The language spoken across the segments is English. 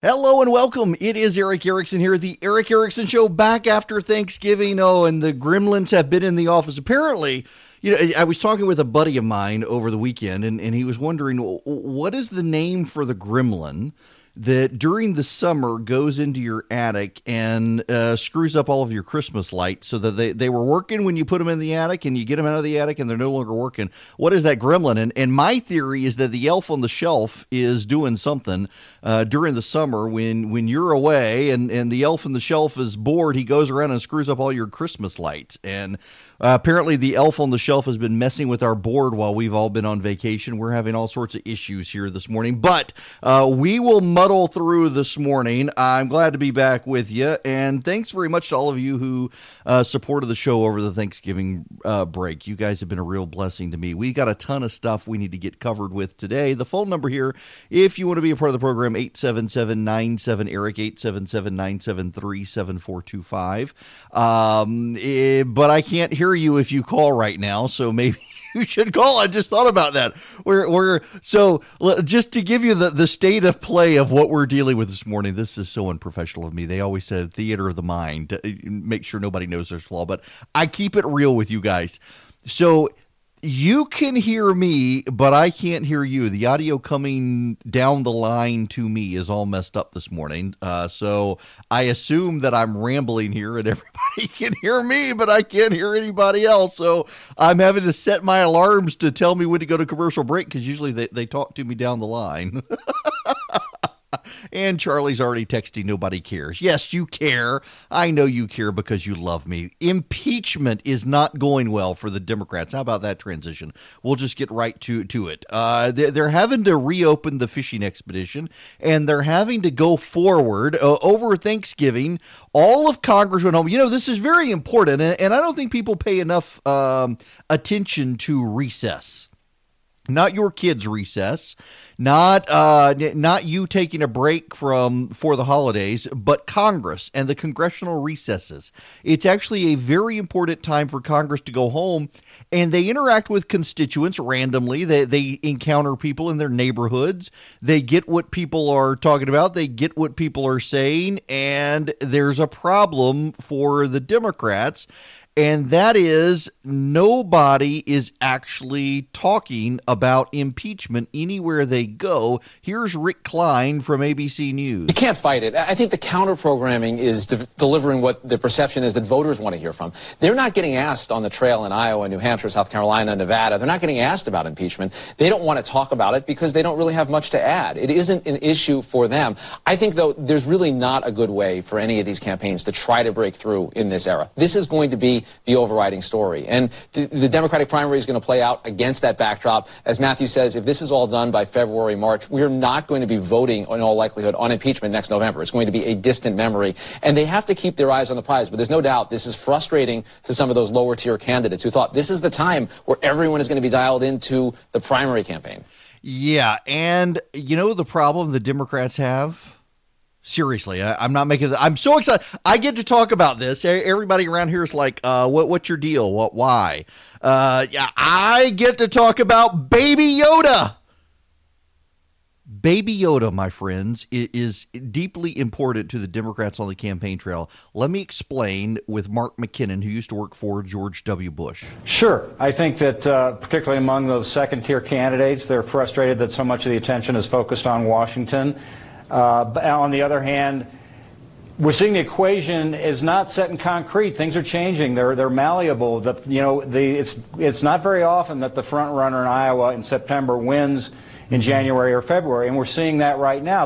Hello and welcome. It is Eric Erickson here at the Eric Erickson Show, back after Thanksgiving. Oh, and the gremlins have been in the office. Apparently, I was talking with a buddy of mine over the weekend, and he was wondering, what is the name for the gremlin that during the summer goes into your attic and screws up all of your Christmas lights so that they were working when you put them in the attic and you get them out of the attic and they're no longer working. What is that gremlin? And my theory is that the elf on the shelf is doing something during the summer when you're away and the elf on the shelf is bored. He goes around and screws up all your Christmas lights. And apparently the elf on the shelf has been messing with our board while we've all been on vacation. We're having all sorts of issues here this morning, but we will muddle through this morning. I'm glad to be back with you, and thanks very much to all of you who supported the show over the Thanksgiving break. You guys have been a real blessing to me. We got a ton of stuff we need to get covered with today. The phone number here, if you want to be a part of the program, 877-97-ERIC, 877-973-7425. But I can't hear you if you call right now, so maybe you should call. I just thought about that. So just to give you the state of play of what we're dealing with this morning. This is so unprofessional of me. They always said theater of the mind, make sure nobody knows there's flaw, but I keep it real with you guys. So you can hear me, but I can't hear you. The audio coming down the line to me is all messed up this morning. So I assume that I'm rambling here and everybody can hear me, but I can't hear anybody else. So I'm having to set my alarms to tell me when to go to commercial break because usually they talk to me down the line. And Charlie's already texting, nobody cares. Yes, you care. I know you care because you love me. Impeachment is not going well for the Democrats. How about that transition? We'll just get right to it. They're having to reopen the fishing expedition, and they're having to go forward over Thanksgiving. All of Congress went home. This is very important, and I don't think people pay enough attention to recess. Not your kids' recess, not you taking a break for the holidays, but Congress and the congressional recesses. It's actually a very important time for Congress to go home, and they interact with constituents randomly. They encounter people in their neighborhoods. They get what people are talking about. They get what people are saying, and there's a problem for the Democrats. And that is nobody is actually talking about impeachment anywhere they go. Here's Rick Klein from ABC News. You can't fight it. I think the counter-programming is delivering what the perception is that voters want to hear from. They're not getting asked on the trail in Iowa, New Hampshire, South Carolina, Nevada. They're not getting asked about impeachment. They don't want to talk about it because they don't really have much to add. It isn't an issue for them. I think, though, there's really not a good way for any of these campaigns to try to break through in this era. This is going to be the overriding story. And the Democratic primary is going to play out against that backdrop. As Matthew says, if this is all done by February, March, we're not going to be voting in all likelihood on impeachment next November. It's going to be a distant memory. And they have to keep their eyes on the prize. But there's no doubt this is frustrating to some of those lower tier candidates who thought this is the time where everyone is going to be dialed into the primary campaign. Yeah. And the problem the Democrats have? Seriously, I'm not making I'm so excited. I get to talk about this. Everybody around here is like, what's your deal? Why? Yeah, I get to talk about Baby Yoda. Baby Yoda, my friends, is deeply important to the Democrats on the campaign trail. Let me explain with Mark McKinnon, who used to work for George W. Bush. Sure. I think that particularly among those second-tier candidates, they're frustrated that so much of the attention is focused on Washington. But on the other hand, we're seeing the equation is not set in concrete. Things are changing. They're malleable. It's not very often that the front runner in Iowa in September wins in January or February, and we're seeing that right now.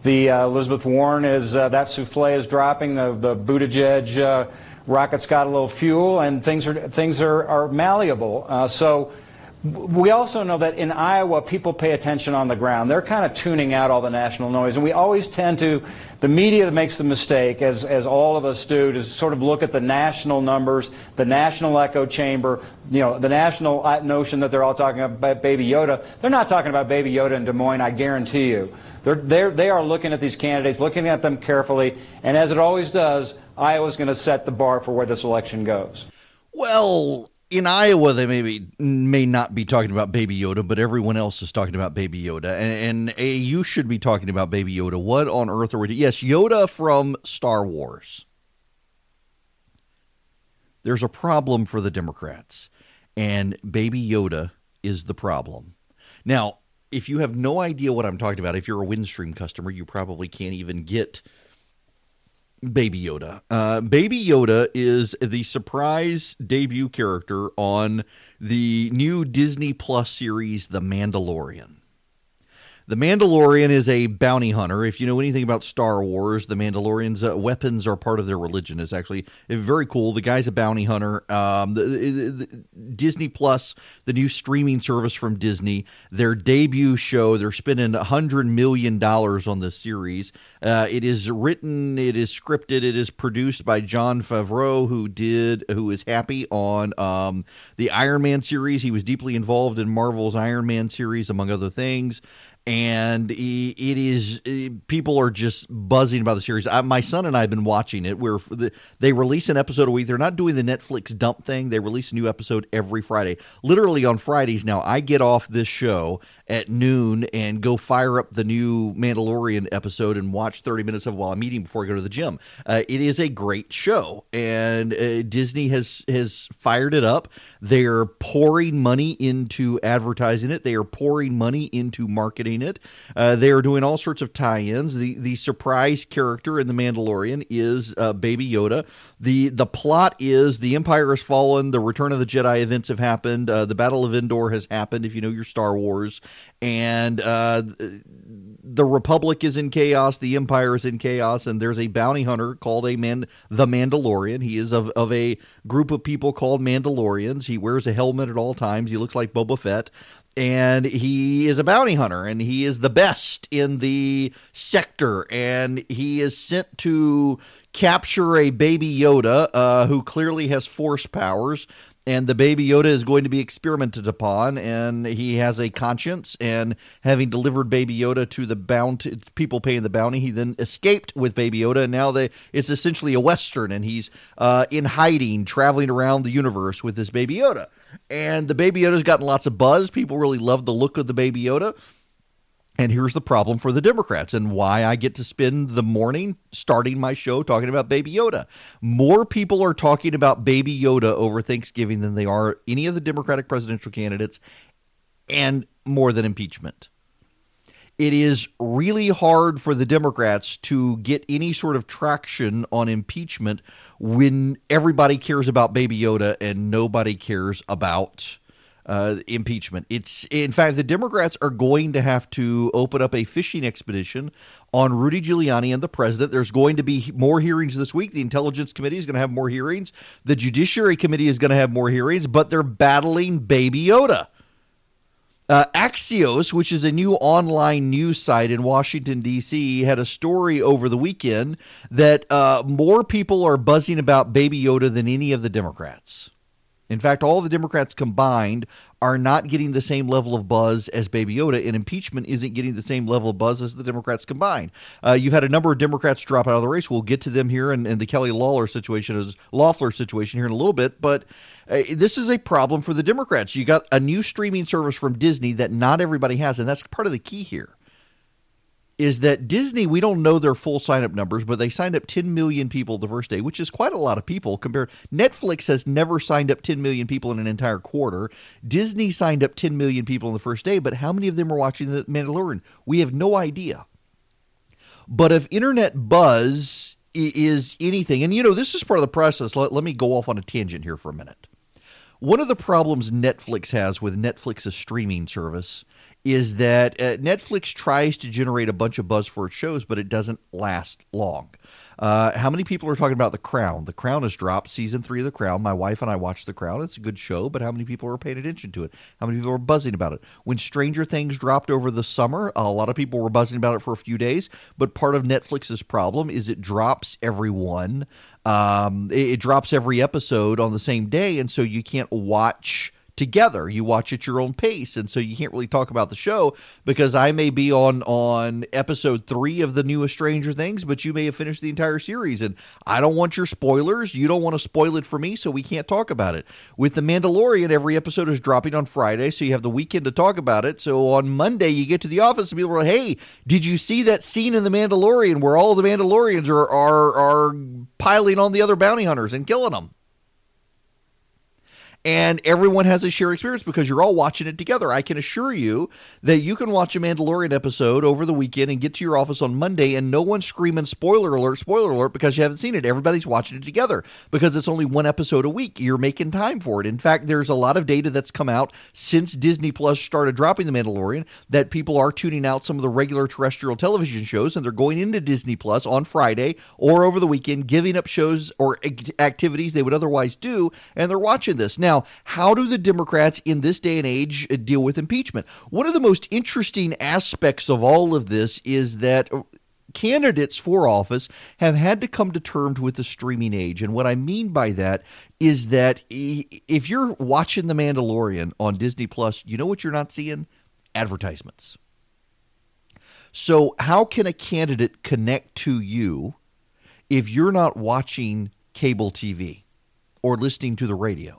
The Elizabeth Warren is that souffle is dropping. The Buttigieg rocket's got a little fuel, and things are malleable. So. We also know that in Iowa, people pay attention on the ground. They're kind of tuning out all the national noise. And we always tend to, the media makes the mistake, as all of us do, to sort of look at the national numbers, the national echo chamber, the national notion that they're all talking about Baby Yoda. They're not talking about Baby Yoda in Des Moines, I guarantee you. They are looking at these candidates, looking at them carefully. And as it always does, Iowa's going to set the bar for where this election goes. Well, In Iowa, they may not be talking about Baby Yoda, but everyone else is talking about Baby Yoda, and you should be talking about Baby Yoda. What on earth are we doing? Yes, Yoda from Star Wars. There's a problem for the Democrats, and Baby Yoda is the problem. Now, if you have no idea what I'm talking about, if you're a Windstream customer, you probably can't even get Baby Yoda. Baby Yoda is the surprise debut character on the new Disney Plus series, The Mandalorian. The Mandalorian is a bounty hunter. If you know anything about Star Wars, the Mandalorian's weapons are part of their religion. It's actually very cool. The guy's a bounty hunter. The Disney Plus, the new streaming service from Disney, their debut show, they're spending $100 million on this series. It is written, it is scripted, it is produced by Jon Favreau, who is happy on the Iron Man series. He was deeply involved in Marvel's Iron Man series, among other things. And people are just buzzing about the series. My son and I have been watching it. They release an episode a week. They're not doing the Netflix dump thing. They release a new episode every Friday. Literally on Fridays now, I get off this show at noon and go fire up the new Mandalorian episode and watch 30 minutes of it while I'm eating before I go to the gym. It is a great show, and Disney has fired it up. They're pouring money into advertising it. They are pouring money into marketing it. They are doing all sorts of tie-ins. The surprise character in The Mandalorian is Baby Yoda. The plot is the Empire has fallen, the Return of the Jedi events have happened, the Battle of Endor has happened, if you know your Star Wars, and the Republic is in chaos, the Empire is in chaos, and there's a bounty hunter called the Mandalorian. He is of a group of people called Mandalorians. He wears a helmet at all times. He looks like Boba Fett. And he is a bounty hunter, and he is the best in the sector, and he is sent to capture a Baby Yoda who clearly has force powers, and the Baby Yoda is going to be experimented upon, and he has a conscience, and having delivered Baby Yoda to the people paying the bounty, he then escaped with Baby Yoda, and now it's essentially a Western, and he's in hiding, traveling around the universe with this Baby Yoda. And the Baby Yoda's gotten lots of buzz. People really love the look of the Baby Yoda. And here's the problem for the Democrats and why I get to spend the morning starting my show talking about Baby Yoda. More people are talking about Baby Yoda over Thanksgiving than they are any of the Democratic presidential candidates, and more than impeachment. It is really hard for the Democrats to get any sort of traction on impeachment when everybody cares about Baby Yoda and nobody cares about impeachment. In fact, the Democrats are going to have to open up a fishing expedition on Rudy Giuliani and the president. There's going to be more hearings this week. The Intelligence Committee is going to have more hearings. The Judiciary Committee is going to have more hearings, but they're battling Baby Yoda. Axios, which is a new online news site in Washington, D.C., had a story over the weekend that more people are buzzing about Baby Yoda than any of the Democrats. In fact, all the Democrats combined are not getting the same level of buzz as Baby Yoda, and impeachment isn't getting the same level of buzz as the Democrats combined. You've had a number of Democrats drop out of the race. We'll get to them here and the Kelly Loeffler situation here in a little bit, but this is a problem for the Democrats. You got a new streaming service from Disney that not everybody has, and that's part of the key here. Is that Disney, we don't know their full sign-up numbers, but they signed up 10 million people the first day, which is quite a lot of people. Netflix has never signed up 10 million people in an entire quarter. Disney signed up 10 million people in the first day, but how many of them are watching The Mandalorian? We have no idea. But if internet buzz is anything, and this is part of the process. Let me go off on a tangent here for a minute. One of the problems Netflix has with Netflix's streaming service is that Netflix tries to generate a bunch of buzz for its shows, but it doesn't last long. How many people are talking about The Crown? The Crown has dropped, season 3 of The Crown. My wife and I watched The Crown. It's a good show, but how many people are paying attention to it? How many people are buzzing about it? When Stranger Things dropped over the summer, a lot of people were buzzing about it for a few days, but part of Netflix's problem is it drops every episode on the same day, and so you can't watch together. You watch at your own pace, and so you can't really talk about the show because I may be on episode 3 of the newest Stranger Things, but you may have finished the entire series, and I don't want your spoilers. You don't want to spoil it for me, so we can't talk about it. With The Mandalorian, every episode is dropping on Friday, so you have the weekend to talk about it. So on Monday, you get to the office and people are like, hey, did you see that scene in The Mandalorian where all the Mandalorians are piling on the other bounty hunters and killing them? And everyone has a shared experience because you're all watching it together. I can assure you that you can watch a Mandalorian episode over the weekend and get to your office on Monday and no one's screaming spoiler alert, because you haven't seen it. Everybody's watching it together because it's only one episode a week. You're making time for it. In fact, there's a lot of data that's come out since Disney Plus started dropping The Mandalorian that people are tuning out some of the regular terrestrial television shows and they're going into Disney Plus on Friday or over the weekend, giving up shows or activities they would otherwise do, and they're watching this. Now, how do the Democrats in this day and age deal with impeachment? One of the most interesting aspects of all of this is that candidates for office have had to come to terms with the streaming age. And what I mean by that is that if you're watching The Mandalorian on Disney Plus, you know what you're not seeing? Advertisements. So how can a candidate connect to you if you're not watching cable TV or listening to the radio?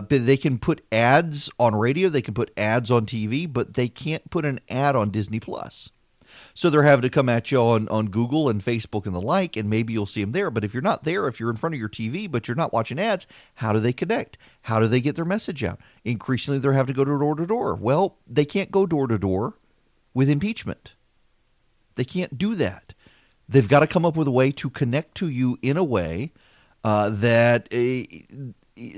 They can put ads on radio, they can put ads on TV, but they can't put an ad on Disney Plus. So they're having to come at you on Google and Facebook and the like, and maybe you'll see them there. But if you're not there, if you're in front of your TV, but you're not watching ads, how do they connect? How do they get their message out? Increasingly, they're having to go door to door. Well, they can't go door to door with impeachment. They can't do that. They've got to come up with a way to connect to you in a way that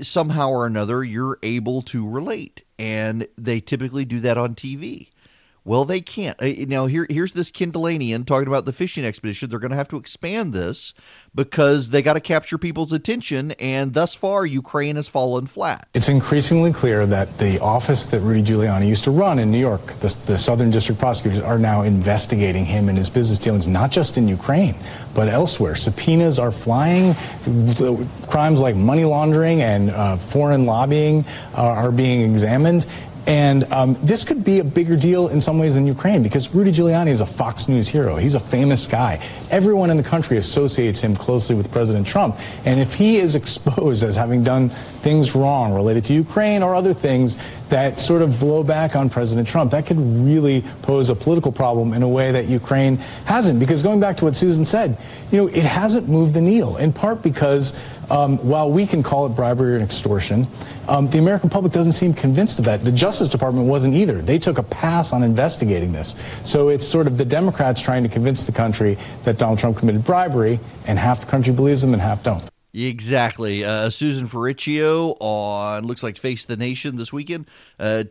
somehow or another you're able to relate, and they typically do that on TV. Well, they can't. Now, here's this Kindlanian talking about the fishing expedition. They're going to have to expand this because they got to capture people's attention, and thus far, Ukraine has fallen flat. It's increasingly clear that the office that Rudy Giuliani used to run in New York, the Southern District prosecutors, are now investigating him and his business dealings, not just in Ukraine, but elsewhere. Subpoenas are flying. Crimes like money laundering and foreign lobbying are being examined. And this could be a bigger deal in some ways than Ukraine because Rudy Giuliani is a Fox News hero. He's a famous guy. Everyone in the country associates him closely with President Trump. And if he is exposed as having done things wrong related to Ukraine or other things that sort of blow back on President Trump, that could really pose a political problem in a way that Ukraine hasn't. Because going back to what Susan said, it hasn't moved the needle, in part because while we can call it bribery and extortion, the American public doesn't seem convinced of that. The Justice Department wasn't either. They took a pass on investigating this. So it's sort of the Democrats trying to convince the country that Donald Trump committed bribery, and half the country believes them and half don't. Exactly. Susan Ferricchio on, looks like Face the Nation this weekend,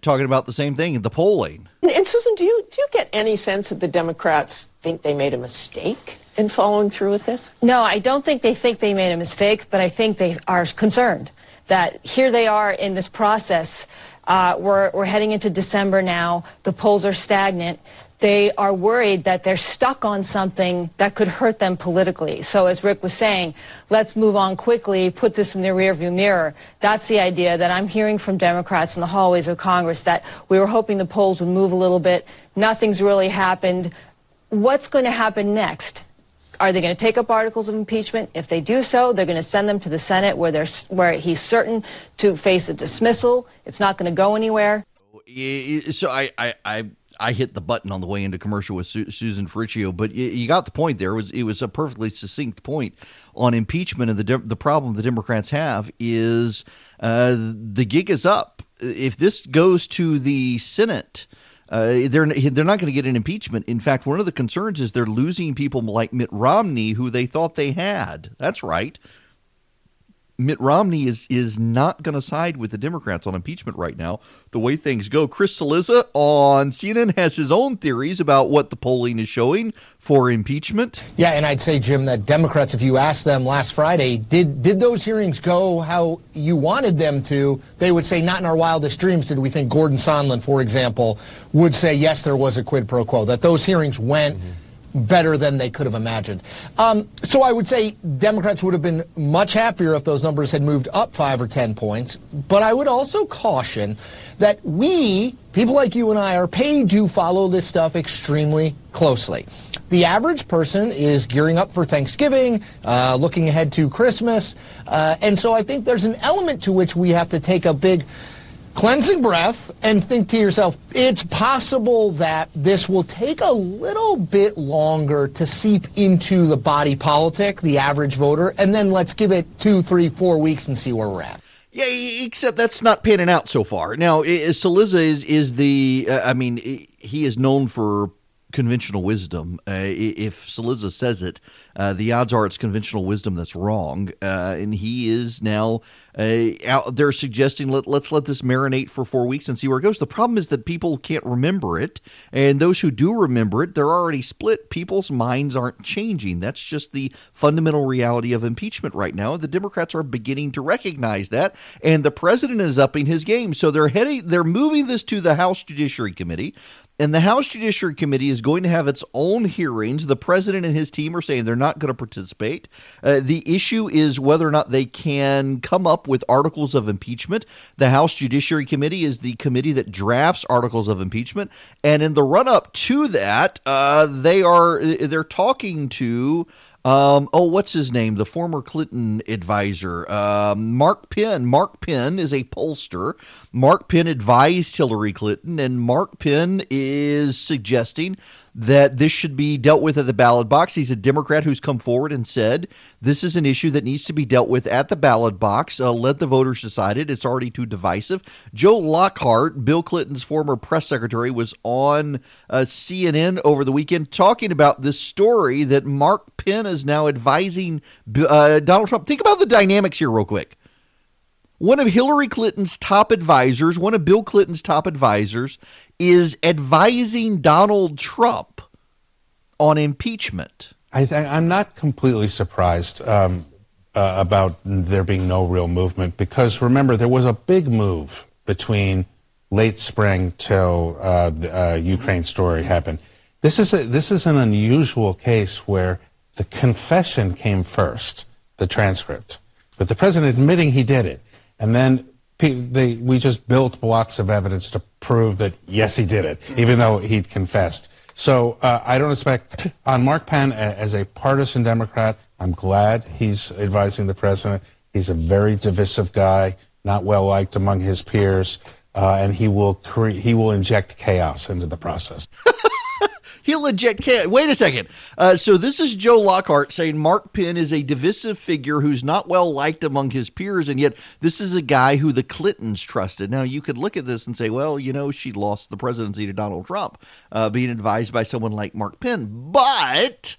talking about the same thing, the polling. And Susan, do you get any sense that the Democrats think they made a mistake in following through with this? No, I don't think they made a mistake, but I think they are concerned that here they are in this process. We're heading into December now. The polls are stagnant. They are worried that they're stuck on something that could hurt them politically. So as Rick was saying, let's move on quickly, put this in the rearview mirror. That's the idea that I'm hearing from Democrats in the hallways of Congress, that we were hoping the polls would move a little bit. Nothing's really happened. What's going to happen next? Are they going to take up articles of impeachment? If they do so, they're going to send them to the Senate where he's certain to face a dismissal. It's not going to go anywhere. So I hit the button on the way into commercial with Susan Ferricchio, but you got the point there. It was a perfectly succinct point on impeachment, and the problem the Democrats have is the gig is up. If this goes to the Senate, they're not going to get an impeachment. In fact, one of the concerns is they're losing people like Mitt Romney, who they thought they had. That's right. Mitt Romney is not going to side with the Democrats on impeachment right now, the way things go. Chris Cillizza on CNN has his own theories about what the polling is showing for impeachment. Yeah, and I'd say, Jim, that Democrats, if you asked them last Friday, did those hearings go how you wanted them to, they would say not in our wildest dreams did we think Gordon Sondland, for example, would say, yes, there was a quid pro quo, that those hearings went better than they could have imagined. So I would say Democrats would have been much happier if those numbers had moved up 5 or 10 points. But I would also caution that people like you and I, are paid to follow this stuff extremely closely. The average person is gearing up for Thanksgiving, looking ahead to Christmas. And so I think there's an element to which we have to take a big cleansing breath and think to yourself, it's possible that this will take a little bit longer to seep into the body politic, the average voter, and then let's give it 2, 3, 4 weeks and see where we're at. Yeah, except that's not panning out so far. Now, Saliza is the, he is known for conventional wisdom. If Saliza says it, the odds are it's conventional wisdom that's wrong. And he is now out there suggesting let's let this marinate for 4 weeks and see where it goes. The problem is that people can't remember it. And those who do remember it, they're already split. People's minds aren't changing. That's just the fundamental reality of impeachment right now. The Democrats are beginning to recognize that. And the president is upping his game. So they're moving this to the House Judiciary Committee. And the House Judiciary Committee is going to have its own hearings. The president and his team are saying they're not going to participate. The issue is whether or not they can come up with articles of impeachment. The House Judiciary Committee is the committee that drafts articles of impeachment. And in the run-up to that, they're talking to what's his name? The former Clinton advisor, Mark Penn. Mark Penn is a pollster. Mark Penn advised Hillary Clinton, and Mark Penn is suggesting that this should be dealt with at the ballot box. He's a Democrat who's come forward and said this is an issue that needs to be dealt with at the ballot box. Let the voters decide it. It's already too divisive. Joe Lockhart, Bill Clinton's former press secretary, was on CNN over the weekend talking about this story that Mark Penn is now advising Donald Trump. Think about the dynamics here real quick. One of Hillary Clinton's top advisors, one of Bill Clinton's top advisors, is advising Donald Trump on impeachment. I'm not completely surprised about there being no real movement, because remember, there was a big move between late spring till the Ukraine story happened. This is an unusual case where the confession came first, the transcript, but the president admitting he did it. And then we just built blocks of evidence to prove that, yes, he did it, even though he'd confessed. So I don't expect, on Mark Penn, as a partisan Democrat, I'm glad he's advising the president. He's a very divisive guy, not well liked among his peers, and he will inject chaos into the process. He'll inject chaos. Wait a second. So this is Joe Lockhart saying Mark Penn is a divisive figure who's not well liked among his peers, and yet this is a guy who the Clintons trusted. Now, you could look at this and say, well, she lost the presidency to Donald Trump, being advised by someone like Mark Penn. But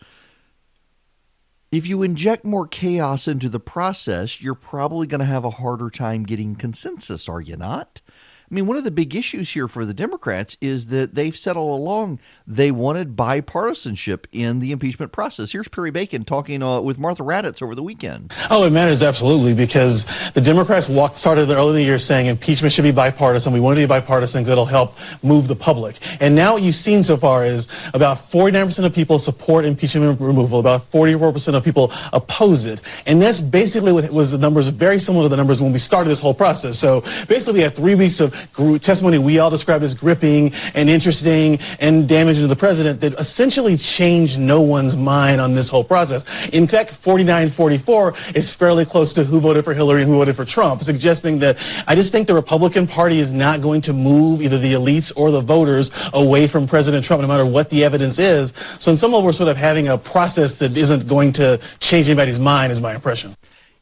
if you inject more chaos into the process, you're probably going to have a harder time getting consensus, are you not? I mean, one of the big issues here for the Democrats is that they've said all along they wanted bipartisanship in the impeachment process. Here's Perry Bacon talking with Martha Raddatz over the weekend. Oh, it matters absolutely, because the Democrats started early in the year saying impeachment should be bipartisan. We want it to be bipartisan because it'll help move the public. And now what you've seen so far is about 49% of people support impeachment removal, about 44% of people oppose it. And that's basically what was the numbers, very similar to the numbers when we started this whole process. So basically we had 3 weeks of testimony we all described as gripping and interesting and damaging to the president that essentially changed no one's mind on this whole process. In fact, 49-44 is fairly close to who voted for Hillary and who voted for Trump, suggesting that I just think the Republican Party is not going to move either the elites or the voters away from President Trump, no matter what the evidence is. So in some way, we're sort of having a process that isn't going to change anybody's mind, is my impression.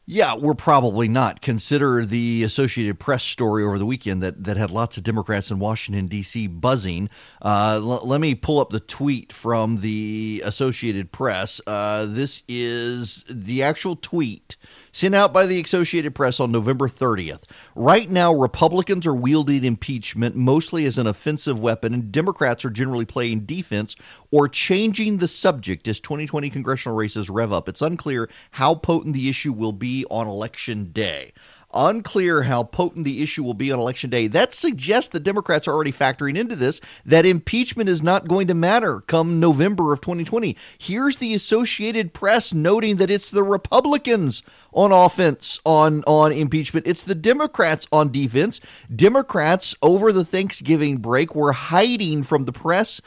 Yeah, we're probably not. Consider the Associated Press story over the weekend that had lots of Democrats in Washington, D.C. buzzing. Let me pull up the tweet from the Associated Press. This is the actual tweet sent out by the Associated Press on November 30th. Right now, Republicans are wielding impeachment mostly as an offensive weapon, and Democrats are generally playing defense or changing the subject as 2020 congressional races rev up. It's unclear how potent the issue will be on Election Day. Unclear how potent the issue will be on Election Day. That suggests the Democrats are already factoring into this that impeachment is not going to matter come November of 2020. Here's the Associated Press noting that it's the Republicans on offense on impeachment. It's the Democrats on defense. Democrats over the Thanksgiving break were hiding from the press,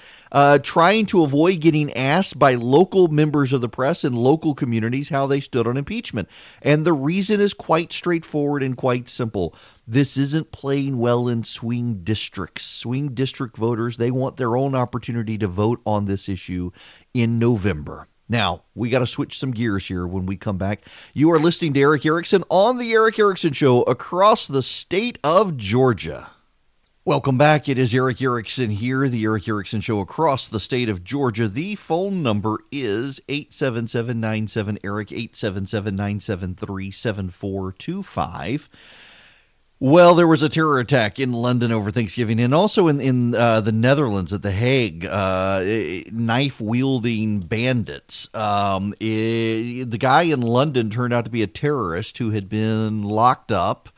trying to avoid getting asked by local members of the press in local communities how they stood on impeachment. And the reason is quite straightforward and quite simple. This isn't playing well in swing districts. Swing district voters, they want their own opportunity to vote on this issue in November. Now, we got to switch some gears here when we come back. You are listening to Erick Erickson on The Erick Erickson Show across the state of Georgia. Welcome back. It is Erick Erickson here, The Erick Erickson Show across the state of Georgia. The phone number is 877-97-ERIC, 877-973-7425. Well, there was a terror attack in London over Thanksgiving and also in the Netherlands at The Hague, knife-wielding bandits. The guy in London turned out to be a terrorist who had been locked up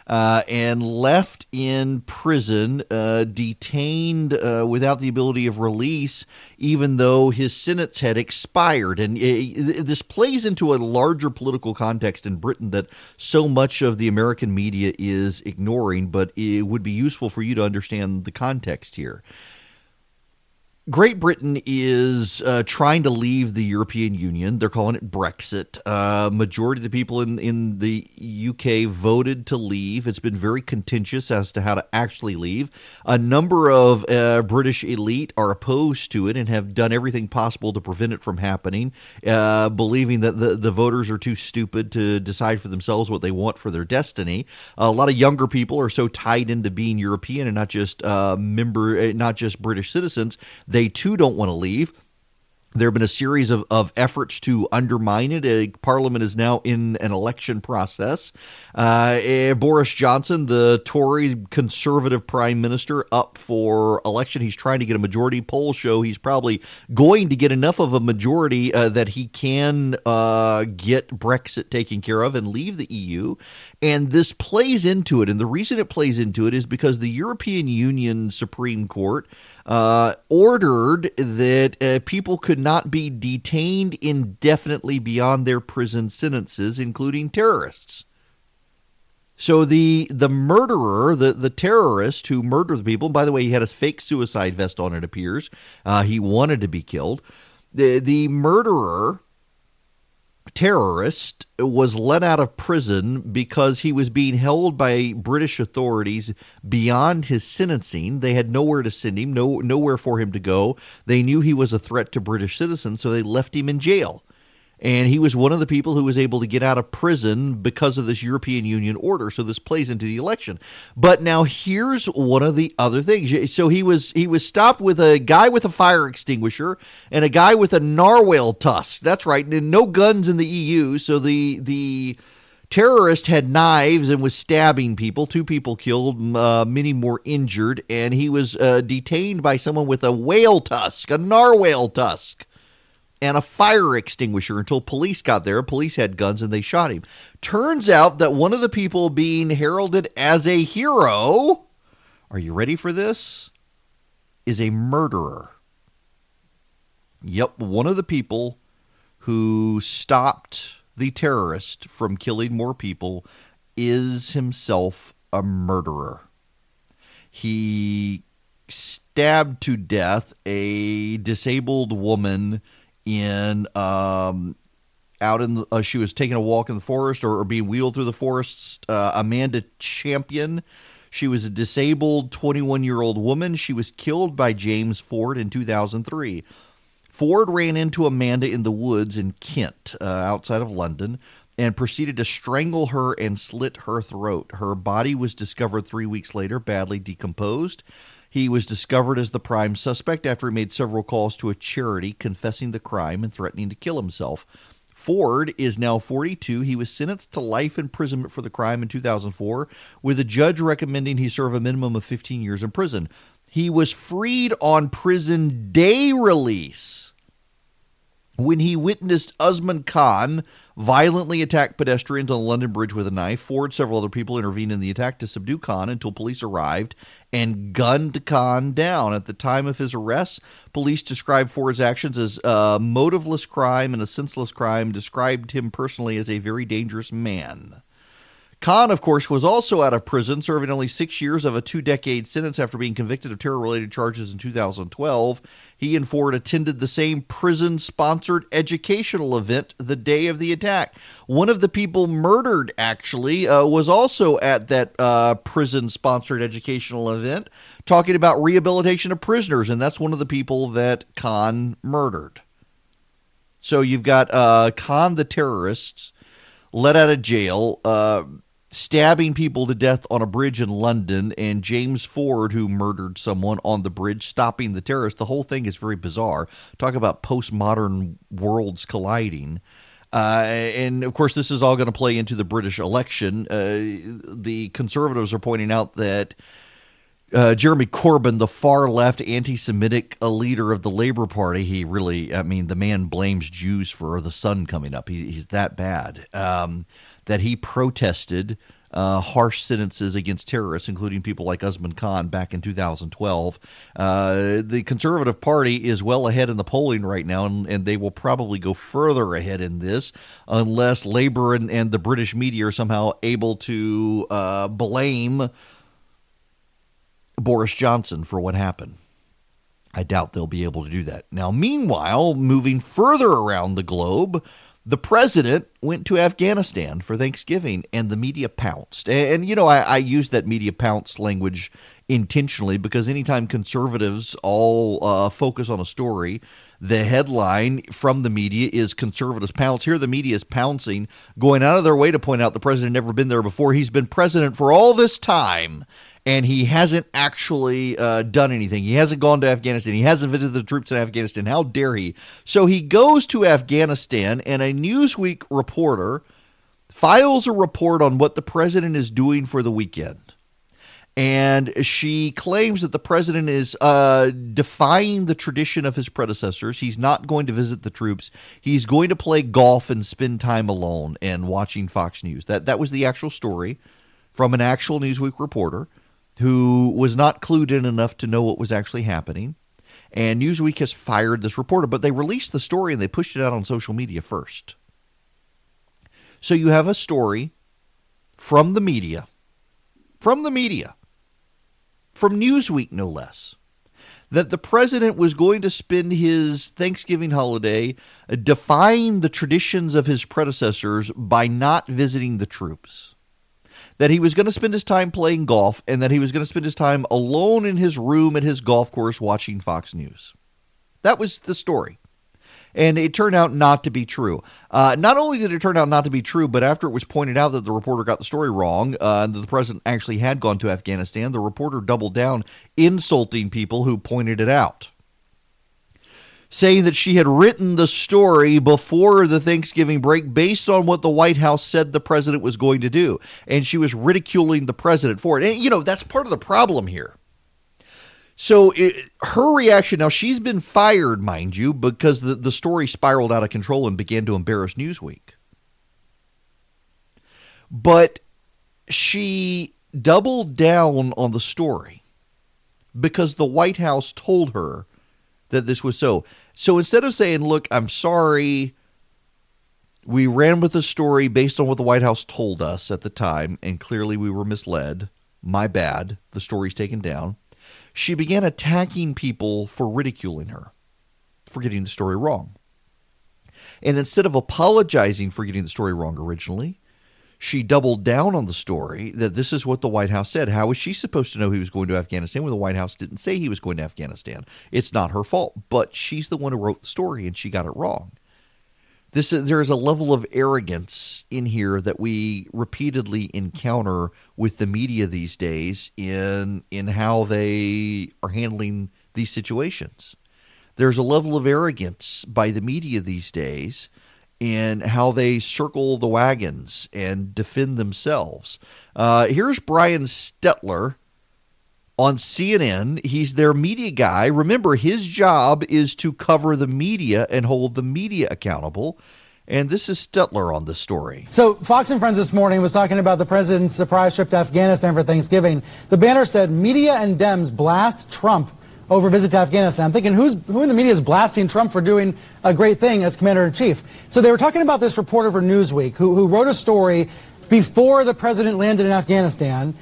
and left in prison, detained without the ability of release, even though his sentence had expired. And this plays into a larger political context in Britain that so much of the American media is ignoring, but it would be useful for you to understand the context here. Great Britain is trying to leave the European Union. They're calling it Brexit. Majority of the people in the UK voted to leave. It's been very contentious as to how to actually leave. A number of British elite are opposed to it and have done everything possible to prevent it from happening, believing that the voters are too stupid to decide for themselves what they want for their destiny. A lot of younger people are so tied into being European and not just British citizens. They, too, don't want to leave. There have been a series of efforts to undermine it. Parliament is now in an election process. Boris Johnson, the Tory conservative prime minister, up for election. He's trying to get a majority. Polls show he's probably going to get enough of a majority that he can get Brexit taken care of and leave the EU. And this plays into it. And the reason it plays into it is because the European Union Supreme Court ordered that people could not be detained indefinitely beyond their prison sentences, including terrorists. So the murderer, the terrorist who murdered the people, by the way, he had a fake suicide vest on, it appears. He wanted to be killed. The murderer terrorist was let out of prison because he was being held by British authorities beyond his sentencing. They had nowhere to send him, nowhere for him to go. They knew he was a threat to British citizens, so they left him in jail. And he was one of the people who was able to get out of prison because of this European Union order. So this plays into the election. But now here's one of the other things. So he was stopped with a guy with a fire extinguisher and a guy with a narwhal tusk. That's right. No guns in the EU. So the terrorist had knives and was stabbing people. 2 people killed, many more injured. And he was detained by someone with a whale tusk, a narwhal tusk, and a fire extinguisher until police got there. Police had guns and they shot him. Turns out that one of the people being heralded as a hero, are you ready for this, is a murderer. Yep, one of the people who stopped the terrorist from killing more people is himself a murderer. He stabbed to death a disabled woman she was taking a walk in the forest or being wheeled through the forest. Amanda Champion. She was a disabled 21-year-old woman. She was killed by James Ford in 2003. Ford ran into Amanda in the woods in Kent, outside of London, and proceeded to strangle her and slit her throat. Her body was discovered 3 weeks later, badly decomposed. He was discovered as the prime suspect after he made several calls to a charity confessing the crime and threatening to kill himself. Ford is now 42. He was sentenced to life imprisonment for the crime in 2004, with a judge recommending he serve a minimum of 15 years in prison. He was freed on prison day release when he witnessed Usman Khan violently attack pedestrians on the London Bridge with a knife. Ford and several other people intervened in the attack to subdue Khan until police arrived and gunned Khan down. At the time of his arrest, police described Ford's actions as a motiveless crime and a senseless crime, described him personally as a very dangerous man. Khan, of course, was also out of prison, serving only 6 years of a 2-decade sentence after being convicted of terror-related charges in 2012. He and Ford attended the same prison-sponsored educational event the day of the attack. One of the people murdered, actually, was also at that prison-sponsored educational event, talking about rehabilitation of prisoners, and that's one of the people that Khan murdered. So you've got Khan the terrorist, let out of jail, stabbing people to death on a bridge in London, and James Ford, who murdered someone on the bridge, stopping the terrorists. The whole thing is very bizarre. Talk about postmodern worlds colliding. And, of course, this is all going to play into the British election. The Conservatives are pointing out that Jeremy Corbyn, the far-left anti-Semitic leader of the Labour Party, he really, I mean, the man blames Jews for the sun coming up. He's that bad. That he protested harsh sentences against terrorists, including people like Usman Khan back in 2012. The Conservative Party is well ahead in the polling right now, and they will probably go further ahead in this unless Labour and the British media are somehow able to blame Boris Johnson for what happened. I doubt they'll be able to do that. Now, meanwhile, moving further around the globe, the president went to Afghanistan for Thanksgiving, and the media pounced. And you know, I use that media pounce language intentionally because anytime conservatives all focus on a story, the headline from the media is conservatives pounce. Here the media is pouncing, going out of their way to point out the president had never been there before. He's been president for all this time, and he hasn't actually done anything. He hasn't gone to Afghanistan. He hasn't visited the troops in Afghanistan. How dare he? So he goes to Afghanistan, and a Newsweek reporter files a report on what the president is doing for the weekend. And she claims that the president is defying the tradition of his predecessors. He's not going to visit the troops. He's going to play golf and spend time alone and watching Fox News. That was the actual story from an actual Newsweek reporter who was not clued in enough to know what was actually happening. And Newsweek has fired this reporter, but they released the story and they pushed it out on social media first. So you have a story from the media, from Newsweek no less, that the president was going to spend his Thanksgiving holiday defying the traditions of his predecessors by not visiting the troops. That he was going to spend his time playing golf, and that he was going to spend his time alone in his room at his golf course watching Fox News. That was the story. And it turned out not to be true. Not only did it turn out not to be true, but after it was pointed out that the reporter got the story wrong, and that the president actually had gone to Afghanistan, the reporter doubled down, insulting people who pointed it out, saying that she had written the story before the Thanksgiving break based on what the White House said the president was going to do. And she was ridiculing the president for it. And, you know, that's part of the problem here. So her reaction, now she's been fired, mind you, because the story spiraled out of control and began to embarrass Newsweek. But she doubled down on the story because the White House told her that this was so. So instead of saying, look, I'm sorry, we ran with the story based on what the White House told us at the time, and clearly we were misled, my bad, the story's taken down, she began attacking people for ridiculing her, for getting the story wrong. And instead of apologizing for getting the story wrong originally, she doubled down on the story that this is what the White House said. How was she supposed to know he was going to Afghanistan when the White House didn't say he was going to Afghanistan? It's not her fault, but she's the one who wrote the story, and she got it wrong. There is a level of arrogance in here that we repeatedly encounter with the media these days in how they are handling these situations. There's a level of arrogance by the media these days in how they circle the wagons and defend themselves. Here's Brian Stetler on CNN. He's their media guy. Remember, his job is to cover the media and hold the media accountable. And this is Stetler on this story. So Fox and Friends this morning was talking about the president's surprise trip to Afghanistan for Thanksgiving. The banner said, "Media and Dems blast Trump over visit to Afghanistan." I'm thinking, who in the media is blasting Trump for doing a great thing as commander-in-chief? So they were talking about this reporter for Newsweek who wrote a story before the president landed in Afghanistan,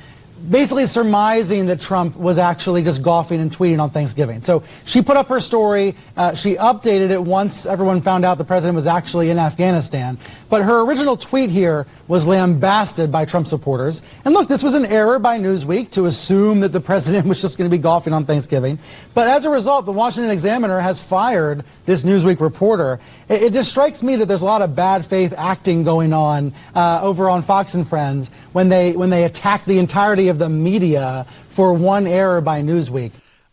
basically surmising that Trump was actually just golfing and tweeting on Thanksgiving. So she put up her story. She updated it once everyone found out the president was actually in Afghanistan. But her original tweet here was lambasted by Trump supporters. And look, this was an error by Newsweek to assume that the president was just going to be golfing on Thanksgiving. But as a result, the Washington Examiner has fired this Newsweek reporter. It just strikes me that there's a lot of bad faith acting going on over on Fox and Friends when they attack the entirety of the media for one error by Newsweek.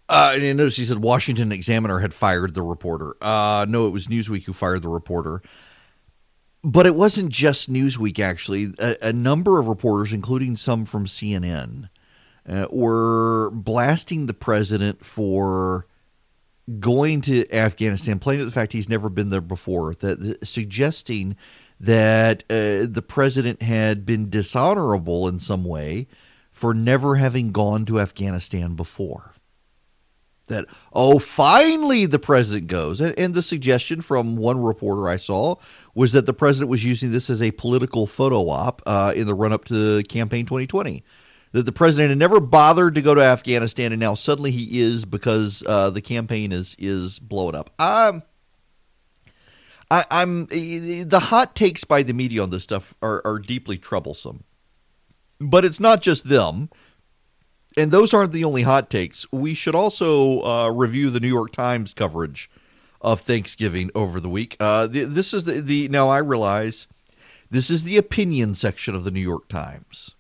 And notice he said Washington Examiner had fired the reporter. No, it was Newsweek who fired the reporter. But it wasn't just Newsweek, actually. A number of reporters, including some from CNN, were blasting the president for going to Afghanistan, playing with the fact he's never been there before, suggesting that the president had been dishonorable in some way for never having gone to Afghanistan before. That, finally the president goes. And the suggestion from one reporter I saw was that the president was using this as a political photo op in the run-up to campaign 2020. That the president had never bothered to go to Afghanistan, and now suddenly he is because the campaign is blowing up. The hot takes by the media on this stuff are deeply troublesome. But it's not just them. And those aren't the only hot takes. We should also review the New York Times coverage of Thanksgiving over the week. This is now I realize this is the opinion section of the New York Times.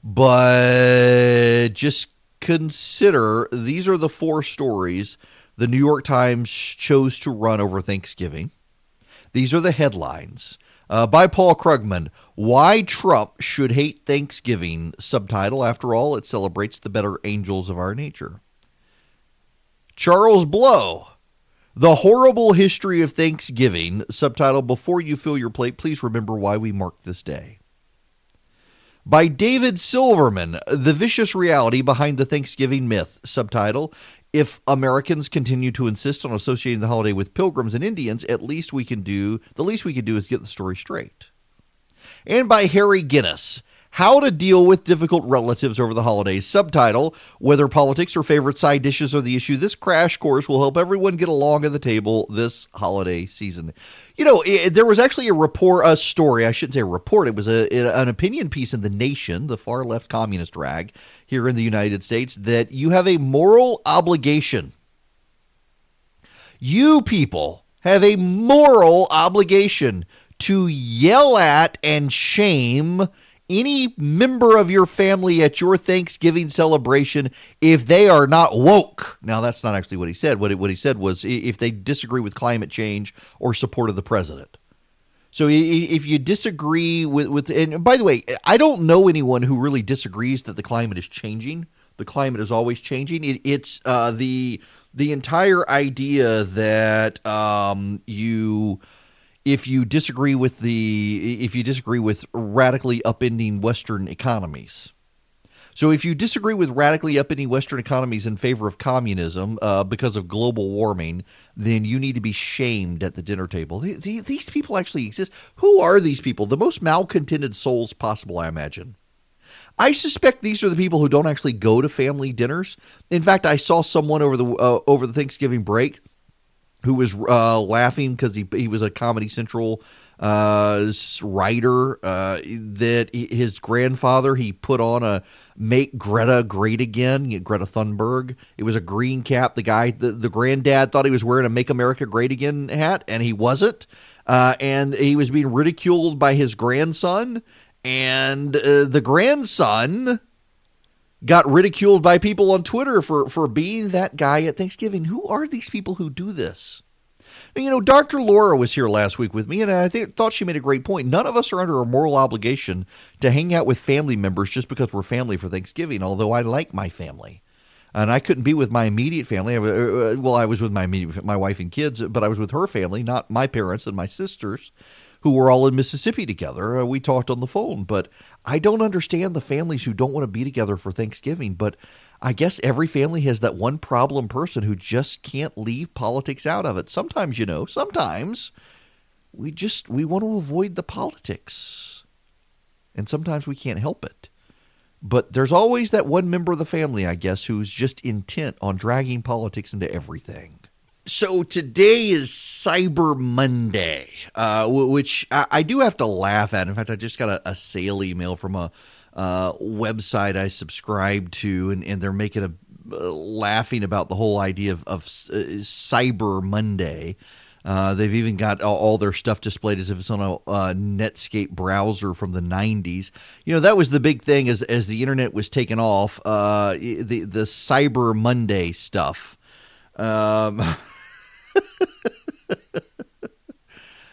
But just consider these are the four stories the New York Times chose to run over Thanksgiving. These are the headlines. By Paul Krugman, Why Trump Should Hate Thanksgiving, subtitle, after all, it celebrates the better angels of our nature. Charles Blow, The Horrible History of Thanksgiving, subtitle, Before You Fill Your Plate, Please Remember Why We Mark This Day. By David Silverman, The Vicious Reality Behind the Thanksgiving Myth, subtitle, If Americans continue to insist on associating the holiday with pilgrims and Indians, the least we can do is get the story straight. And by Harry Guinness, How to Deal with Difficult Relatives Over the Holidays, subtitle, Whether politics or favorite side dishes are the issue, this crash course will help everyone get along at the table this holiday season. You know, there was actually a story, I shouldn't say a report, it was an opinion piece in The Nation, the far-left communist rag here in the United States, that you have a moral obligation. You people have a moral obligation to yell at and shame any member of your family at your Thanksgiving celebration if they are not woke. Now, that's not actually what he said. What he said was if they disagree with climate change or support of the president. So if you disagree with, and by the way, I don't know anyone who really disagrees that the climate is changing. The climate is always changing. It's the entire idea that if you disagree with radically upending Western economies. So if you disagree with radically upending Western economies in favor of communism because of global warming, then you need to be shamed at the dinner table. These people actually exist. Who are these people? The most malcontented souls possible, I imagine. I suspect these are the people who don't actually go to family dinners. In fact, I saw someone over the Thanksgiving break who was laughing because he was a Comedy Central writer that his grandfather, he put on a Make Greta Great Again, Greta Thunberg. It was a green cap. The granddad thought he was wearing a Make America Great Again hat, and he wasn't. And he was being ridiculed by his grandson, and the grandson got ridiculed by people on Twitter for being that guy at Thanksgiving. Who are these people who do this? Dr. Laura was here last week with me, and I thought she made a great point. None of us are under a moral obligation to hang out with family members just because we're family for Thanksgiving, although I like my family. And I couldn't be with my immediate family. I was with my wife and kids, but I was with her family, not my parents and my sisters, who were all in Mississippi together. We talked on the phone, but I don't understand the families who don't want to be together for Thanksgiving. But I guess every family has that one problem person who just can't leave politics out of it. Sometimes, sometimes we want to avoid the politics. And sometimes we can't help it. But there's always that one member of the family, I guess, who's just intent on dragging politics into everything. So today is Cyber Monday, which I do have to laugh at. In fact, I just got a sale email from a website I subscribe to, and they're making laughing about the whole idea of Cyber Monday. They've even got all their stuff displayed as if it's on a Netscape browser from the 90s. That was the big thing as the internet was taking off, the Cyber Monday stuff.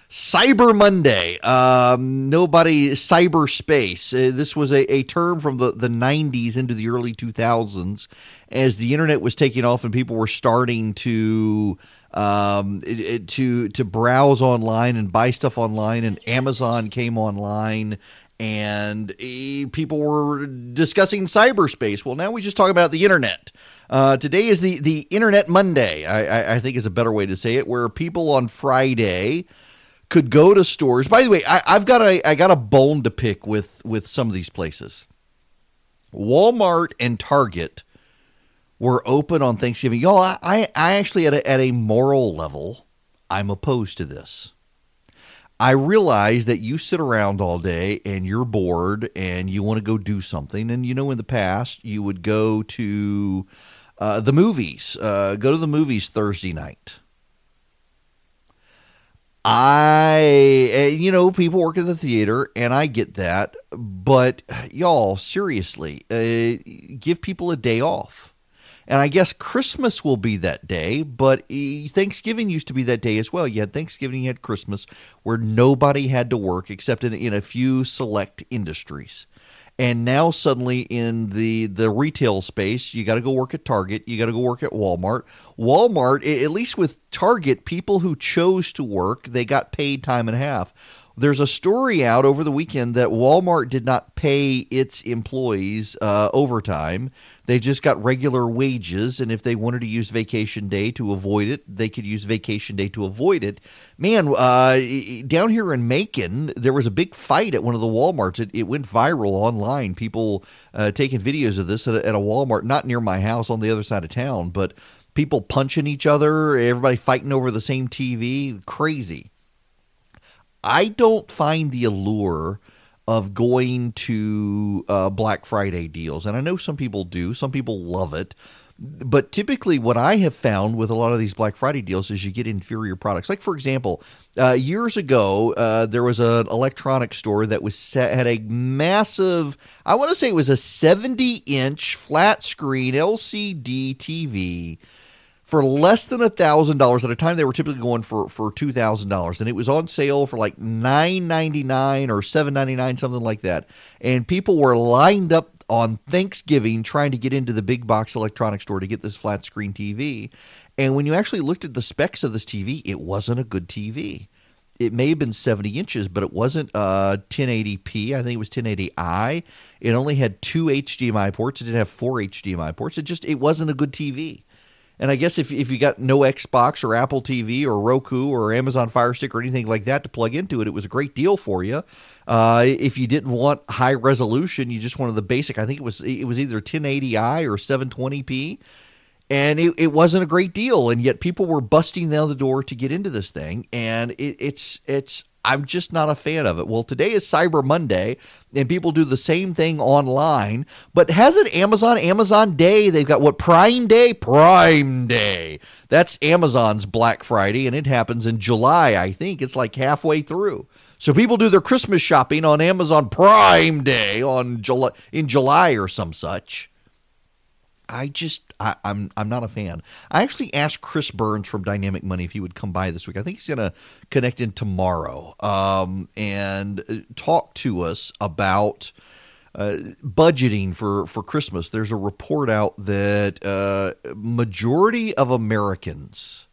Cyber Monday, cyberspace. This was a term from the 90s into the early 2000s as the internet was taking off and people were starting to browse online and buy stuff online, and Amazon came online and people were discussing cyberspace. Well, now we just talk about the internet. Today is the Internet Monday, I think is a better way to say it, where people on Friday could go to stores. By the way, I got a bone to pick with some of these places. Walmart and Target were open on Thanksgiving. Y'all, I actually at a moral level, I'm opposed to this. I realize that you sit around all day and you're bored and you want to go do something. And in the past you would go to the movies. Go to the movies Thursday night. People work at the theater, and I get that, but y'all, seriously, give people a day off. And I guess Christmas will be that day, but Thanksgiving used to be that day as well. You had Thanksgiving, you had Christmas, where nobody had to work except in a few select industries. And now suddenly in the retail space, you got to go work at Target. You got to go work at Walmart. Walmart, at least with Target, people who chose to work, they got paid time and a half. There's a story out over the weekend that Walmart did not pay its employees overtime. They just got regular wages, and if they wanted to use vacation day to avoid it, they could use vacation day to avoid it. Man, down here in Macon, there was a big fight at one of the Walmarts. It went viral online. People taking videos of this at a Walmart, not near my house, on the other side of town, but people punching each other, everybody fighting over the same TV. Crazy. I don't find the allure of going to Black Friday deals. And I know some people do. Some people love it. But typically what I have found with a lot of these Black Friday deals is you get inferior products. Like, for example, years ago, there was an electronic store that had a massive, I want to say it was a 70-inch flat screen LCD TV for less than $1,000. At a time, they were typically going for $2,000, and it was on sale for like $9.99 or $7.99, something like that. And people were lined up on Thanksgiving trying to get into the big box electronics store to get this flat screen TV. And when you actually looked at the specs of this TV, it wasn't a good TV. It may have been 70 inches, but it wasn't 1080p. I think it was 1080i. It only had 2 HDMI ports. It didn't have 4 HDMI ports. It wasn't a good TV. And I guess if you got no Xbox or Apple TV or Roku or Amazon Fire Stick or anything like that to plug into it, it was a great deal for you. If you didn't want high resolution, you just wanted the basic. I think it was either 1080i or 720p, and it wasn't a great deal. And yet people were busting down the door to get into this thing, and I'm just not a fan of it. Well, today is Cyber Monday, and people do the same thing online. But hasn't Amazon Day, they've got what, Prime Day? Prime Day. That's Amazon's Black Friday, and it happens in July, I think. It's like halfway through. So people do their Christmas shopping on Amazon Prime Day in July or some such. I'm not a fan. I actually asked Chris Burns from Dynamic Money if he would come by this week. I think he's going to connect in tomorrow and talk to us about budgeting for Christmas. There's a report out that majority of Americans,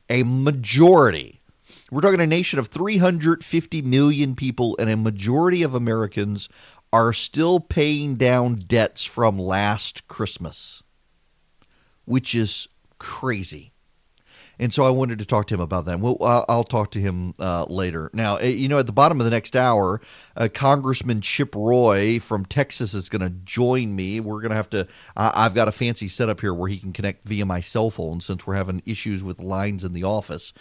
a majority, we're talking a nation of 350 million people, and a majority of Americans are still paying down debts from last Christmas, which is crazy. And so I wanted to talk to him about that. Well, I'll talk to him later. Now, at the bottom of the next hour, Congressman Chip Roy from Texas is going to join me. We're going to have to I've got a fancy setup here where he can connect via my cell phone since we're having issues with lines in the office.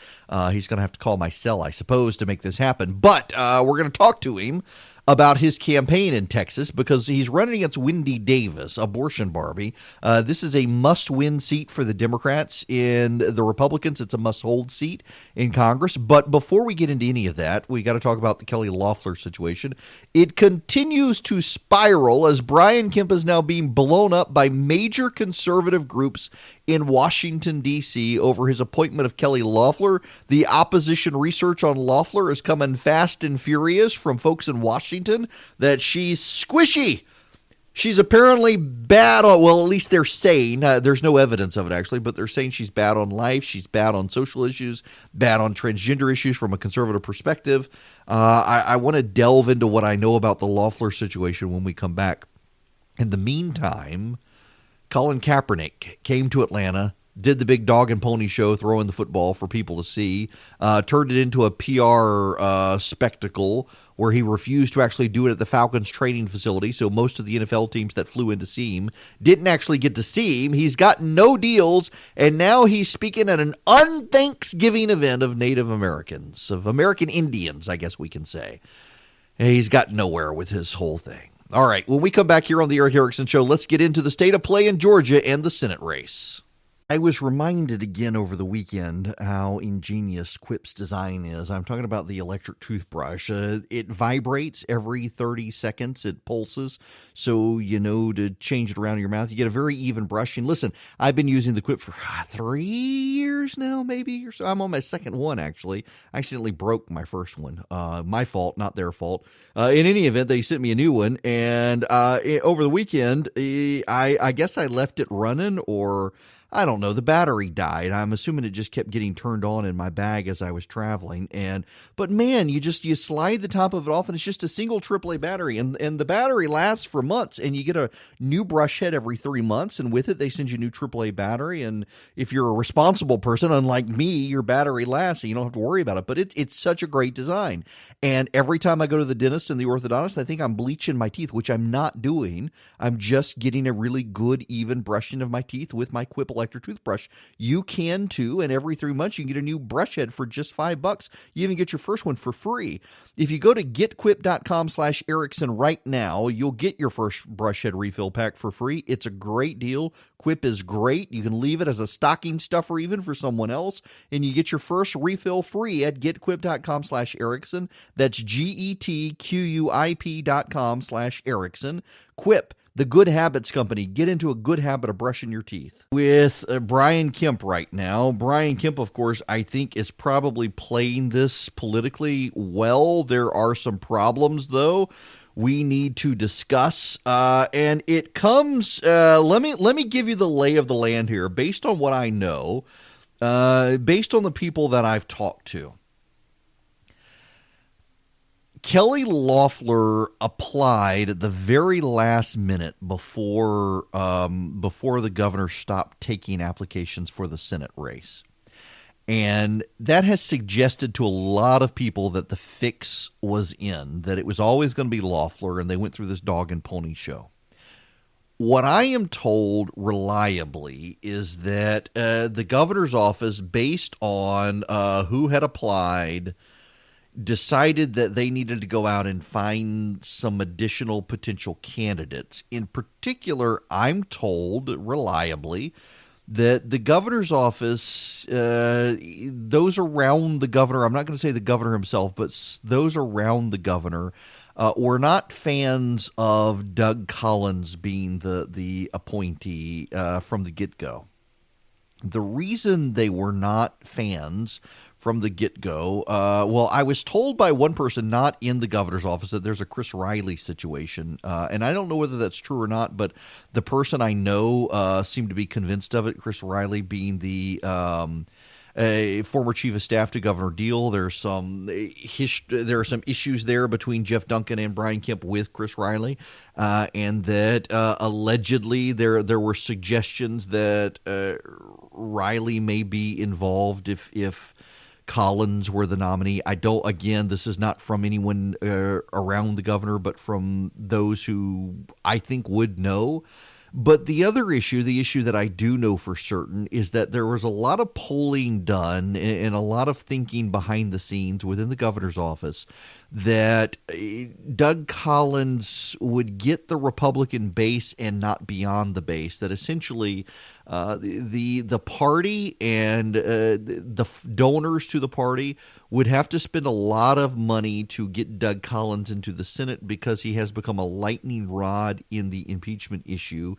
He's going to have to call my cell, I suppose, to make this happen. But we're going to talk to him about his campaign in Texas because he's running against Wendy Davis, abortion Barbie. This is a must-win seat for the Democrats. In the Republicans, it's a must-hold seat in Congress. But before we get into any of that, we got to talk about the Kelly Loeffler situation. It continues to spiral as Brian Kemp is now being blown up by major conservative groups in Washington, D.C. over his appointment of Kelly Loeffler. The opposition research on Loeffler is coming fast and furious from folks in Washington that she's squishy. She's apparently bad on, well, at least they're saying, there's no evidence of it actually, but they're saying she's bad on life, she's bad on social issues, bad on transgender issues from a conservative perspective. I want to delve into what I know about the Loeffler situation when we come back. In the meantime, Colin Kaepernick came to Atlanta, did the big dog and pony show, throwing the football for people to see, turned it into a PR spectacle where he refused to actually do it at the Falcons training facility. So most of the NFL teams that flew in to see him didn't actually get to see him. He's got no deals, and now he's speaking at an unthanksgiving event of Native Americans, of American Indians, I guess we can say. He's got nowhere with his whole thing. All right, when we come back here on the Eric Erickson Show, let's get into the state of play in Georgia and the Senate race. I was reminded again over the weekend how ingenious Quip's design is. I'm talking about the electric toothbrush. It vibrates every 30 seconds. It pulses. So, to change it around in your mouth, you get a very even brushing. Listen, I've been using the Quip for 3 years now, maybe. Or so. I'm on my second one, actually. I accidentally broke my first one. My fault, not their fault. In any event, they sent me a new one. And over the weekend, I guess I left it running, or I don't know, the battery died. I'm assuming it just kept getting turned on in my bag as I was traveling. But man, you slide the top of it off and it's just a single AAA battery. And the battery lasts for months, and you get a new brush head every 3 months. And with it, they send you a new AAA battery. And if you're a responsible person, unlike me, your battery lasts and you don't have to worry about it. But it's such a great design. And every time I go to the dentist and the orthodontist, I think I'm bleaching my teeth, which I'm not doing. I'm just getting a really good, even brushing of my teeth with my Quip electric toothbrush. You can too, and every 3 months you can get a new brush head for just $5. You even get your first one for free. If you go to getquip.com/Erickson right now, you'll get your first brush head refill pack for free. It's a great deal. Quip is great. You can leave it as a stocking stuffer even for someone else, and you get your first refill free at getquip.com/Erickson. That's GETQUIP.com/Erickson. Quip, the Good Habits Company. Get into a good habit of brushing your teeth. With Brian Kemp right now. Brian Kemp, of course, I think is probably playing this politically well. There are some problems, though, we need to discuss. And it comes, let me give you the lay of the land here. Based on what I know, based on the people that I've talked to, Kelly Loeffler applied at the very last minute before the governor stopped taking applications for the Senate race. And that has suggested to a lot of people that the fix was in, that it was always going to be Loeffler, and they went through this dog and pony show. What I am told reliably is that the governor's office, based on who had applied, decided that they needed to go out and find some additional potential candidates. In particular, I'm told reliably that the governor's office, those around the governor, I'm not going to say the governor himself, but those around the governor were not fans of Doug Collins being the appointee from the get-go. The reason they were not fans from the get-go, well, I was told by one person not in the governor's office that there's a Chris Riley situation, and I don't know whether that's true or not, but the person I know seemed to be convinced of it, Chris Riley being the a former chief of staff to Governor Deal. There are some issues there between Jeff Duncan and Brian Kemp with Chris Riley, and that allegedly there were suggestions that Riley may be involved if Collins were the nominee. Again, this is not from anyone around the governor, but from those who I think would know. But the other issue, the issue that I do know for certain, is that there was a lot of polling done and a lot of thinking behind the scenes within the governor's office that Doug Collins would get the Republican base and not beyond the base, that essentially the party and the donors to the party would have to spend a lot of money to get Doug Collins into the Senate because he has become a lightning rod in the impeachment issue.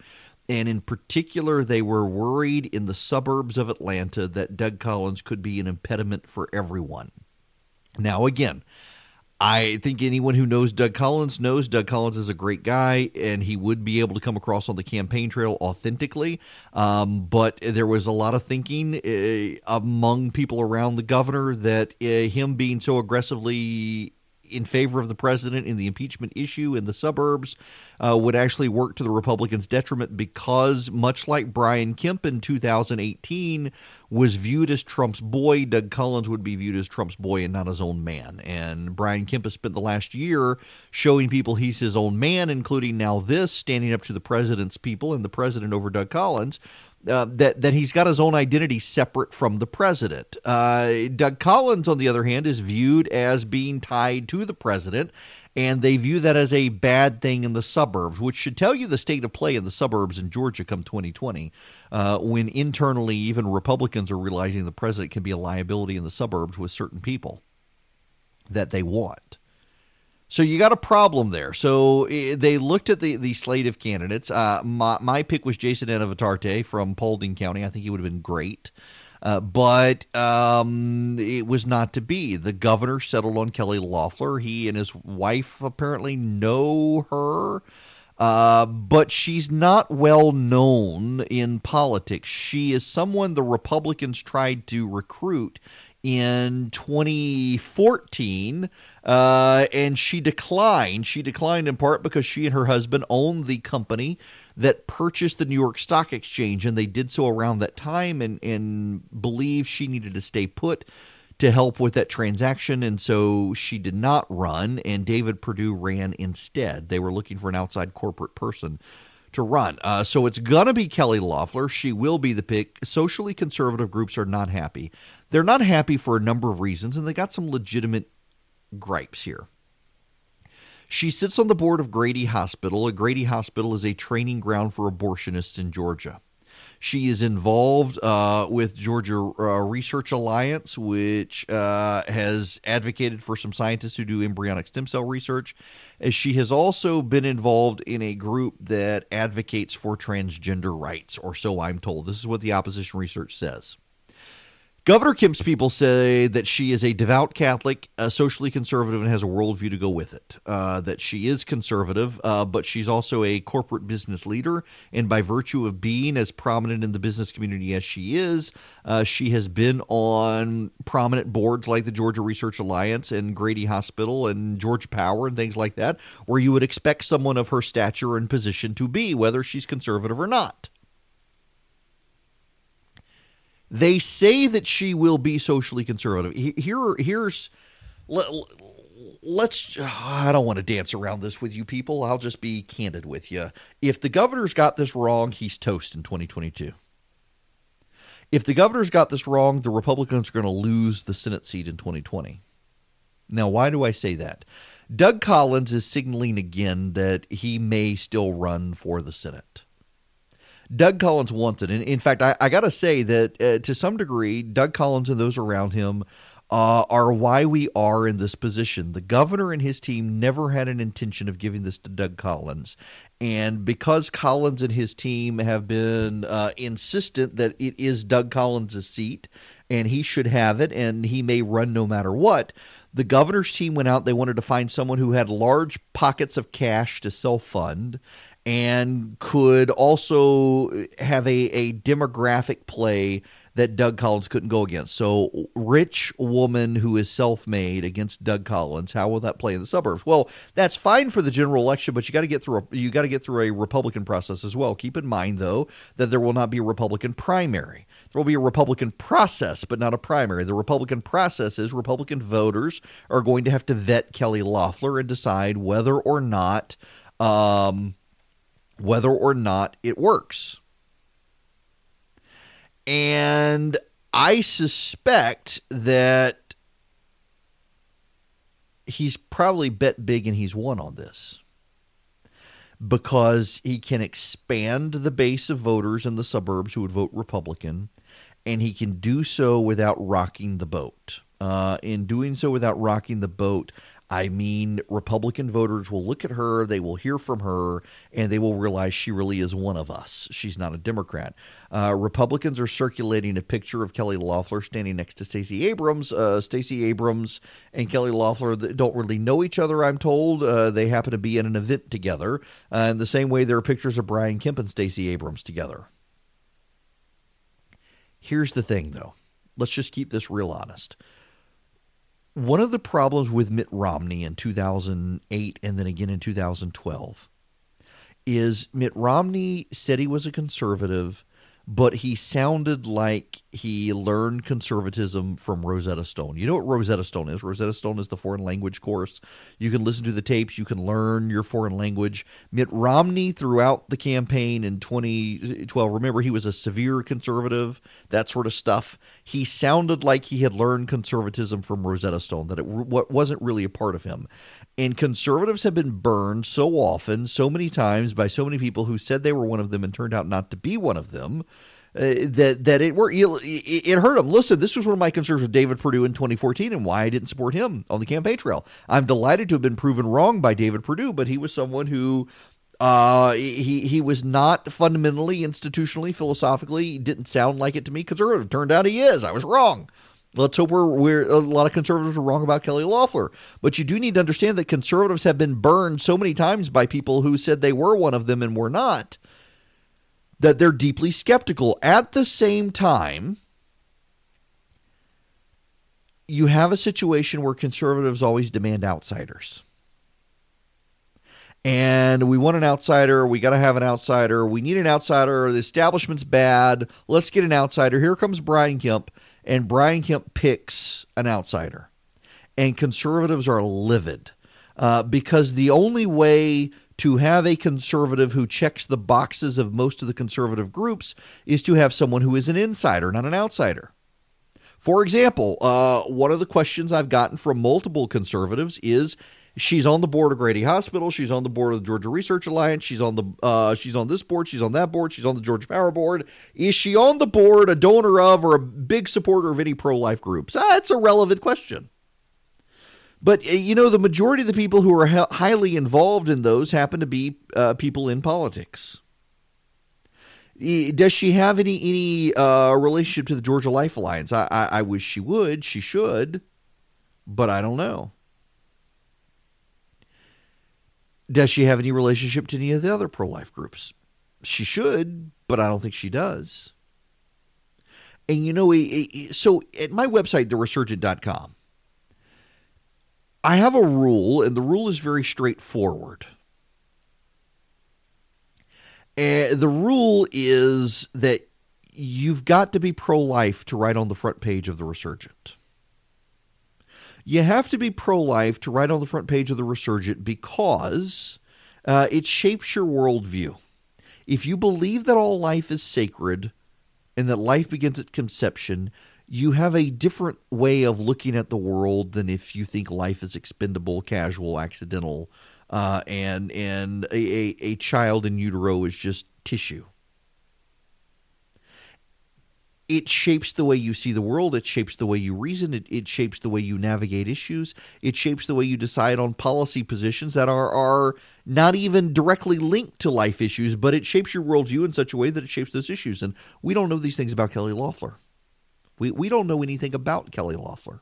And in particular, they were worried in the suburbs of Atlanta that Doug Collins could be an impediment for everyone. Now, again, I think anyone who knows Doug Collins is a great guy, and he would be able to come across on the campaign trail authentically. But there was a lot of thinking among people around the governor that him being so aggressively in favor of the president in the impeachment issue in the suburbs would actually work to the Republicans' detriment because, much like Brian Kemp in 2018 was viewed as Trump's boy, Doug Collins would be viewed as Trump's boy and not his own man. And Brian Kemp has spent the last year showing people he's his own man, including now this, standing up to the president's people and the president over Doug Collins. That he's got his own identity separate from the president. Doug Collins, on the other hand, is viewed as being tied to the president, and they view that as a bad thing in the suburbs, which should tell you the state of play in the suburbs in Georgia come 2020, when internally even Republicans are realizing the president can be a liability in the suburbs with certain people that they want. So you got a problem there. So they looked at the slate of candidates. My pick was Jason Anavitarte from Paulding County. I think he would have been great. But it was not to be. The governor settled on Kelly Loeffler. He and his wife apparently know her. But she's not well known in politics. She is someone the Republicans tried to recruit in 2014, and she declined. She declined in part because she and her husband owned the company that purchased the New York Stock Exchange, and they did so around that time and believed she needed to stay put to help with that transaction, and so she did not run, and David Perdue ran instead. They were looking for an outside corporate person to run. So it's going to be Kelly Loeffler. She will be the pick. Socially conservative groups are not happy. They're not happy for a number of reasons, and they got some legitimate gripes here. She sits on the board of Grady Hospital. Grady Hospital is a training ground for abortionists in Georgia. She is involved with Georgia Research Alliance, which has advocated for some scientists who do embryonic stem cell research. She has also been involved in a group that advocates for transgender rights, or so I'm told. This is what the opposition research says. Governor Kemp's people say that she is a devout Catholic, socially conservative, and has a worldview to go with it. That she is conservative, but she's also a corporate business leader, and by virtue of being as prominent in the business community as she has been on prominent boards like the Georgia Research Alliance and Grady Hospital and Georgia Power and things like that, where you would expect someone of her stature and position to be, whether she's conservative or not. They say that she will be socially conservative. Let's. I don't want to dance around this with you people. I'll just be candid with you. If the governor's got this wrong, he's toast in 2022. If the governor's got this wrong, the Republicans are going to lose the Senate seat in 2020. Now, why do I say that? Doug Collins is signaling again that he may still run for the Senate. Doug Collins wants it. And in fact, I got to say that to some degree, Doug Collins and those around him are why we are in this position. The governor and his team never had an intention of giving this to Doug Collins. And because Collins and his team have been insistent that it is Doug Collins' seat and he should have it and he may run no matter what, the governor's team went out. They wanted to find someone who had large pockets of cash to self-fund and could also have a demographic play that Doug Collins couldn't go against. So rich woman who is self-made against Doug Collins, how will that play in the suburbs? Well, that's fine for the general election, but you got to get through a Republican process as well. Keep in mind though that there will not be a Republican primary. There will be a Republican process, but not a primary. The Republican process is Republican voters are going to have to vet Kelly Loeffler and decide whether or not it works. And I suspect that he's probably bet big and he's won on this because he can expand the base of voters in the suburbs who would vote Republican, and he can do so without rocking the boat. In doing so without rocking the boat, I mean, Republican voters will look at her, they will hear from her, and they will realize she really is one of us. She's not a Democrat. Republicans are circulating a picture of Kelly Loeffler standing next to Stacey Abrams. Stacey Abrams and Kelly Loeffler don't really know each other, I'm told. They happen to be at an event together. In the same way, there are pictures of Brian Kemp and Stacey Abrams together. Here's the thing, though. Let's just keep this real honest. One of the problems with Mitt Romney in 2008 and then again in 2012 is Mitt Romney said he was a conservative, but he sounded like he learned conservatism from Rosetta Stone. You know what Rosetta Stone is? Rosetta Stone is the foreign language course. You can listen to the tapes. You can learn your foreign language. Mitt Romney, throughout the campaign in 2012, remember, he was a severe conservative, that sort of stuff. He sounded like he had learned conservatism from Rosetta Stone, that it wasn't really a part of him. And conservatives have been burned so often, so many times, by so many people who said they were one of them and turned out not to be one of them, that it hurt them. Listen, this was one of my concerns with David Perdue in 2014 and why I didn't support him on the campaign trail. I'm delighted to have been proven wrong by David Perdue, but he was someone who he was not fundamentally, institutionally, philosophically, didn't sound like it to me conservative. Turned out he is. I was wrong. Let's hope we're a lot of conservatives are wrong about Kelly Loeffler. But you do need to understand that conservatives have been burned so many times by people who said they were one of them and were not, that they're deeply skeptical. At the same time, you have a situation where conservatives always demand outsiders. And we want an outsider. We got to have an outsider. We need an outsider. The establishment's bad. Let's get an outsider. Here comes Brian Kemp. And Brian Kemp picks an outsider. And conservatives are livid because the only way to have a conservative who checks the boxes of most of the conservative groups is to have someone who is an insider, not an outsider. For example, one of the questions I've gotten from multiple conservatives is, she's on the board of Grady Hospital. She's on the board of the Georgia Research Alliance. She's on this board. She's on that board. She's on the Georgia Power Board. Is she on the board, a donor of, or a big supporter of any pro-life groups? That's a relevant question. But, the majority of the people who are highly involved in those happen to be people in politics. Does she have any relationship to the Georgia Life Alliance? I wish she would. She should. But I don't know. Does she have any relationship to any of the other pro-life groups? She should, but I don't think she does. And, so at my website, theresurgent.com, I have a rule, and the rule is very straightforward. And the rule is that you've got to be pro-life to write on the front page of the Resurgent. You have to be pro-life to write on the front page of the Resurgent because it shapes your worldview. If you believe that all life is sacred and that life begins at conception, you have a different way of looking at the world than if you think life is expendable, casual, accidental, and a child in utero is just tissue. it shapes the way you see the world. It shapes the way you reason. It shapes the way you navigate issues. It shapes the way you decide on policy positions that are not even directly linked to life issues, but it shapes your worldview in such a way that it shapes those issues. And we don't know these things about Kelly Loeffler. We don't know anything about Kelly Loeffler.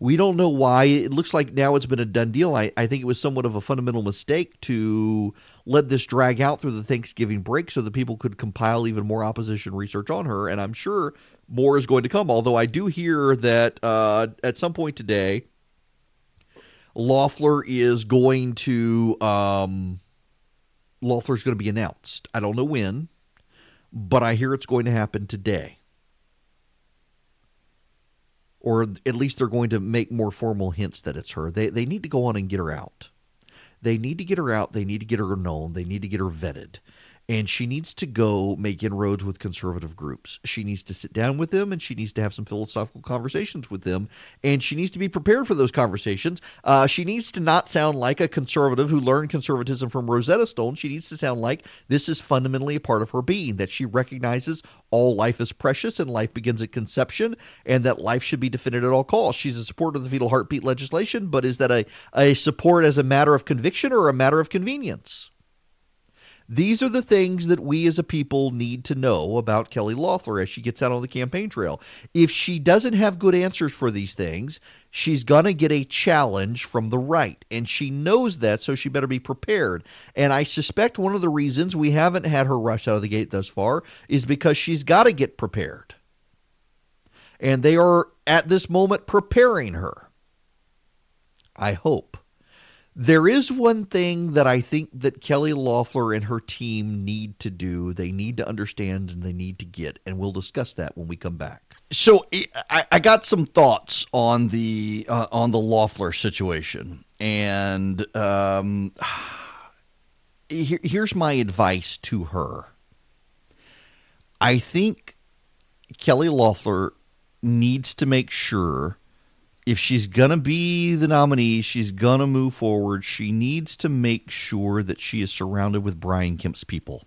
We don't know why. It looks like now it's been a done deal. I think it was somewhat of a fundamental mistake to let this drag out through the Thanksgiving break so that people could compile even more opposition research on her. And I'm sure more is going to come, although I do hear that at some point today, Loeffler is going to be announced. I don't know when, but I hear it's going to happen today. Or at least they're going to make more formal hints that it's her. They need to go on and get her out. They need to get her out. They need to get her known. They need to get her vetted. And she needs to go make inroads with conservative groups. She needs to sit down with them, and she needs to have some philosophical conversations with them. And she needs to be prepared for those conversations. She needs to not sound like a conservative who learned conservatism from Rosetta Stone. She needs to sound like this is fundamentally a part of her being, that she recognizes all life is precious and life begins at conception, and that life should be defended at all costs. She's a supporter of the fetal heartbeat legislation, but is that a support as a matter of conviction or a matter of convenience? These are the things that we as a people need to know about Kelly Loeffler as she gets out on the campaign trail. If she doesn't have good answers for these things, she's going to get a challenge from the right. And she knows that, so she better be prepared. And I suspect one of the reasons we haven't had her rush out of the gate thus far is because she's got to get prepared. And they are, at this moment, preparing her. I hope. There is one thing that I think that Kelly Loeffler and her team need to do. They need to understand and they need to get, and we'll discuss that when we come back. So I got some thoughts on the Loeffler situation, and here's my advice to her. I think Kelly Loeffler needs to make sure, if she's going to be the nominee, she's going to move forward, she needs to make sure that she is surrounded with Brian Kemp's people.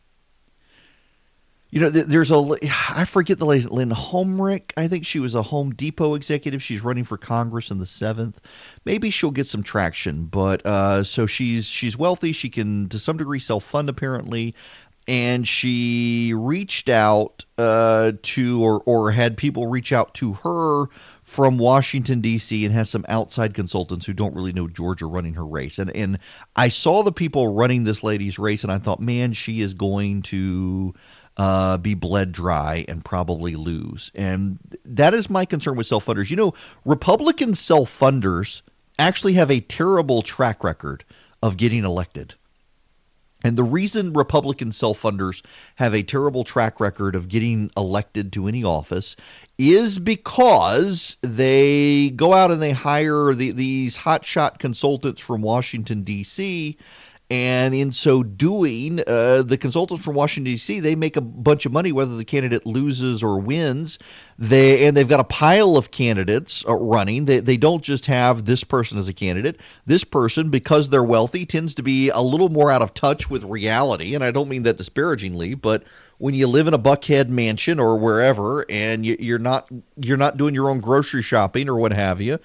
You know, I forget the lady, Lynn Homrick. I think she was a Home Depot executive. She's running for Congress in the 7th. Maybe she'll get some traction, but so she's wealthy. She can, to some degree, self-fund apparently. And she reached out to, or had people reach out to her from Washington, D.C., and has some outside consultants who don't really know Georgia running her race. And I saw the people running this lady's race, and I thought, man, she is going to be bled dry and probably lose. And that is my concern with self-funders. You know, Republican self-funders actually have a terrible track record of getting elected. And the reason Republican self-funders have a terrible track record of getting elected to any office is because they go out and they hire these hotshot consultants from Washington, D.C., and in so doing, the consultants from Washington, D.C., they make a bunch of money whether the candidate loses or wins. They've got a pile of candidates running. They don't just have this person as a candidate. This person, because they're wealthy, tends to be a little more out of touch with reality. And I don't mean that disparagingly, but when you live in a Buckhead mansion or wherever, and you're not doing your own grocery shopping or what have you,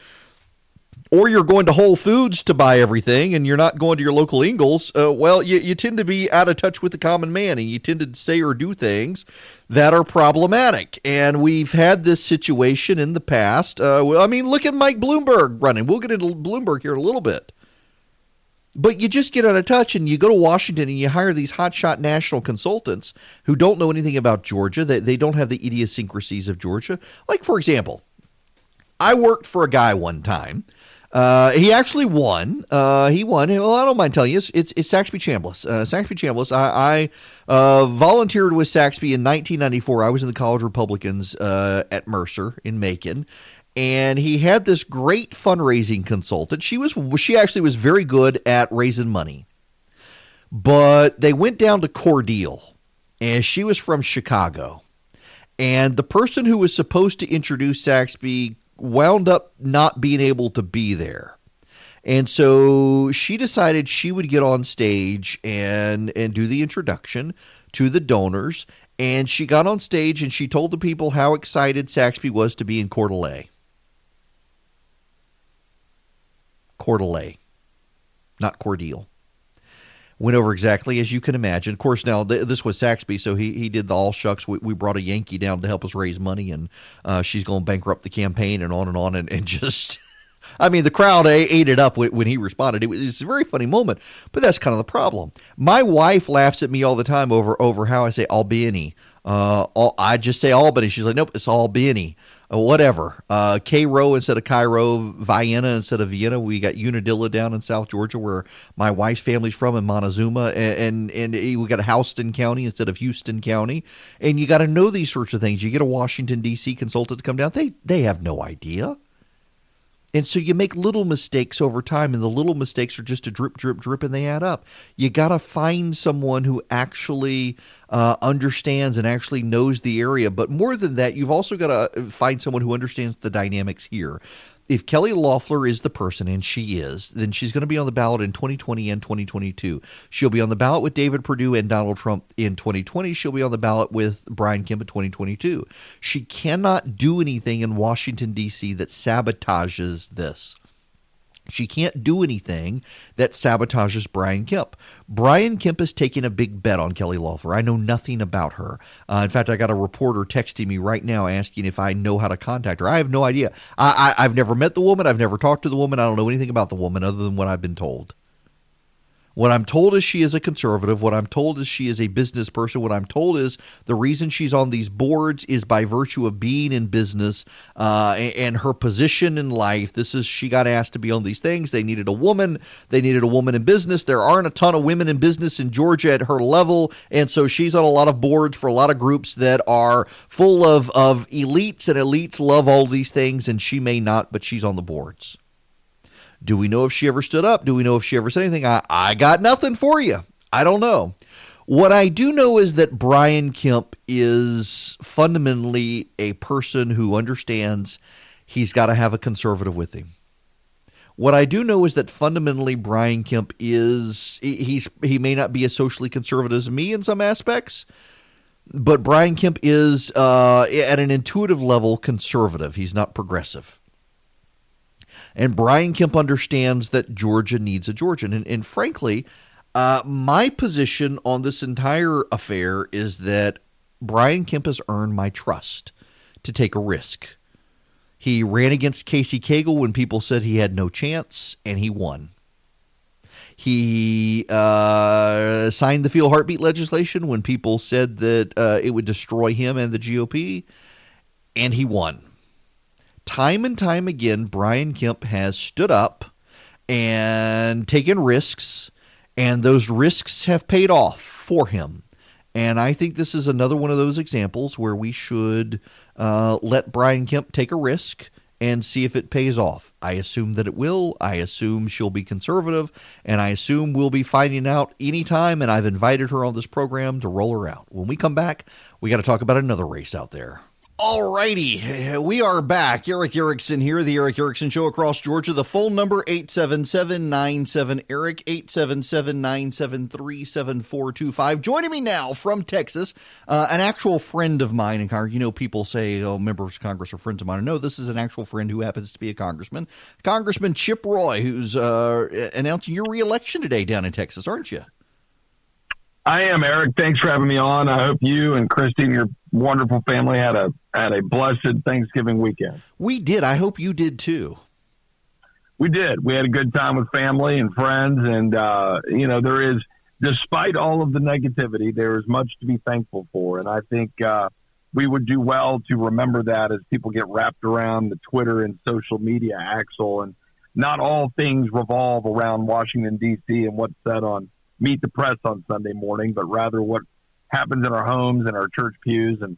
or you're going to Whole Foods to buy everything and you're not going to your local Ingles, well, you tend to be out of touch with the common man, and you tend to say or do things that are problematic. And we've had this situation in the past. I mean, look at Mike Bloomberg running. We'll get into Bloomberg here in a little bit. But you just get out of touch and you go to Washington and you hire these hotshot national consultants who don't know anything about Georgia. They don't have the idiosyncrasies of Georgia. Like, for example, I worked for a guy one time. He actually won. He won. Well, I don't mind telling you, it's Saxby Chambliss. Saxby Chambliss. I volunteered with Saxby in 1994. I was in the College Republicans at Mercer in Macon. And he had this great fundraising consultant. She actually was very good at raising money. But they went down to Cordele, and she was from Chicago. And the person who was supposed to introduce Saxby wound up not being able to be there. And so she decided she would get on stage and do the introduction to the donors. And she got on stage and she told the people how excited Saxby was to be in Coeur d'Alene. Coeur d'Alene, not Cordeal. Went over exactly as you can imagine. Of course, now this was Saxby, so he did the all shucks. We brought a Yankee down to help us raise money, and she's going to bankrupt the campaign and on, and just, I mean, the crowd ate it up when he responded. It was a very funny moment, but that's kind of the problem. My wife laughs at me all the time over how I say Albany. I just say Albany. She's like, nope, it's Albany. Whatever. Cairo instead of Cairo, Vienna instead of Vienna. We got Unadilla down in South Georgia, where my wife's family's from, in Montezuma, and we got Houston County instead of Houston County. And you got to know these sorts of things. You get a Washington D.C. consultant to come down; they have no idea. And so you make little mistakes over time, and the little mistakes are just a drip, drip, drip, and they add up. You got to find someone who actually understands and actually knows the area. But more than that, you've also got to find someone who understands the dynamics here. If Kelly Loeffler is the person, and she is, then she's going to be on the ballot in 2020 and 2022. She'll be on the ballot with David Perdue and Donald Trump in 2020. She'll be on the ballot with Brian Kemp in 2022. She cannot do anything in Washington, D.C. that sabotages this. She can't do anything that sabotages Brian Kemp. Brian Kemp is taking a big bet on Kelly Loeffler. I know nothing about her. In fact, I got a reporter texting me right now asking if I know how to contact her. I have no idea. I've never met the woman. I've never talked to the woman. I don't know anything about the woman other than what I've been told. What I'm told is she is a conservative. What I'm told is she is a business person. What I'm told is the reason she's on these boards is by virtue of being in business and her position in life. She got asked to be on these things. They needed a woman. They needed a woman in business. There aren't a ton of women in business in Georgia at her level, and so she's on a lot of boards for a lot of groups that are full of elites, and elites love all these things, and she may not, but she's on the boards. Do we know if she ever stood up? Do we know if she ever said anything? I got nothing for you. I don't know. What I do know is that Brian Kemp is fundamentally a person who understands he's got to have a conservative with him. What I do know is that fundamentally Brian Kemp he may not be as socially conservative as me in some aspects, but Brian Kemp is at an intuitive level conservative. He's not progressive. And Brian Kemp understands that Georgia needs a Georgian. And frankly, my position on this entire affair is that Brian Kemp has earned my trust to take a risk. He ran against Casey Cagle when people said he had no chance, and he won. He signed the Feel Heartbeat legislation when people said that it would destroy him and the GOP, and he won. Time and time again, Brian Kemp has stood up and taken risks, and those risks have paid off for him. And I think this is another one of those examples where we should let Brian Kemp take a risk and see if it pays off. I assume that it will. I assume she'll be conservative, and I assume we'll be finding out anytime, and I've invited her on this program to roll her out. When we come back, we got to talk about another race out there. All righty, we are back. Eric Erickson here, the Eric Erickson Show across Georgia. The phone number, 877-97-ERIC, 877-973-7425. Joining me now from Texas, an actual friend of mine in Congress. You know, people say, oh, members of Congress are friends of mine. No, this is an actual friend who happens to be a congressman. Congressman Chip Roy, who's announcing your reelection today down in Texas, aren't you? I am, Eric. Thanks for having me on. I hope you and Christy and your wonderful family had a blessed Thanksgiving weekend. We did. I hope you did too. We did. We had a good time with family and friends, and there is, despite all of the negativity, there is much to be thankful for, and I think we would do well to remember that as people get wrapped around the Twitter and social media axle, and not all things revolve around Washington D.C. and what's said on Meet the Press on Sunday morning, but rather what happens in our homes and our church pews, and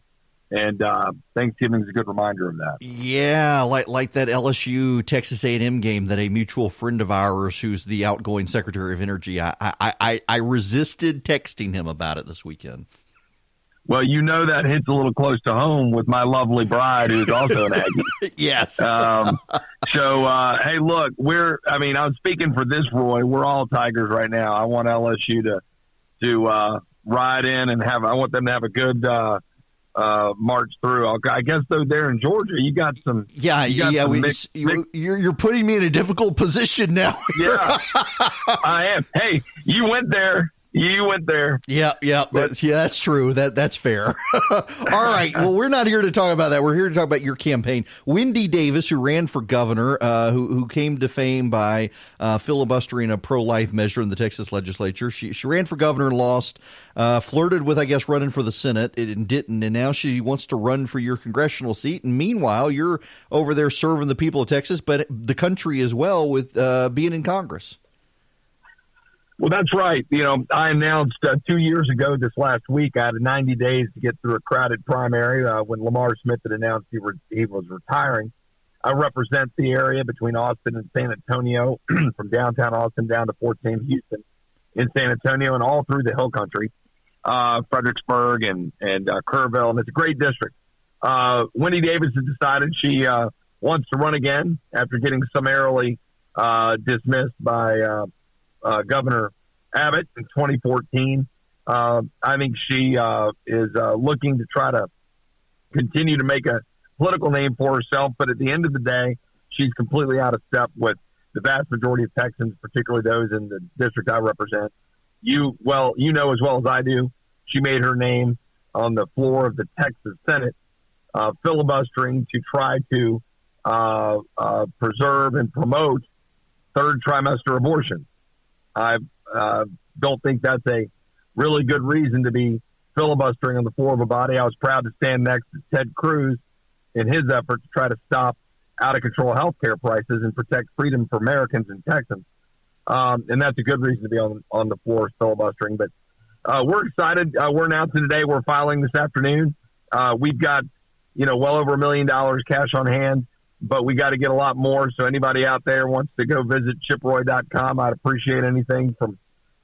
Thanksgiving is a good reminder of that. Yeah, like that LSU Texas A&M game that a mutual friend of ours, who's the outgoing Secretary of Energy, I resisted texting him about it this weekend. Well, you know that hits a little close to home with my lovely bride, who's also an Aggie. Yes. Hey, look, I'm speaking for this, Roy. We're all Tigers right now. I want LSU to ride in and I want them to have a good march through. I guess though there in Georgia, you got some. You're putting me in a difficult position now. Yeah, I am. Hey, you went there. Yeah, that's true. That's fair. All right. Well, we're not here to talk about that. We're here to talk about your campaign. Wendy Davis, who ran for governor, who came to fame by filibustering a pro-life measure in the Texas legislature. She ran for governor and lost, flirted with, I guess, running for the Senate and didn't. And now she wants to run for your congressional seat. And meanwhile, you're over there serving the people of Texas, but the country as well with being in Congress. Well, that's right. I announced 2 years ago this last week I had 90 days to get through a crowded primary when Lamar Smith had announced he was retiring. I represent the area between Austin and San Antonio, from downtown Austin down to Fort Sam Houston in San Antonio and all through the Hill Country, Fredericksburg and Kerrville, and it's a great district. Wendy Davis has decided she wants to run again after getting summarily dismissed by Governor Abbott in 2014. I think she is looking to try to continue to make a political name for herself, but at the end of the day, she's completely out of step with the vast majority of Texans, particularly those in the district I represent. You know as well as I do, she made her name on the floor of the Texas Senate, filibustering to try to preserve and promote third trimester abortion. I don't think that's a really good reason to be filibustering on the floor of a body. I was proud to stand next to Ted Cruz in his effort to try to stop out-of-control health care prices and protect freedom for Americans and Texans. And that's a good reason to be on the floor filibustering. But we're excited. We're announcing today we're filing this afternoon. We've got, well over $1 million cash on hand, but we got to get a lot more. So anybody out there wants to go visit chiproy.com, I'd appreciate anything from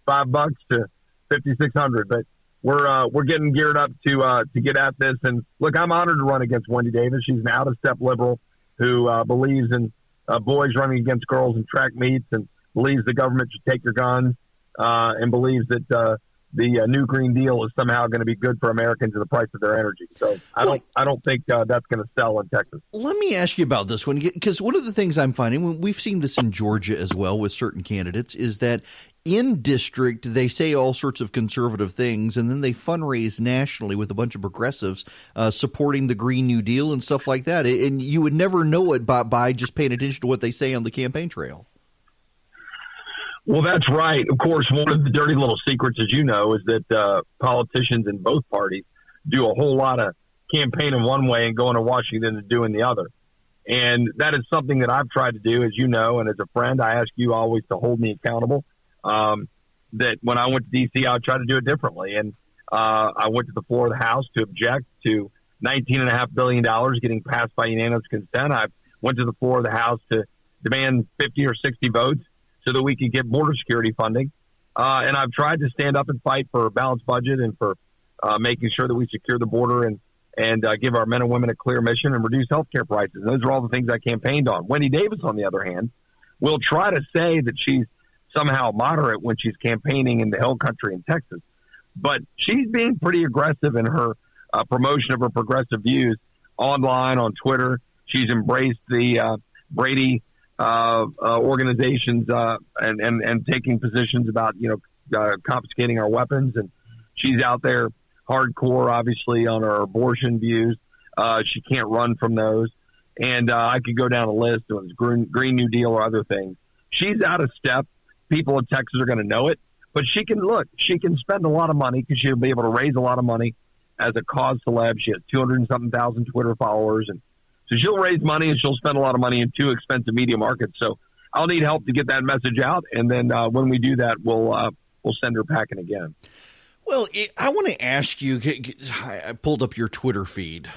$5 to $5,600. But we're getting geared up to get at this. And look, I'm honored to run against Wendy Davis. She's an out-of-step liberal who believes in boys running against girls in track meets and believes the government should take your guns and believes that the new Green Deal is somehow going to be good for Americans and the price of their energy. So I don't think that's going to sell in Texas. Let me ask you about this one, because one of the things I'm finding, we've seen this in Georgia as well with certain candidates, is that in district they say all sorts of conservative things, and then they fundraise nationally with a bunch of progressives supporting the Green New Deal and stuff like that. And you would never know it by just paying attention to what they say on the campaign trail. Well, that's right. Of course, one of the dirty little secrets, as you know, is that politicians in both parties do a whole lot of campaigning one way and going to Washington and doing the other. And that is something that I've tried to do, as you know, and as a friend, I ask you always to hold me accountable. That when I went to D.C., I would try to do it differently. And I went to the floor of the House to object to $19.5 billion getting passed by unanimous consent. I went to the floor of the House to demand 50 or 60 votes so that we could get border security funding. And I've tried to stand up and fight for a balanced budget and for making sure that we secure the border and give our men and women a clear mission and reduce healthcare prices. And those are all the things I campaigned on. Wendy Davis, on the other hand, will try to say that she's somehow moderate when she's campaigning in the Hill Country in Texas. But she's being pretty aggressive in her promotion of her progressive views online, on Twitter. She's embraced the Brady organizations and taking positions about confiscating our weapons, and she's out there hardcore obviously on her abortion views. She can't run from those, and I could go down a list of Green New Deal or other things. She's out of step. People in Texas are going to know it, but she can spend a lot of money because she'll be able to raise a lot of money as a cause celeb. She has 200-something thousand Twitter followers, and so she'll raise money and she'll spend a lot of money in two expensive media markets. So I'll need help to get that message out. And then when we do that, we'll send her packing again. Well, I want to ask you, I pulled up your Twitter feed.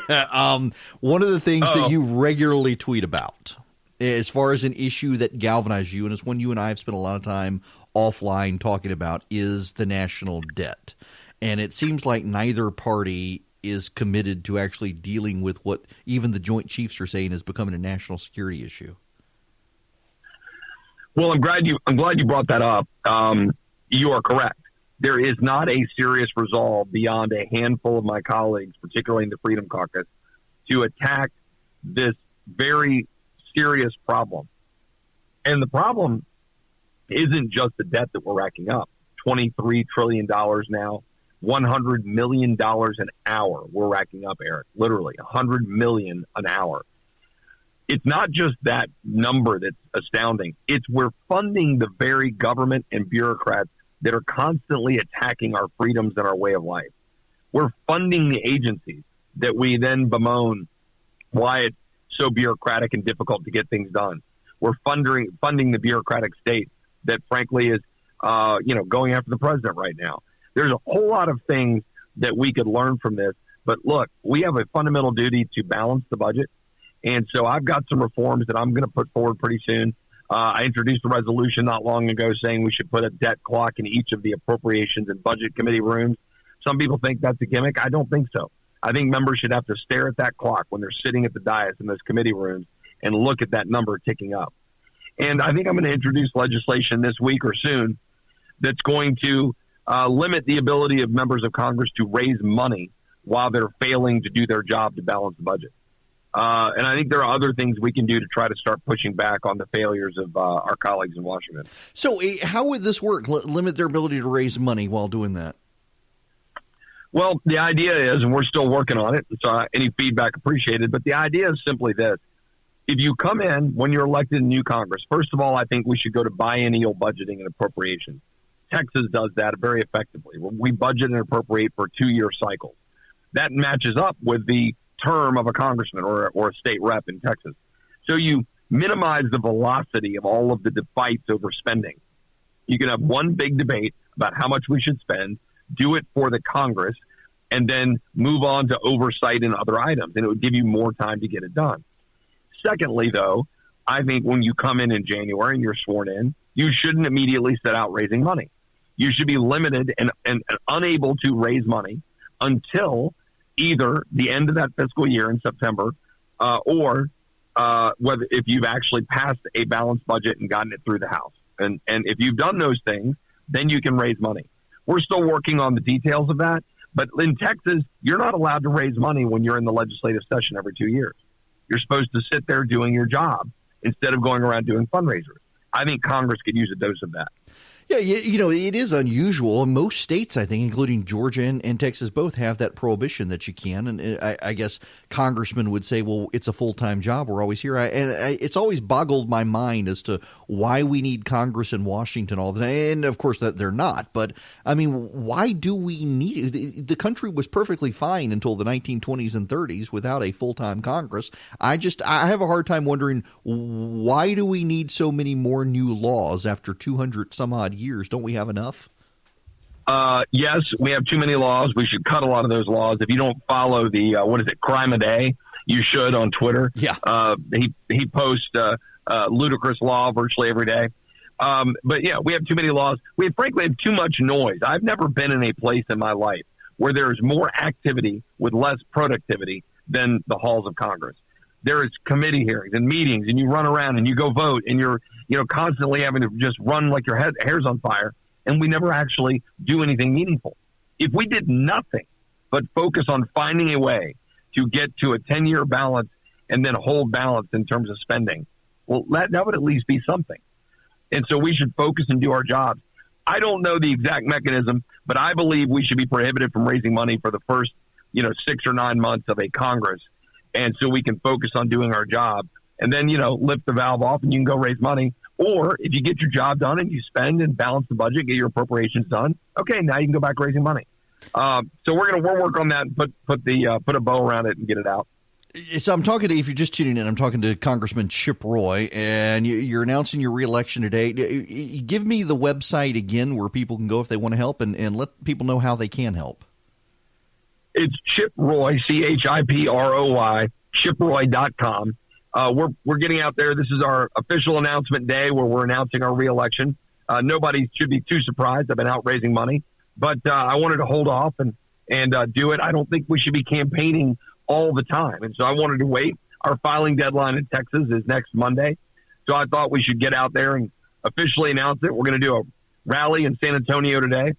One of the things that you regularly tweet about, as far as an issue that galvanized you, and it's one you and I have spent a lot of time offline talking about, is the national debt. And it seems like neither party is committed to actually dealing with what even the Joint Chiefs are saying is becoming a national security issue. Well, I'm glad you brought that up. You are correct. there is not a serious resolve beyond a handful of my colleagues, particularly in the Freedom Caucus, to attack this very serious problem. And the problem isn't just the debt that we're racking up. $23 trillion now, $100 million an hour we're racking up, Eric. Literally, $100 million an hour. It's not just that number that's astounding. It's we're funding the very government and bureaucrats that are constantly attacking our freedoms and our way of life. We're funding the agencies that we then bemoan why it's so bureaucratic and difficult to get things done. We're funding the bureaucratic state that, frankly, is going after the president right now. There's a whole lot of things that we could learn from this. But look, we have a fundamental duty to balance the budget. And so I've got some reforms that I'm going to put forward pretty soon. I introduced a resolution not long ago saying we should put a debt clock in each of the appropriations and budget committee rooms. Some people think that's a gimmick. I don't think so. I think members should have to stare at that clock when they're sitting at the dais in those committee rooms and look at that number ticking up. And I think I'm going to introduce legislation this week or soon that's going to limit the ability of members of Congress to raise money while they're failing to do their job to balance the budget. And I think there are other things we can do to try to start pushing back on the failures of our colleagues in Washington. So how would this work? Limit their ability to raise money while doing that? Well, the idea is, and we're still working on it, so any feedback appreciated, but the idea is simply this. If you come in when you're elected in new Congress, first of all, I think we should go to biennial budgeting and appropriations. Texas does that very effectively. We budget and appropriate for 2-year cycles. That matches up with the term of a congressman or a state rep in Texas. So you minimize the velocity of all of the fights over spending. You can have one big debate about how much we should spend, do it for the Congress, and then move on to oversight and other items, and it would give you more time to get it done. Secondly, though, I think when you come in January and you're sworn in, you shouldn't immediately set out raising money. You should be limited and unable to raise money until either the end of that fiscal year in September or whether if you've actually passed a balanced budget and gotten it through the House. And if you've done those things, then you can raise money. We're still working on the details of that. But in Texas, you're not allowed to raise money when you're in the legislative session every 2 years. You're supposed to sit there doing your job instead of going around doing fundraisers. I think Congress could use a dose of that. Yeah, it is unusual. Most states, I think, including Georgia and Texas, both have that prohibition that you can. And I guess congressmen would say, well, it's a full-time job. We're always here. It's always boggled my mind as to why we need Congress in Washington all the time. And, of course, that they're not. But, I mean, why do we need it? The country was perfectly fine until the 1920s and 30s without a full-time Congress. I have a hard time wondering, why do we need so many more new laws after 200 some odd years? Don't we have enough? Yes, we have too many laws. We should cut a lot of those laws. If you don't follow the crime a day, you should on Twitter. Yeah. He posts ludicrous law virtually every day. But yeah, we have too many laws. We frankly have too much noise. I've never been in a place in my life where there's more activity with less productivity than the halls of Congress. There is committee hearings and meetings, and you run around and you go vote, and you're constantly having to just run like your hair's on fire, and we never actually do anything meaningful. If we did nothing but focus on finding a way to get to a 10-year balance and then hold balance in terms of spending, well, that would at least be something. And so we should focus and do our jobs. I don't know the exact mechanism, but I believe we should be prohibited from raising money for the first 6 or 9 months of a Congress, and so we can focus on doing our job. And then, lift the valve off and you can go raise money. Or if you get your job done and you spend and balance the budget, get your appropriations done, okay, now you can go back raising money. So we'll work on that and put a bow around it and get it out. So I'm talking to, if you're just tuning in, I'm talking to Congressman Chip Roy, and you're announcing your reelection today. Give me the website again where people can go if they want to help, and let people know how they can help. It's Chip Roy, CHIPROY, chiproy.com. We're getting out there. This is our official announcement day where we're announcing our reelection. Nobody should be too surprised. I've been out raising money, but I wanted to hold off and do it. I don't think we should be campaigning all the time, and so I wanted to wait. Our filing deadline in Texas is next Monday, so I thought we should get out there and officially announce it. We're going to do a rally in San Antonio today.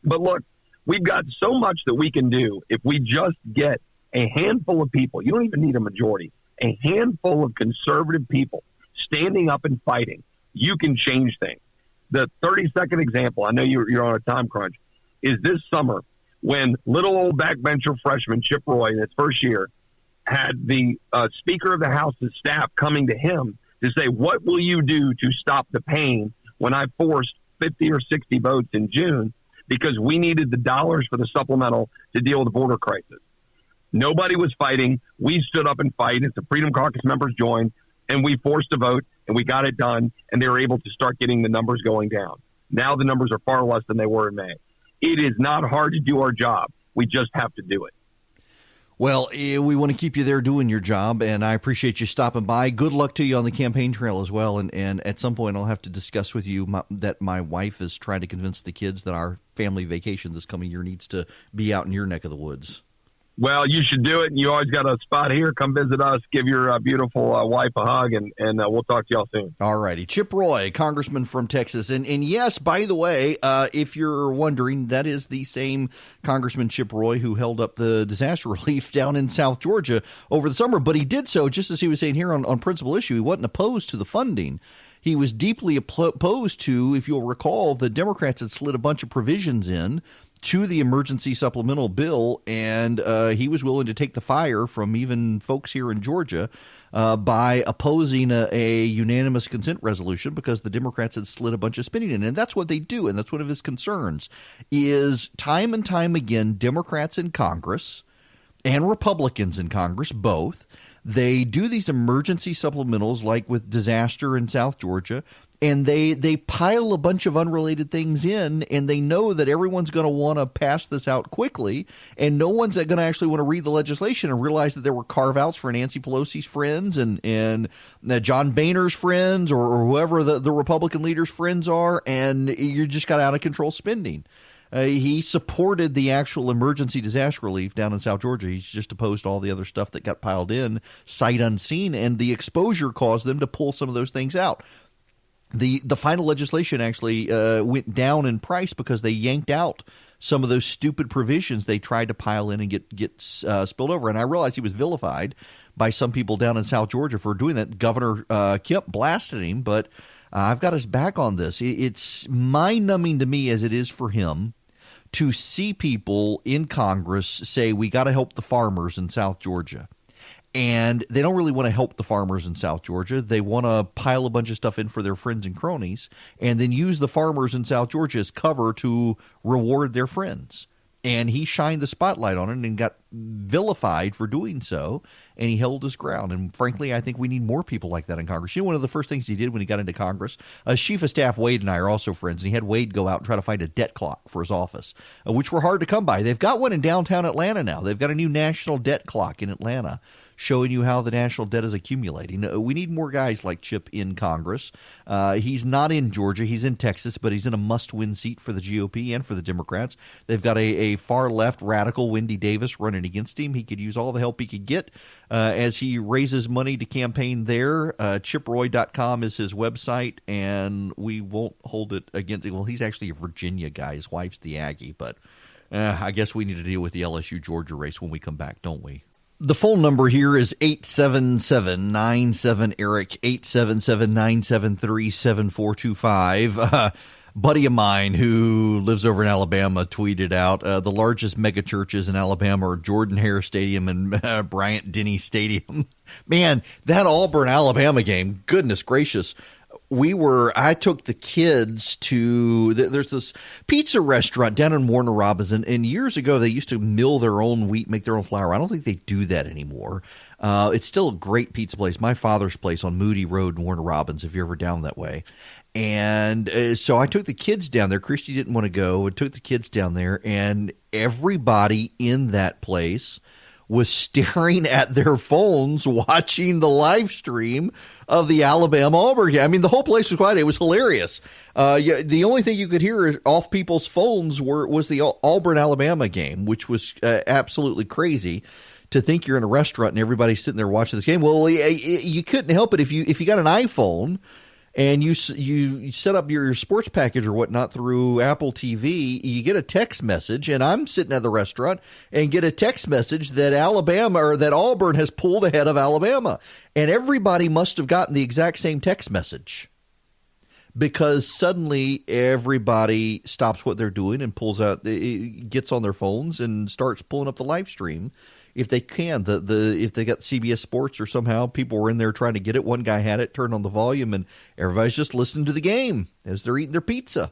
But look, we've got so much that we can do if we just get a handful of people. You don't even need a majority. A handful of conservative people standing up and fighting. You can change things. The 30-second example, I know you're on a time crunch, is this summer when little old backbencher freshman Chip Roy in his first year had the Speaker of the House's staff coming to him to say, what will you do to stop the pain when I forced 50 or 60 votes in June because we needed the dollars for the supplemental to deal with the border crisis. Nobody was fighting. We stood up and fight as the Freedom Caucus members joined, and we forced a vote, and we got it done, and they were able to start getting the numbers going down. Now the numbers are far less than they were in May. It is not hard to do our job. We just have to do it. Well, we want to keep you there doing your job, and I appreciate you stopping by. Good luck to you on the campaign trail as well. And at some point, I'll have to discuss with you that my wife is trying to convince the kids that our family vacation this coming year needs to be out in your neck of the woods. Well, you should do it. You always got a spot here. Come visit us. Give your beautiful wife a hug, and we'll talk to y'all soon. All righty. Chip Roy, congressman from Texas. And yes, by the way, if you're wondering, that is the same Congressman Chip Roy who held up the disaster relief down in South Georgia over the summer. But he did so, just as he was saying here, on principal issue. He wasn't opposed to the funding. He was deeply opposed to, if you'll recall, the Democrats had slid a bunch of provisions in to the emergency supplemental bill, and he was willing to take the fire from even folks here in Georgia by opposing a unanimous consent resolution because the Democrats had slid a bunch of spending in. And that's what they do, and that's one of his concerns, is time and time again, Democrats in Congress and Republicans in Congress, both, they do these emergency supplementals like with disaster in South Georgia, and they pile a bunch of unrelated things in, and they know that everyone's going to want to pass this out quickly, and no one's going to actually want to read the legislation and realize that there were carve-outs for Nancy Pelosi's friends and John Boehner's friends or whoever the Republican leaders' friends are, and you just got out-of-control spending. He supported the actual emergency disaster relief down in South Georgia. He's just opposed to all the other stuff that got piled in, sight unseen, and the exposure caused them to pull some of those things out. The final legislation actually went down in price because they yanked out some of those stupid provisions they tried to pile in and get spilled over. And I realized he was vilified by some people down in South Georgia for doing that. Governor Kemp blasted him, but I've got his back on this. It's mind-numbing to me as it is for him to see people in Congress say we got to help the farmers in South Georgia. And they don't really want to help the farmers in South Georgia. They want to pile a bunch of stuff in for their friends and cronies and then use the farmers in South Georgia as cover to reward their friends. And he shined the spotlight on it and got vilified for doing so, and he held his ground. And frankly, I think we need more people like that in Congress. You know, one of the first things he did when he got into Congress, Chief of Staff Wade and I are also friends, and he had Wade go out and try to find a debt clock for his office, which were hard to come by. They've got one in downtown Atlanta now. They've got a new national debt clock in Atlanta, showing you how the national debt is accumulating. We need more guys like Chip in Congress. He's not in Georgia. He's in Texas, but he's in a must-win seat for the GOP and for the Democrats. They've got a far-left radical Wendy Davis running against him. He could use all the help he could get as he raises money to campaign there. ChipRoy.com is his website, and we won't hold it against him. Well, he's actually a Virginia guy. His wife's the Aggie, but I guess we need to deal with the LSU-Georgia race when we come back, don't we? The phone number here is 877-97-ERIC, 877-973-7425. Buddy of mine who lives over in Alabama tweeted out, the largest mega churches in Alabama are Jordan Hare Stadium and Bryant-Denny Stadium. Man, that Auburn, Alabama game, goodness gracious. I took the kids to, there's this pizza restaurant down in Warner Robins, and years ago they used to mill their own wheat, make their own flour. I don't think they do that anymore. It's still a great pizza place. My father's place on Moody Road in Warner Robins, if you're ever down that way. And so I took the kids down there. Christy didn't want to go. I took the kids down there, and everybody in that place was staring at their phones watching the live stream of the Alabama-Auburn game. I mean, the whole place was quiet. It was hilarious. The only thing you could hear off people's phones was the Auburn-Alabama game, which was absolutely crazy to think you're in a restaurant and everybody's sitting there watching this game. Well, you couldn't help it if you got an iPhone and you set up your sports package or whatnot through Apple TV, you get a text message, and I'm sitting at the restaurant and get a text message that that Auburn has pulled ahead of Alabama. And everybody must have gotten the exact same text message, because suddenly everybody stops what they're doing and gets on their phones and starts pulling up the live stream if they can. If they got CBS Sports or somehow people were in there trying to get it. One guy had it, turned on the volume, and everybody's just listening to the game as they're eating their pizza,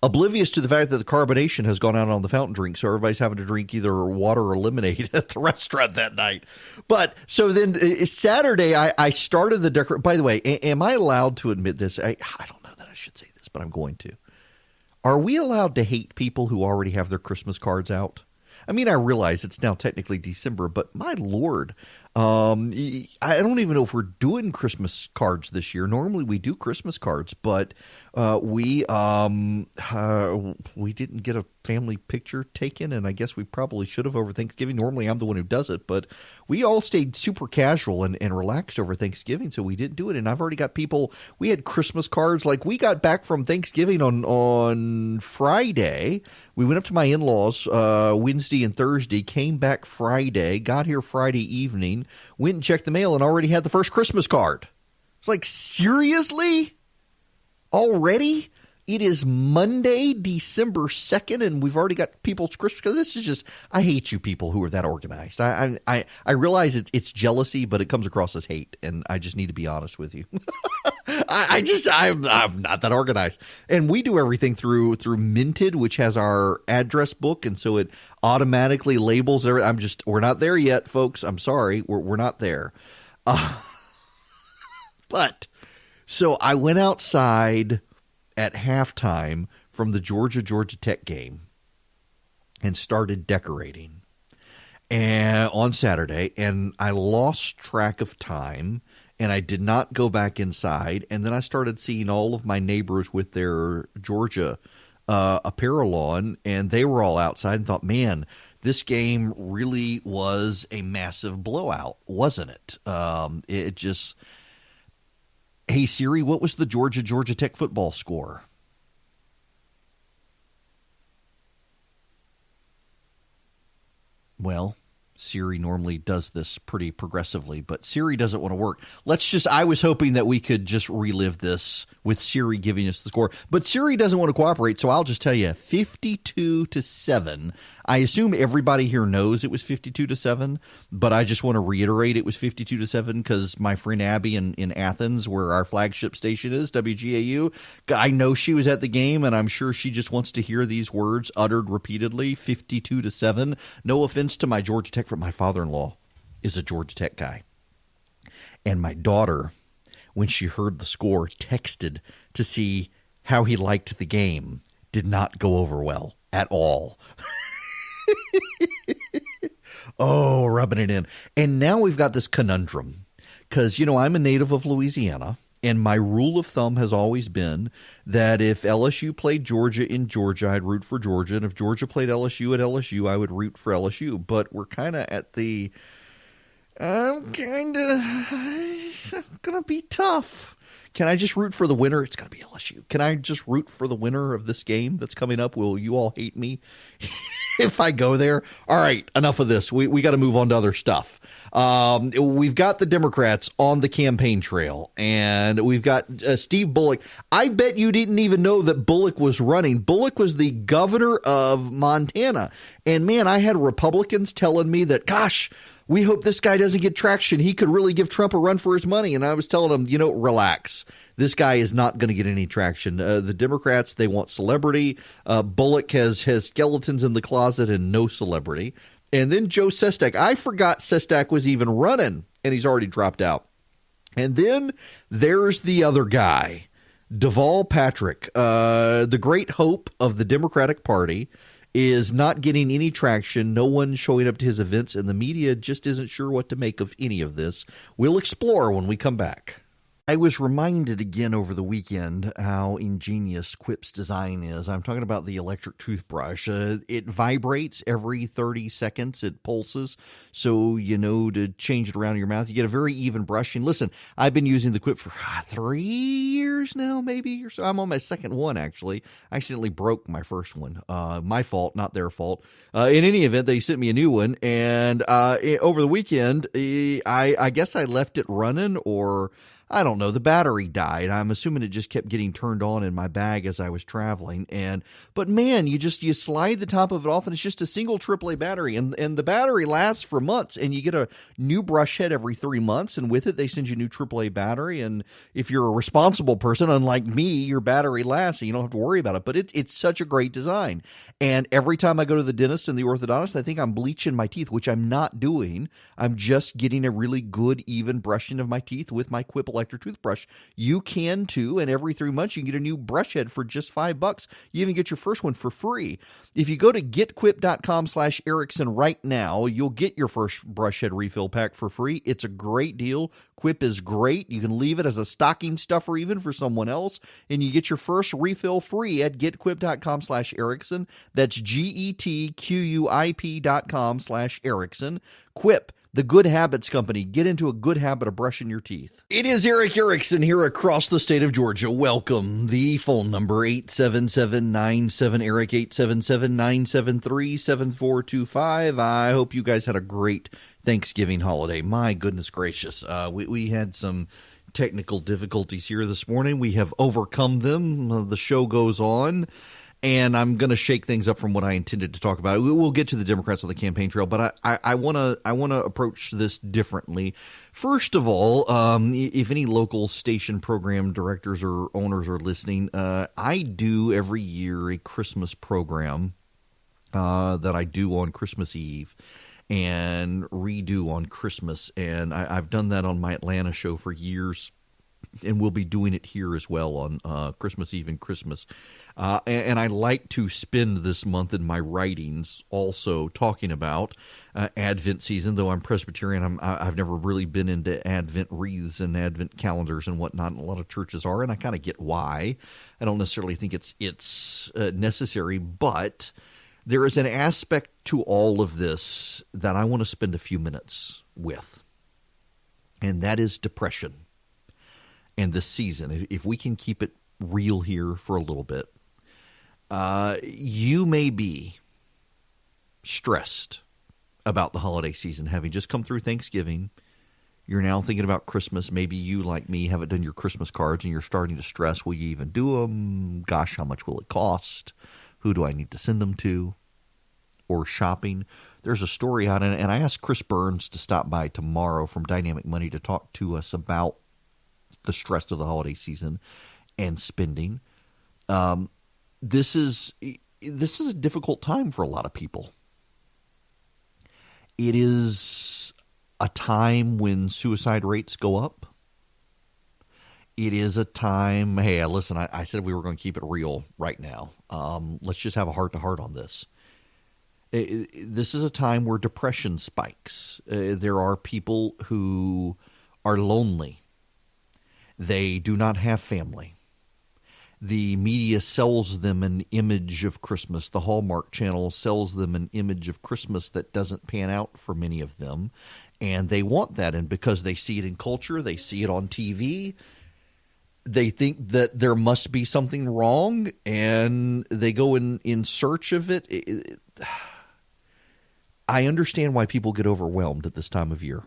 oblivious to the fact that the carbonation has gone out on the fountain drink, so everybody's having to drink either water or lemonade at the restaurant that night. But so then Saturday, I started the decoration. By the way, am I allowed to admit this? I don't know that I should say this, but I'm going to. Are we allowed to hate people who already have their Christmas cards out? I mean, I realize it's now technically December, but my Lord, I don't even know if we're doing Christmas cards this year. Normally we do Christmas cards, but we didn't get a family picture taken, and I guess we probably should have over Thanksgiving. Normally I'm the one who does it, but we all stayed super casual and relaxed over Thanksgiving, so we didn't do it. And I've already got people, we had Christmas cards. Like, we got back from Thanksgiving on Friday. We went up to my in-laws Wednesday and Thursday, came back Friday, got here Friday evening, went and checked the mail, and already had the first Christmas card. It's like, seriously? Already? It is Monday, December 2nd, and we've already got people's Christmas cards. This is just, I hate you people who are that organized. I realize it's jealousy, but it comes across as hate, and I just need to be honest with you. I'm not that organized. And we do everything through Minted, which has our address book, and so it automatically labels everything. We're not there yet, folks. I'm sorry. We're not there. But so I went outside at halftime from the Georgia Tech game and started decorating on Saturday, and I lost track of time, and I did not go back inside. And then I started seeing all of my neighbors with their Georgia apparel on, and they were all outside, and thought, man, this game really was a massive blowout, wasn't it? It just... Hey, Siri, what was the Georgia Tech football score? Well, Siri normally does this pretty progressively, but Siri doesn't want to work. I was hoping that we could just relive this with Siri giving us the score, but Siri doesn't want to cooperate, so I'll just tell you 52-7. I assume everybody here knows it was 52-7, but I just want to reiterate it was 52-7 because my friend Abby in Athens, where our flagship station is, WGAU, I know she was at the game, and I'm sure she just wants to hear these words uttered repeatedly, 52-7. No offense to my Georgia Tech, my father-in-law is a Georgia Tech guy. And my daughter, when she heard the score, texted to see how he liked the game. Did not go over well at all. Oh, rubbing it in. And now we've got this conundrum because, I'm a native of Louisiana, and my rule of thumb has always been that if LSU played Georgia in Georgia, I'd root for Georgia. And if Georgia played LSU at LSU, I would root for LSU. But we're kind of at the going to be tough. Can I just root for the winner? It's going to be LSU. Can I just root for the winner of this game that's coming up? Will you all hate me if I go there? All right, enough of this. We got to move on to other stuff. We've got the Democrats on the campaign trail, and we've got Steve Bullock. I bet you didn't even know that Bullock was running. Bullock was the governor of Montana. And, man, I had Republicans telling me that, gosh, we hope this guy doesn't get traction. He could really give Trump a run for his money. And I was telling him, relax. This guy is not going to get any traction. The Democrats, they want celebrity. Bullock has skeletons in the closet and no celebrity. And then Joe Sestak. I forgot Sestak was even running, and he's already dropped out. And then there's the other guy, Deval Patrick. The great hope of the Democratic Party is not getting any traction. No one showing up to his events, and the media just isn't sure what to make of any of this. We'll explore when we come back. I was reminded again over the weekend how ingenious Quip's design is. I'm talking about the electric toothbrush. It vibrates every 30 seconds. It pulses, so you know to change it around in your mouth. You get a very even brushing. Listen, I've been using the Quip for 3 years now, maybe, or so. I'm on my second one, actually. I accidentally broke my first one. My fault, not their fault. In any event, they sent me a new one, and over the weekend, I guess I left it running, or I don't know, the battery died. I'm assuming it just kept getting turned on in my bag as I was traveling. But man, you slide the top of it off and it's just a single AAA battery, and the battery lasts for months, and you get a new brush head every 3 months, and with it they send you a new AAA battery. And if you're a responsible person, unlike me, your battery lasts and you don't have to worry about it. But it's such a great design. And every time I go to the dentist and the orthodontist, I think I'm bleaching my teeth, which I'm not doing. I'm just getting a really good, even brushing of my teeth with my Quip electric toothbrush. You can too, and every 3 months you can get a new brush head for just $5. You even get your first one for free. If you go to getquip.com/Erickson right now, you'll get your first brush head refill pack for free. It's a great deal. Quip is great. You can leave it as a stocking stuffer even for someone else, and you get your first refill free at getquip.com/Erickson. That's GETQUIP.com/Erickson. Quip, the good habits company. Get into a good habit of brushing your teeth. It is Eric Erickson here across the state of Georgia. Welcome. The phone number 877-97-ERIC, 877-973-7425. I hope you guys had a great Thanksgiving holiday. My goodness gracious. We had some technical difficulties here this morning. We have overcome them. The show goes on. And I'm going to shake things up from what I intended to talk about. We'll get to the Democrats on the campaign trail, but I want to approach this differently. First of all, if any local station program directors or owners are listening, I do every year a Christmas program that I do on Christmas Eve and redo on Christmas. And I've done that on my Atlanta show for years, and we'll be doing it here as well on Christmas Eve and Christmas. And I like to spend this month in my writings also talking about Advent season. Though I'm Presbyterian, I've never really been into Advent wreaths and Advent calendars and whatnot. And a lot of churches are, and I kind of get why. I don't necessarily think it's necessary, but there is an aspect to all of this that I want to spend a few minutes with, and that is depression. And this season, if we can keep it real here for a little bit, you may be stressed about the holiday season, having just come through Thanksgiving. You're now thinking about Christmas. Maybe you, like me, haven't done your Christmas cards, and you're starting to stress, will you even do them? Gosh, how much will it cost? Who do I need to send them to? Or shopping. There's a story out, and I asked Chris Burns to stop by tomorrow from Dynamic Money to talk to us about the stress of the holiday season and spending. This is a difficult time for a lot of people. It is a time when suicide rates go up. It is a time, hey, listen, I said we were going to keep it real right now. Let's just have a heart-to-heart on this. This is a time where depression spikes. There are people who are lonely. They do not have family. The media sells them an image of Christmas. The Hallmark Channel sells them an image of Christmas that doesn't pan out for many of them. And they want that. And because they see it in culture, they see it on TV, they think that there must be something wrong, and they go in search of it. I understand why people get overwhelmed at this time of year.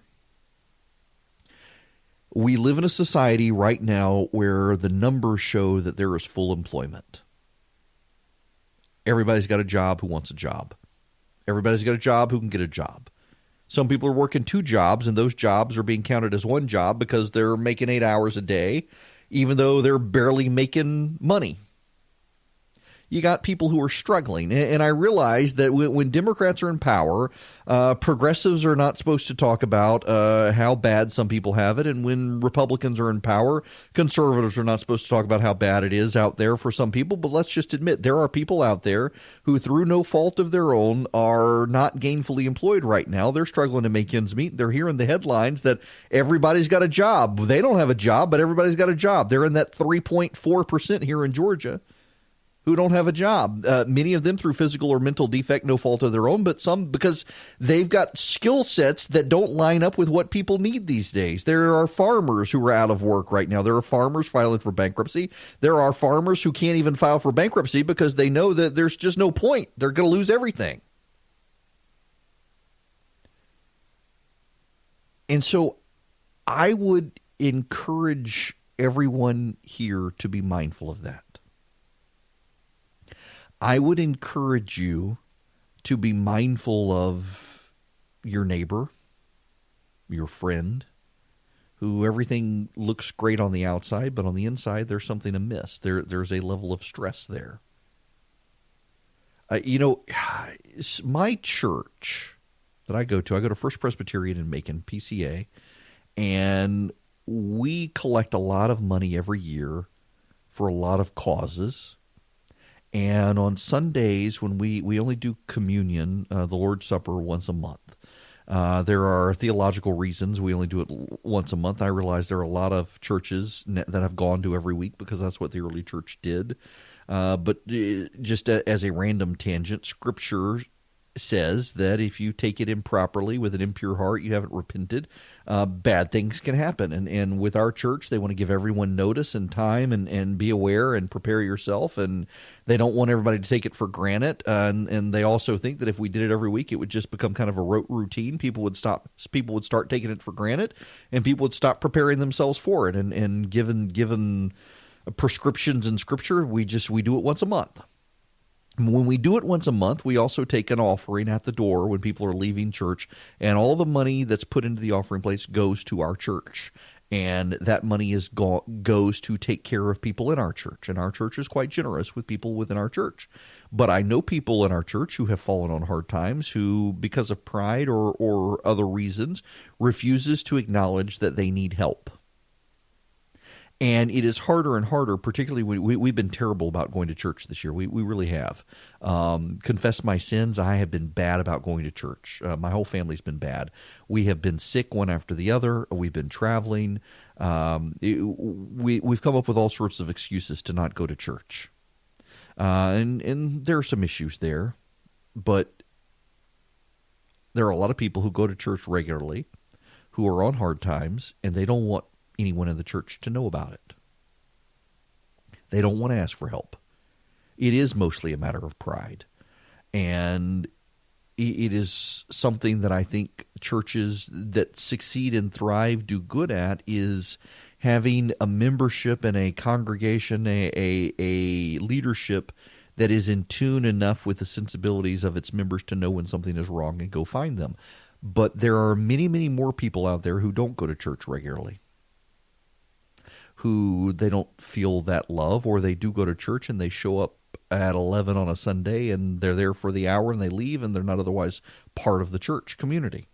We live in a society right now where the numbers show that there is full employment. Everybody's got a job who wants a job. Everybody's got a job who can get a job. Some people are working 2 jobs, and those jobs are being counted as 1 job because they're making 8 hours a day, even though they're barely making money. you got people who are struggling. And I realize that when Democrats are in power, progressives are not supposed to talk about how bad some people have it. And when Republicans are in power, conservatives are not supposed to talk about how bad it is out there for some people. But let's just admit there are people out there who, through no fault of their own, are not gainfully employed right now. They're struggling to make ends meet. They're hearing the headlines that everybody's got a job. They don't have a job, but everybody's got a job. They're in that 3.4% here in Georgia who don't have a job. Many of them through physical or mental defect, no fault of their own, but some because they've got skill sets that don't line up with what people need these days. There are farmers who are out of work right now. There are farmers filing for bankruptcy. There are farmers who can't even file for bankruptcy because they know that there's just no point. They're going to lose everything. And so I would encourage everyone here to be mindful of that. I would encourage you to be mindful of your neighbor, your friend, who everything looks great on the outside, but on the inside there's something amiss. There's a level of stress there. My church that I go to First Presbyterian in Macon, PCA, and we collect a lot of money every year for a lot of causes. And on Sundays, when we only do communion, the Lord's Supper, once a month. There are theological reasons we only do it once a month. I realize there are a lot of churches that have gone to every week because that's what the early church did. But just as a random tangent, Scripture says that if you take it improperly with an impure heart, you haven't repented, bad things can happen. And with our church, they want to give everyone notice and time and be aware and prepare yourself. And they don't want everybody to take it for granted. And they also think that if we did it every week, it would just become kind of a rote routine. People would start taking it for granted, and people would stop preparing themselves for it. And given prescriptions in Scripture, we do it once a month. When we do it once a month, we also take an offering at the door when people are leaving church, and all the money that's put into the offering place goes to our church. And that money goes to take care of people in our church. And our church is quite generous with people within our church. But I know people in our church who have fallen on hard times who, because of pride or other reasons, refuses to acknowledge that they need help. And it is harder and harder, particularly we've been terrible about going to church this year. We really have. Confess my sins, I have been bad about going to church. My whole family's been bad. We have been sick one after the other. We've been traveling. We've come up with all sorts of excuses to not go to church. And there are some issues there. But there are a lot of people who go to church regularly who are on hard times, and they don't want anyone in the church to know about it. They don't want to ask for help. It is mostly a matter of pride. And it is something that I think churches that succeed and thrive do good at, is having a membership and a congregation, a leadership that is in tune enough with the sensibilities of its members to know when something is wrong and go find them. But there are many, many more people out there who don't go to church regularly, who they don't feel that love, or they do go to church and they show up at 11 on a Sunday and they're there for the hour and they leave, and they're not otherwise part of the church community.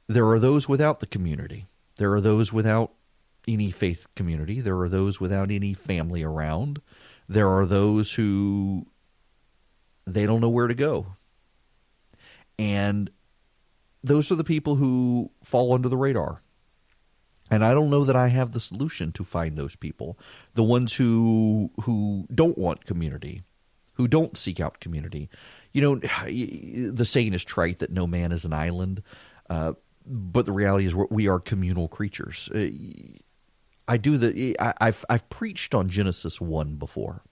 There are those without the community. There are those without any faith community. There are those without any family around. There are those who they don't know where to go. And those are the people who fall under the radar. And I don't know that I have the solution to find those people, the ones who don't want community, who don't seek out community. You know, the saying is trite that no man is an island, but the reality is we are communal creatures. I've preached on Genesis 1 before.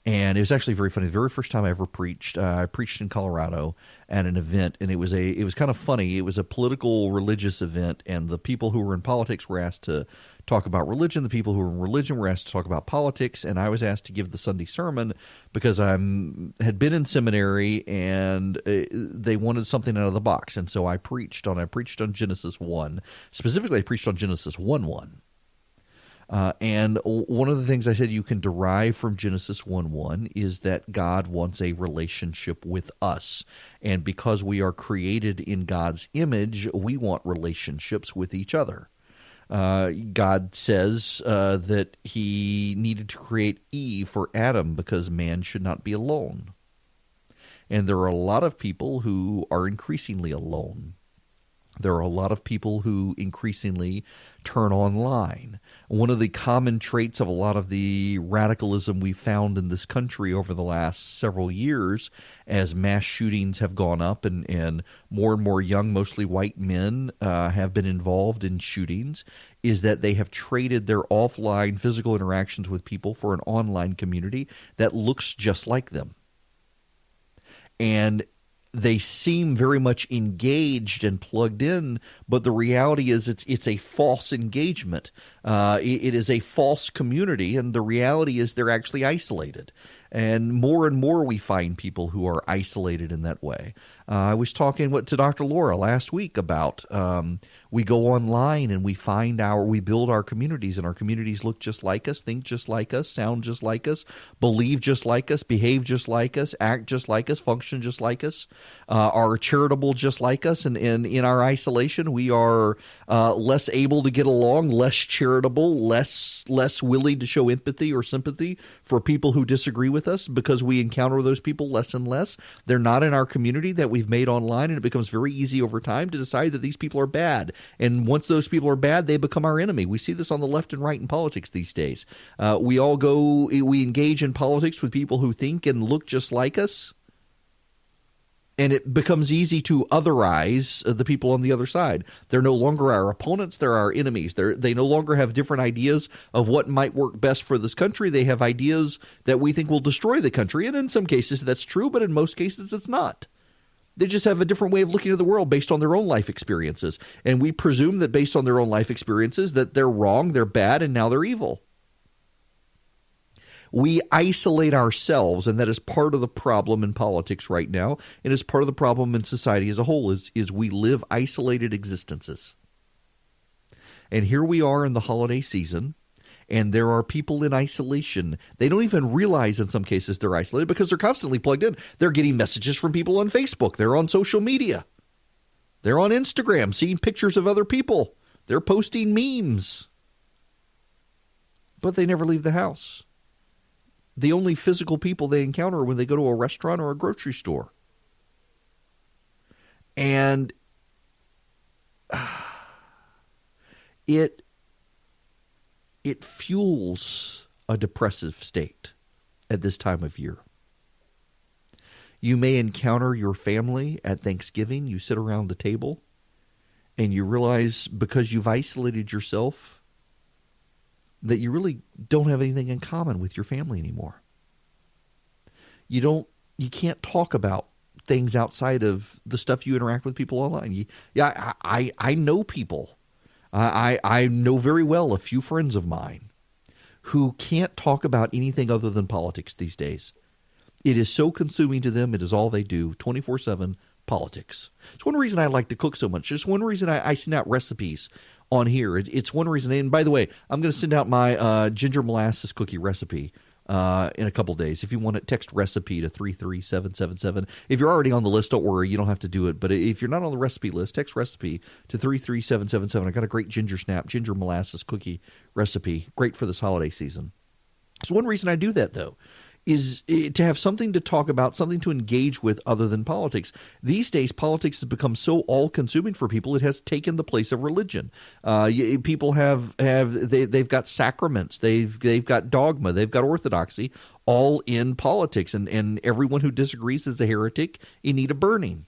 And it was actually very funny. The very first time I ever preached, I preached in Colorado at an event, and it was kind of funny. It was a political religious event, and the people who were in politics were asked to talk about religion. The people who were in religion were asked to talk about politics, and I was asked to give the Sunday sermon because I had been in seminary, and they wanted something out of the box, and so I preached on Genesis 1. Specifically, I preached on Genesis 1:1. And one of the things I said you can derive from Genesis 1:1 is that God wants a relationship with us. And because we are created in God's image, we want relationships with each other. God says that he needed to create Eve for Adam because man should not be alone. And there are a lot of people who are increasingly alone. There are a lot of people who increasingly turn online. One of the common traits of a lot of the radicalism we've found in this country over the last several years, as mass shootings have gone up and more young, mostly white men have been involved in shootings, is that they have traded their offline physical interactions with people for an online community that looks just like them. And they seem very much engaged and plugged in, but the reality is it's a false engagement. It is a false community, and the reality is they're actually isolated. And more we find people who are isolated in that way. I was talking to Dr. Laura last week about we go online and we build our communities, and our communities look just like us, think just like us, sound just like us, believe just like us, behave just like us, act just like us, function just like us, are charitable just like us. And in our isolation, we are less able to get along, less charitable, less willing to show empathy or sympathy for people who disagree with us because we encounter those people less and less. They're not in our community that we've made online, and it becomes very easy over time to decide that these people are bad. And once those people are bad, they become our enemy. We see this on the left and right in politics these days. We engage in politics with people who think and look just like us, and it becomes easy to otherize the people on the other side. They're no longer our opponents. They're our enemies. They no longer have different ideas of what might work best for this country. They have ideas that we think will destroy the country. And in some cases, that's true, but in most cases, it's not. They just have a different way of looking at the world based on their own life experiences. And we presume that based on their own life experiences that they're wrong, they're bad, and now they're evil. We isolate ourselves, and that is part of the problem in politics right now, and is part of the problem in society as a whole, is we live isolated existences. And here we are in the holiday season, and there are people in isolation. They don't even realize in some cases they're isolated because they're constantly plugged in. They're getting messages from people on Facebook. They're on social media. They're on Instagram seeing pictures of other people. They're posting memes. But they never leave the house. The only physical people they encounter are when they go to a restaurant or a grocery store. And it fuels a depressive state at this time of year. You may encounter your family at Thanksgiving. You sit around the table and you realize because you've isolated yourself that you really don't have anything in common with your family anymore. You can't talk about things outside of the stuff you interact with people online. I know people. I know very well a few friends of mine who can't talk about anything other than politics these days. It is so consuming to them. It is all they do, 24/7 politics. It's one reason I like to cook so much. It's one reason I send out recipes on here. It's one reason. And by the way, I'm going to send out my ginger molasses cookie recipe in a couple days. If you want it, text recipe to 33777. If you're already on the list, don't worry. You don't have to do it. But if you're not on the recipe list, text recipe to 33777. I got a great ginger molasses cookie recipe. Great for this holiday season. So one reason I do that, though, is to have something to talk about, something to engage with other than politics. These days, politics has become so all-consuming for people, it has taken the place of religion. People they've got sacraments, they've got dogma, they've got orthodoxy, all in politics, and everyone who disagrees is a heretic in need of burning.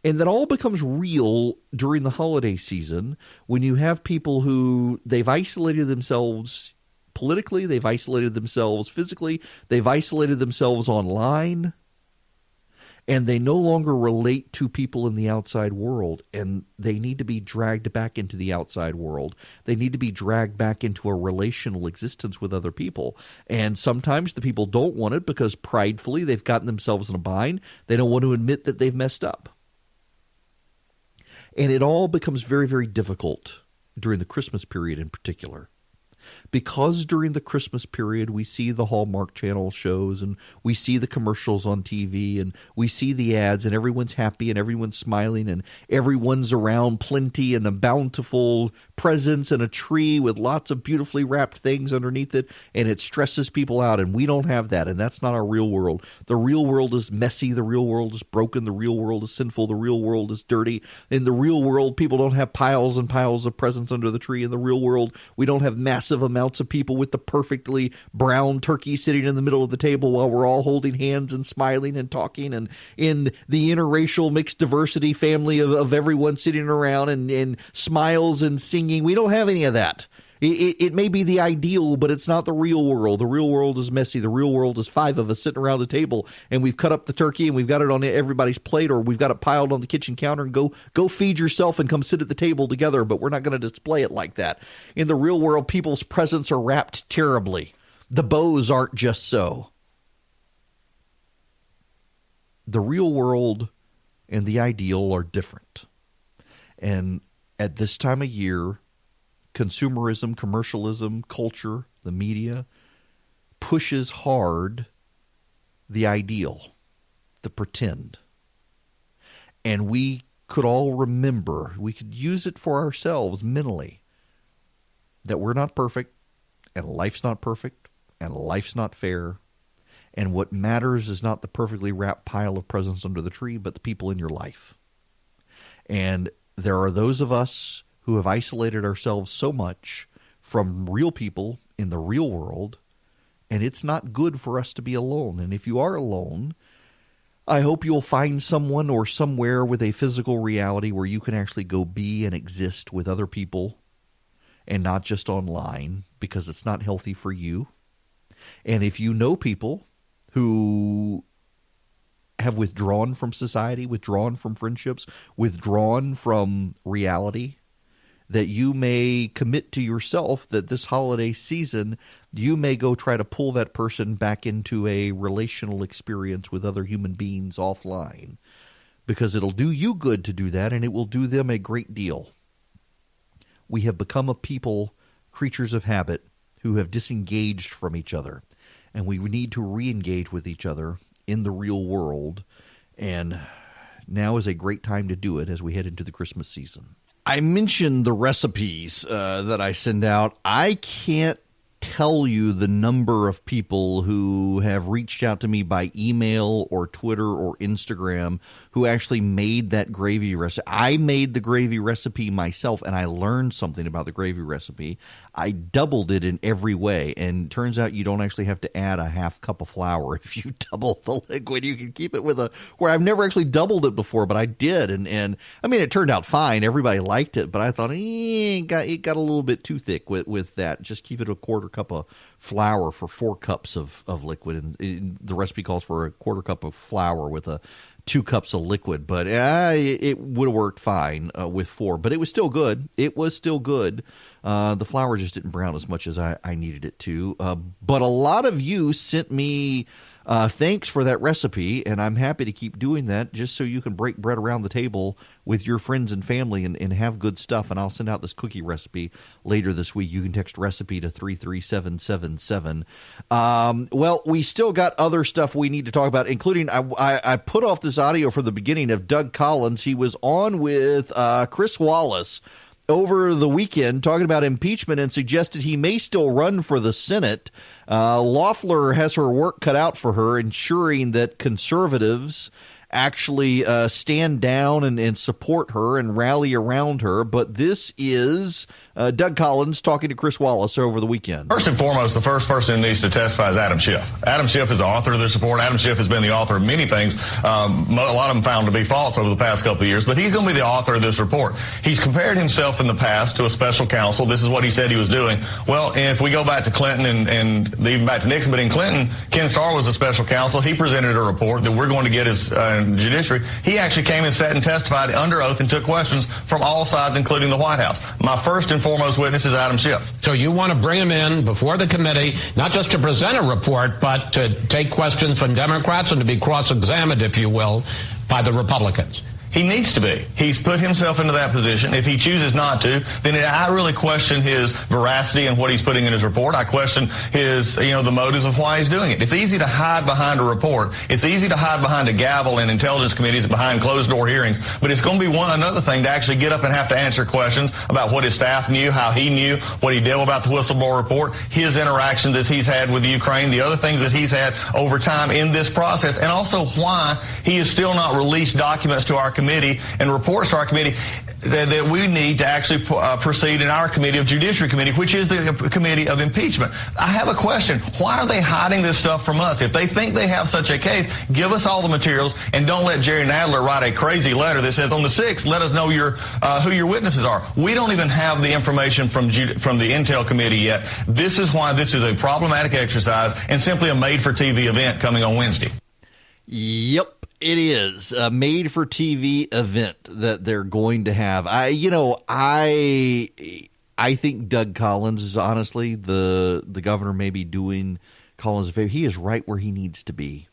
And that all becomes real during the holiday season when you have people who they've isolated themselves politically, they've isolated themselves physically, they've isolated themselves online, and they no longer relate to people in the outside world, and they need to be dragged back into the outside world. They need to be dragged back into a relational existence with other people. And sometimes the people don't want it because pridefully they've gotten themselves in a bind. They don't want to admit that they've messed up. And it all becomes very, very difficult during the Christmas period in particular. Because during the Christmas period, we see the Hallmark Channel shows and we see the commercials on TV and we see the ads and everyone's happy and everyone's smiling and everyone's around plenty and a bountiful presents and a tree with lots of beautifully wrapped things underneath it, and it stresses people out, and we don't have that, and that's not our real world. The real world is messy. The real world is broken. The real world is sinful. The real world is dirty. In the real world, people don't have piles and piles of presents under the tree. In the real world, we don't have massive amounts of people with the perfectly brown turkey sitting in the middle of the table while we're all holding hands and smiling and talking, and in the interracial mixed diversity family of everyone sitting around and smiles and singing. We don't have any of that. It may be the ideal, but it's not the real world. The real world is messy. The real world is 5 of us sitting around the table, and we've cut up the turkey, and we've got it on everybody's plate, or we've got it piled on the kitchen counter, and go feed yourself and come sit at the table together, but we're not going to display it like that. In the real world, people's presents are wrapped terribly. The bows aren't just so. The real world and the ideal are different. And at this time of year, consumerism, commercialism, culture, the media pushes hard the ideal, the pretend. And we could all remember, we could use it for ourselves mentally, that we're not perfect, and life's not perfect, and life's not fair. And what matters is not the perfectly wrapped pile of presents under the tree, but the people in your life. And there are those of us who have isolated ourselves so much from real people in the real world, and it's not good for us to be alone. And if you are alone, I hope you'll find someone or somewhere with a physical reality where you can actually go be and exist with other people and not just online, because it's not healthy for you. And if you know people who have withdrawn from society, withdrawn from friendships, withdrawn from reality, that you may commit to yourself that this holiday season, you may go try to pull that person back into a relational experience with other human beings offline, because it'll do you good to do that, and it will do them a great deal. We have become a people, creatures of habit, who have disengaged from each other, and we need to re-engage with each other in the real world, and now is a great time to do it as we head into the Christmas season. I mentioned the recipes that I send out. I can't tell you the number of people who have reached out to me by email or Twitter or Instagram who actually made that gravy recipe. I made the gravy recipe myself, and I learned something about the gravy recipe. I doubled it in every way, and turns out you don't actually have to add a half cup of flour if you double the liquid. You can keep it with where I've never actually doubled it before, but I did, and I mean, it turned out fine. Everybody liked it, but I thought it got a little bit too thick with that. Just keep it a quarter cup of flour for 4 cups of liquid, and the recipe calls for a quarter cup of flour with 2 cups of liquid, but it would have worked fine with 4, but it was still good. It was still good. The flour just didn't brown as much as I needed it to, but a lot of you sent me thanks for that recipe, and I'm happy to keep doing that just so you can break bread around the table with your friends and family and have good stuff. And I'll send out this cookie recipe later this week. You can text recipe to 33777. Well, we still got other stuff we need to talk about, including I put off this audio from the beginning of Doug Collins. He was on with Chris Wallace over the weekend talking about impeachment and suggested he may still run for the Senate. Loeffler has her work cut out for her, ensuring that conservatives actually stand down and support her and rally around her. But this is Doug Collins talking to Chris Wallace over the weekend. First and foremost, the first person who needs to testify is Adam Schiff. Adam Schiff is the author of this report. Adam Schiff has been the author of many things, a lot of them found to be false over the past couple of years, but he's going to be the author of this report. He's compared himself in the past to a special counsel. This is what he said he was doing. Well, if we go back to Clinton and even back to Nixon, but in Clinton, Ken Starr was a special counsel. He presented a report that we're going to get his judiciary. He actually came and sat and testified under oath and took questions from all sides, including the White House. My first and foremost witness is Adam Schiff. So you want to bring him in before the committee, not just to present a report, but to take questions from Democrats and to be cross-examined, if you will, by the Republicans. He needs to be. He's put himself into that position. If he chooses not to, then I really question his veracity and what he's putting in his report. I question his, the motives of why he's doing it. It's easy to hide behind a report. It's easy to hide behind a gavel in intelligence committees and behind closed-door hearings. But it's going to be another thing to actually get up and have to answer questions about what his staff knew, how he knew, what he did about the whistleblower report, his interactions that he's had with Ukraine, the other things that he's had over time in this process, and also why he has still not released documents to our committee and reports to our committee that we need to actually proceed in our committee of Judiciary Committee, which is the committee of impeachment. I have a question. Why are they hiding this stuff from us? If they think they have such a case, give us all the materials and don't let Jerry Nadler write a crazy letter that says on the 6th, let us know who your witnesses are. We don't even have the information from the Intel Committee yet. This is why this is a problematic exercise and simply a made-for-TV event coming on Wednesday. Yep. It is a made-for-TV event that they're going to have. I think Doug Collins is honestly the governor may be doing Collins a favor. He is right where he needs to be.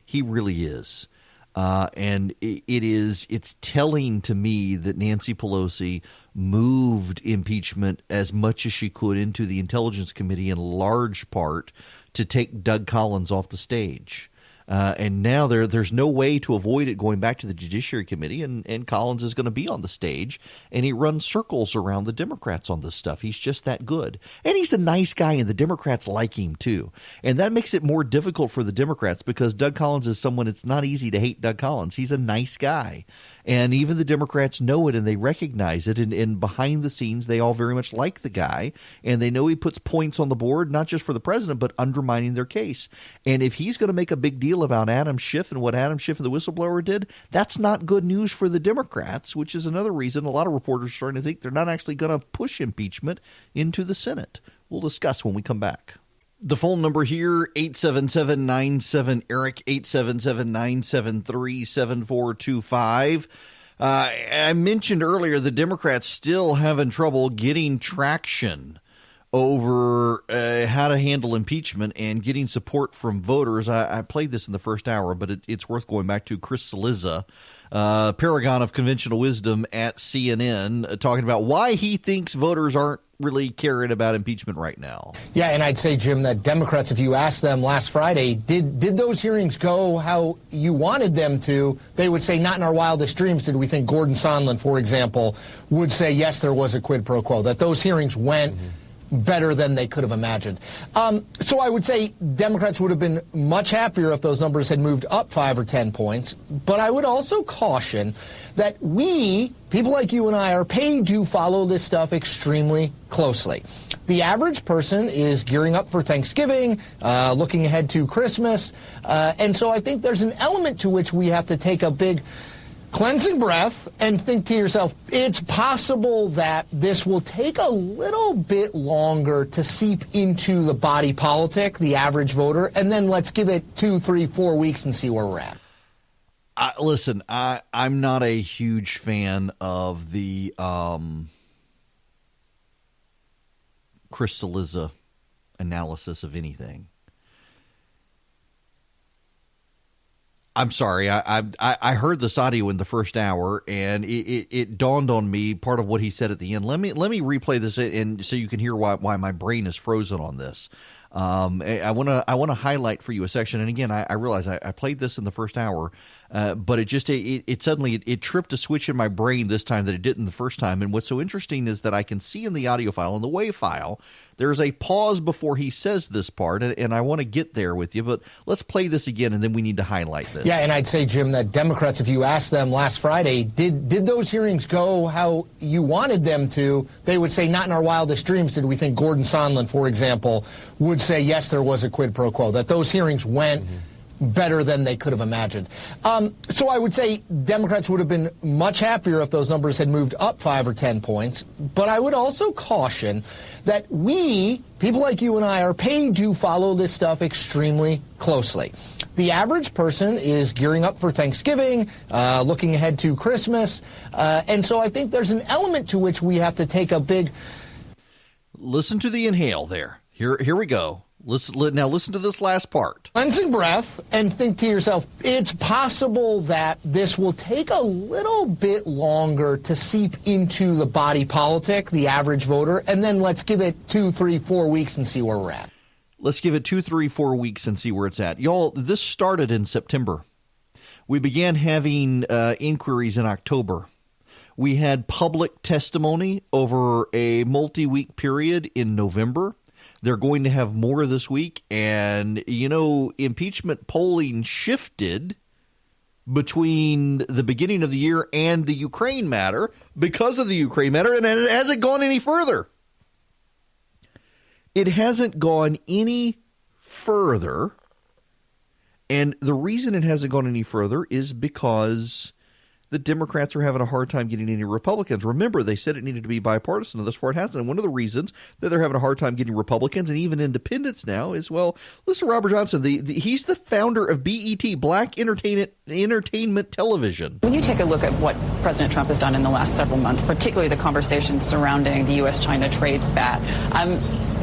He really is. And it's telling to me that Nancy Pelosi moved impeachment as much as she could into the Intelligence Committee in large part to take Doug Collins off the stage. And now there's no way to avoid it going back to the Judiciary Committee, and Collins is going to be on the stage, and he runs circles around the Democrats on this stuff. He's just that good. And he's a nice guy, and the Democrats like him too. And that makes it more difficult for the Democrats because Doug Collins is someone, it's not easy to hate Doug Collins. He's a nice guy. And even the Democrats know it, and they recognize it. And behind the scenes, they all very much like the guy. And they know he puts points on the board, not just for the president, but undermining their case. And if he's going to make a big deal about Adam Schiff and what Adam Schiff and the whistleblower did, that's not good news for the Democrats, which is another reason a lot of reporters are starting to think they're not actually going to push impeachment into the Senate. We'll discuss when we come back. The phone number here, 877-97-ERIC, 877-973-7425. I mentioned earlier the Democrats still having trouble getting traction over how to handle impeachment and getting support from voters. I played this in the first hour, but it's worth going back to Chris Cillizza, paragon of conventional wisdom at CNN, talking about why he thinks voters aren't really caring about impeachment right now. Yeah, and I'd say, Jim, that Democrats, if you asked them last Friday, did those hearings go how you wanted them to, they would say, not in our wildest dreams did we think Gordon Sondland, for example, would say, yes, there was a quid pro quo, that those hearings went better than they could have imagined. So I would say Democrats would have been much happier if those numbers had moved up 5 or 10 points. But I would also caution that we, people like you and I, are paid to follow this stuff extremely closely. The average person is gearing up for Thanksgiving, looking ahead to Christmas. And so I think there's an element to which we have to take a big cleansing breath and think to yourself, it's possible that this will take a little bit longer to seep into the body politic, the average voter, and then let's give it 2, 3, 4 weeks and see where we're at. Listen, I'm not a huge fan of the Chris Cillizza analysis of anything. I'm sorry. I heard this audio in the first hour, and it dawned on me part of what he said at the end. Let me replay this, and so you can hear why my brain is frozen on this. I want to highlight for you a section, and again, I realize I played this in the first hour, but it suddenly tripped a switch in my brain this time that it didn't the first time. And what's so interesting is that I can see in the audio file, in the WAV file, there's a pause before he says this part, and I want to get there with you, but let's play this again, and then we need to highlight this. Yeah, and I'd say, Jim, that Democrats, if you asked them last Friday, did those hearings go how you wanted them to, they would say, not in our wildest dreams did we think Gordon Sondland, for example, would say, yes, there was a quid pro quo, that those hearings went better than they could have imagined. So I would say Democrats would have been much happier if those numbers had moved up 5 or 10 points. But I would also caution that we, people like you and I, are paid to follow this stuff extremely closely. The average person is gearing up for Thanksgiving, looking ahead to Christmas. And so I think there's an element to which we have to take a big... Listen to the inhale there. Here we go. Listen to this last part. Cleansing breath and think to yourself, it's possible that this will take a little bit longer to seep into the body politic, the average voter, and then let's give it 2, 3, 4 weeks and see where we're at. Let's give it 2, 3, 4 weeks and see where it's at. Y'all, this started in September. We began having inquiries in October. We had public testimony over a multi-week period in November. They're going to have more this week. And, impeachment polling shifted between the beginning of the year and the Ukraine matter because of the Ukraine matter. And it hasn't gone any further. It hasn't gone any further. And the reason it hasn't gone any further is because the Democrats are having a hard time getting any Republicans. Remember, they said it needed to be bipartisan, and thus far it hasn't. And one of the reasons that they're having a hard time getting Republicans and even independents now is, well, listen to Robert Johnson. He's the founder of BET, Black Entertainment Television. When you take a look at what President Trump has done in the last several months, particularly the conversations surrounding the U.S.-China trade spat,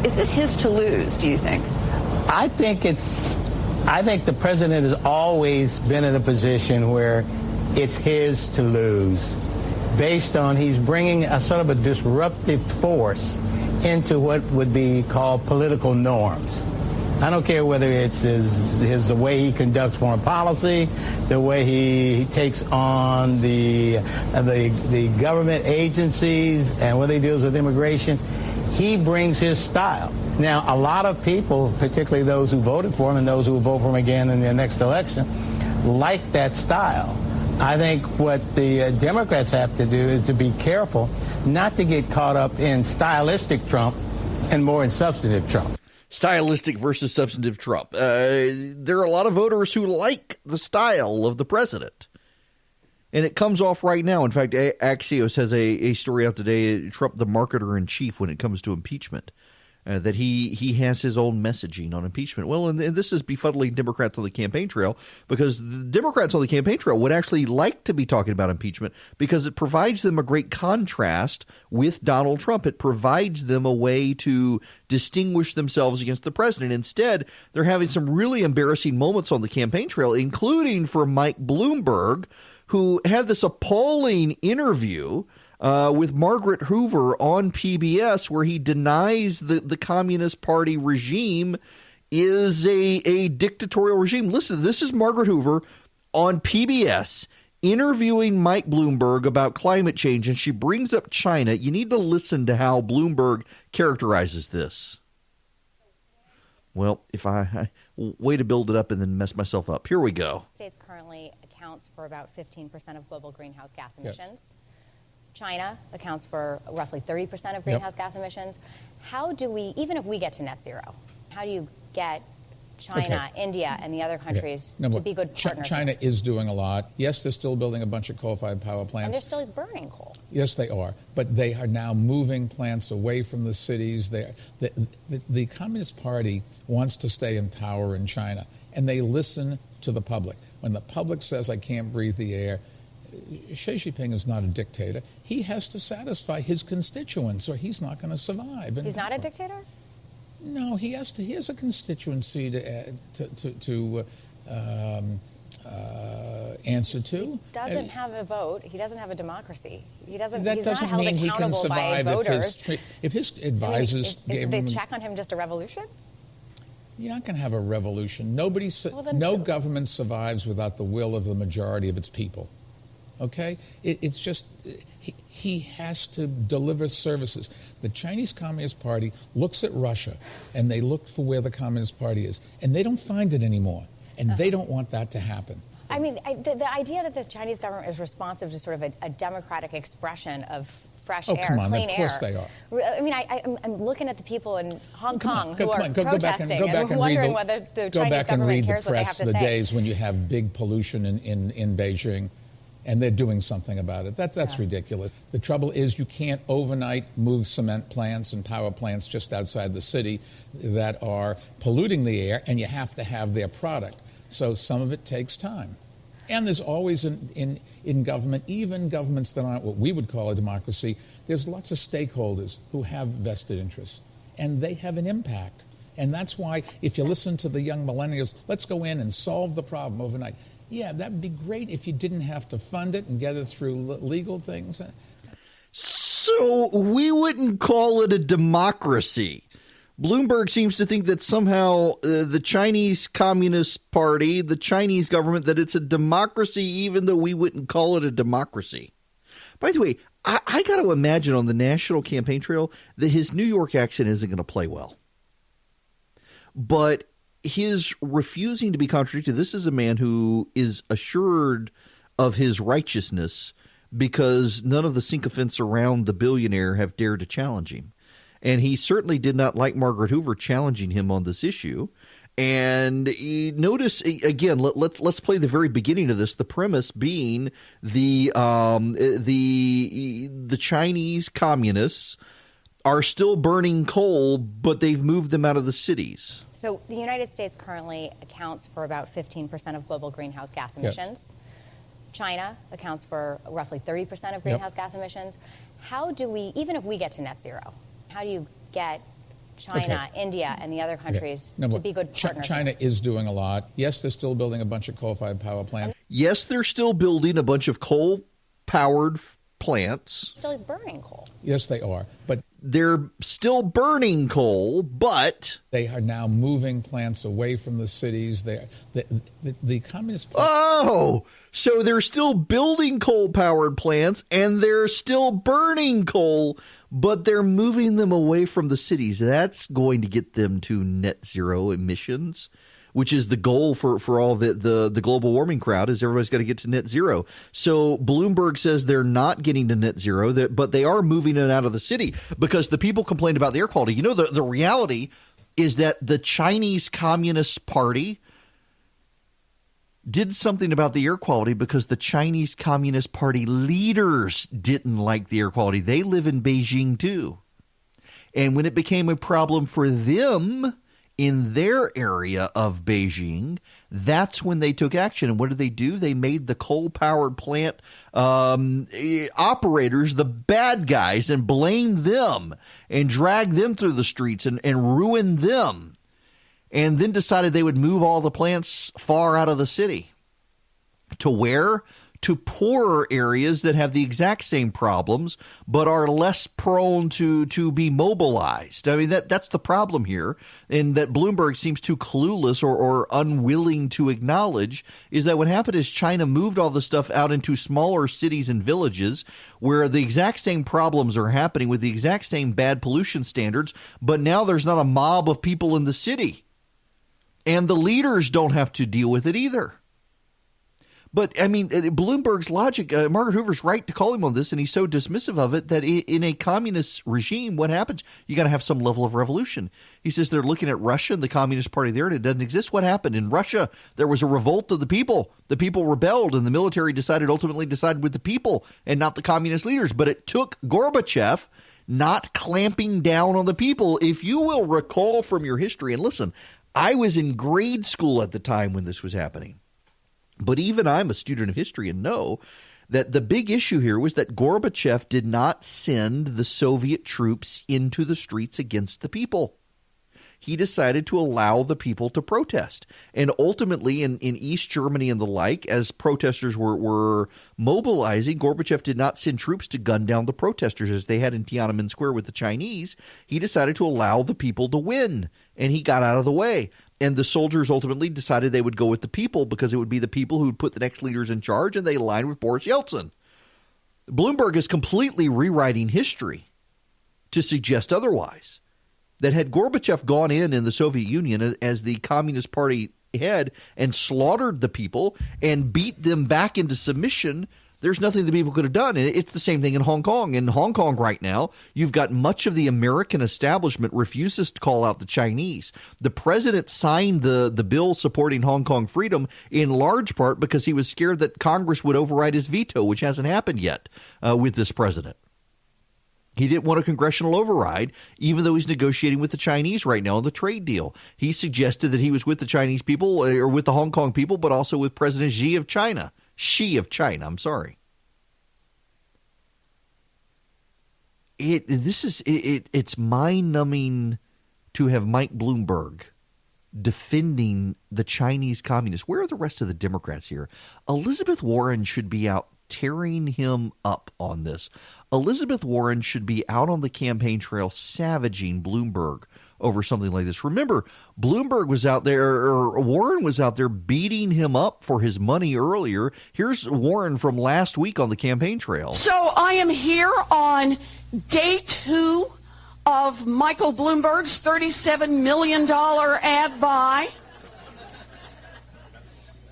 is this his to lose, do you think? I think the president has always been in a position where it's his to lose, based on he's bringing a sort of a disruptive force into what would be called political norms. I don't care whether it's the way he conducts foreign policy, the way he takes on the government agencies, and whether he deals with immigration. He brings his style. Now, a lot of people, particularly those who voted for him and those who will vote for him again in the next election, like that style. I think what the Democrats have to do is to be careful not to get caught up in stylistic Trump and more in substantive Trump. Stylistic versus substantive Trump. There are a lot of voters who like the style of the president. And it comes off right now. In fact, Axios has a story out today, Trump the marketer in chief when it comes to impeachment. That he has his own messaging on impeachment. Well, and this is befuddling Democrats on the campaign trail, because the Democrats on the campaign trail would actually like to be talking about impeachment because it provides them a great contrast with Donald Trump. It provides them a way to distinguish themselves against the president. Instead, they're having some really embarrassing moments on the campaign trail, including for Mike Bloomberg, who had this appalling interview with Margaret Hoover on PBS, where he denies the Communist Party regime is a dictatorial regime. Listen, this is Margaret Hoover on PBS interviewing Mike Bloomberg about climate change, and she brings up China. You need to listen to how Bloomberg characterizes this. Well, if I way to build it up and then mess myself up. Here we go. States currently accounts for about 15% of global greenhouse gas emissions. Yes. China accounts for roughly 30% of greenhouse gas emissions. How do we, even if we get to net zero, how do you get China, India, and the other countries to be good partners? China is doing a lot. Yes, they're still building a bunch of coal-fired power plants. And they're still burning coal. Yes, they are. But they are now moving plants away from the cities. The Communist Party wants to stay in power in China, and they listen to the public. When the public says, I can't breathe the air, Xi Jinping is not a dictator. He has to satisfy his constituents, or he's not going to survive. He's not a dictator? No, he has to. He has a constituency to answer to. He doesn't have a vote. He doesn't have a democracy. He doesn't. That he's doesn't not held mean he can accountable by survive voters. if his advisors gave is him. the check on him just a revolution? You're not going to have a revolution. No government survives without the will of the majority of its people. Okay? It's just he has to deliver services. The Chinese Communist Party looks at Russia, and they look for where the Communist Party is, and they don't find it anymore, and they don't want that to happen. I mean, the idea that the Chinese government is responsive to sort of a democratic expression of fresh air, come on, clean of course air. They are. I mean, I'm looking at the people in Hong Kong who are go protesting back and wondering whether the Chinese government cares what they have to say. Go back and read the press the days when you have big pollution in Beijing, and they're doing something about it. That's ridiculous. The trouble is you can't overnight move cement plants and power plants just outside the city that are polluting the air, and you have to have their product. So some of it takes time. And there's always in government, even governments that aren't what we would call a democracy, there's lots of stakeholders who have vested interests, and they have an impact. And that's why, if you listen to the young millennials, let's go in and solve the problem overnight. Yeah, that would be great if you didn't have to fund it and get it through legal things. So we wouldn't call it a democracy. Bloomberg seems to think that somehow the Chinese Communist Party, the Chinese government, that it's a democracy, even though we wouldn't call it a democracy. By the way, I got to imagine on the national campaign trail that his New York accent isn't going to play well. But his refusing to be contradicted, this is a man who is assured of his righteousness because none of the sycophants around the billionaire have dared to challenge him. And he certainly did not like Margaret Hoover challenging him on this issue. And notice, again, let's play the very beginning of this, the premise being the Chinese communists are still burning coal, but they've moved them out of the cities. So the United States currently accounts for about 15% of global greenhouse gas emissions. Yes. China accounts for roughly 30% of greenhouse gas emissions. How do we, even if we get to net zero, how do you get China, India, and the other countries to be good partners? China is doing a lot. Yes, they're still building a bunch of coal-fired power plants. Yes, they're still building a bunch of coal-powered plants. Still burning coal. Yes, they are. But they're still burning coal, but they are now moving plants away from the cities. The Communist Party. Oh, so they're still building coal-powered plants and they're still burning coal, but they're moving them away from the cities. That's going to get them to net zero emissions, which is the goal for all the global warming crowd, is everybody's got to get to net zero. So Bloomberg says they're not getting to net zero, but they are moving it out of the city because the people complained about the air quality. You know, the reality is that the Chinese Communist Party did something about the air quality because the Chinese Communist Party leaders didn't like the air quality. They live in Beijing too. And when it became a problem for them in their area of Beijing, that's when they took action. And what did they do? They made the coal-powered plant operators the bad guys and blamed them and dragged them through the streets and ruined them. And then decided they would move all the plants far out of the city. To where? To poorer areas that have the exact same problems but are less prone to be mobilized. I mean, that's the problem here, and that Bloomberg seems too clueless or unwilling to acknowledge is that what happened is China moved all the stuff out into smaller cities and villages where the exact same problems are happening with the exact same bad pollution standards, but now there's not a mob of people in the city. And the leaders don't have to deal with it either. But, I mean, Bloomberg's logic, Margaret Hoover's right to call him on this, and he's so dismissive of it that in a communist regime, what happens? You got to have some level of revolution. He says they're looking at Russia and the Communist Party there, and it doesn't exist. What happened? In Russia, there was a revolt of the people. The people rebelled, and the military ultimately decided with the people and not the communist leaders. But it took Gorbachev not clamping down on the people. If you will recall from your history, and listen, I was in grade school at the time when this was happening. But even I'm a student of history and know that the big issue here was that Gorbachev did not send the Soviet troops into the streets against the people. He decided to allow the people to protest. And ultimately in East Germany and the like, as protesters were mobilizing, Gorbachev did not send troops to gun down the protesters as they had in Tiananmen Square with the Chinese. He decided to allow the people to win, and he got out of the way. And the soldiers ultimately decided they would go with the people because it would be the people who would put the next leaders in charge, and they aligned with Boris Yeltsin. Bloomberg is completely rewriting history to suggest otherwise. That had Gorbachev gone in the Soviet Union as the Communist Party head and slaughtered the people and beat them back into submission, there's nothing the people could have done. And it's the same thing in Hong Kong. In Hong Kong right now, you've got much of the American establishment refuses to call out the Chinese. The president signed the bill supporting Hong Kong freedom in large part because he was scared that Congress would override his veto, which hasn't happened yet with this president. He didn't want a congressional override, even though he's negotiating with the Chinese right now on the trade deal. He suggested that he was with the Chinese people or with the Hong Kong people, but also with President Xi of China. It's mind-numbing to have Mike Bloomberg defending the Chinese communists. Where are the rest of the Democrats here? Elizabeth Warren should be out tearing him up on this. Elizabeth Warren should be out on the campaign trail savaging Bloomberg over something like this. Remember, Bloomberg was out there, or Warren was out there beating him up for his money earlier. Here's Warren from last week on the campaign trail. So I am here on day 2 of Michael Bloomberg's $37 million ad buy.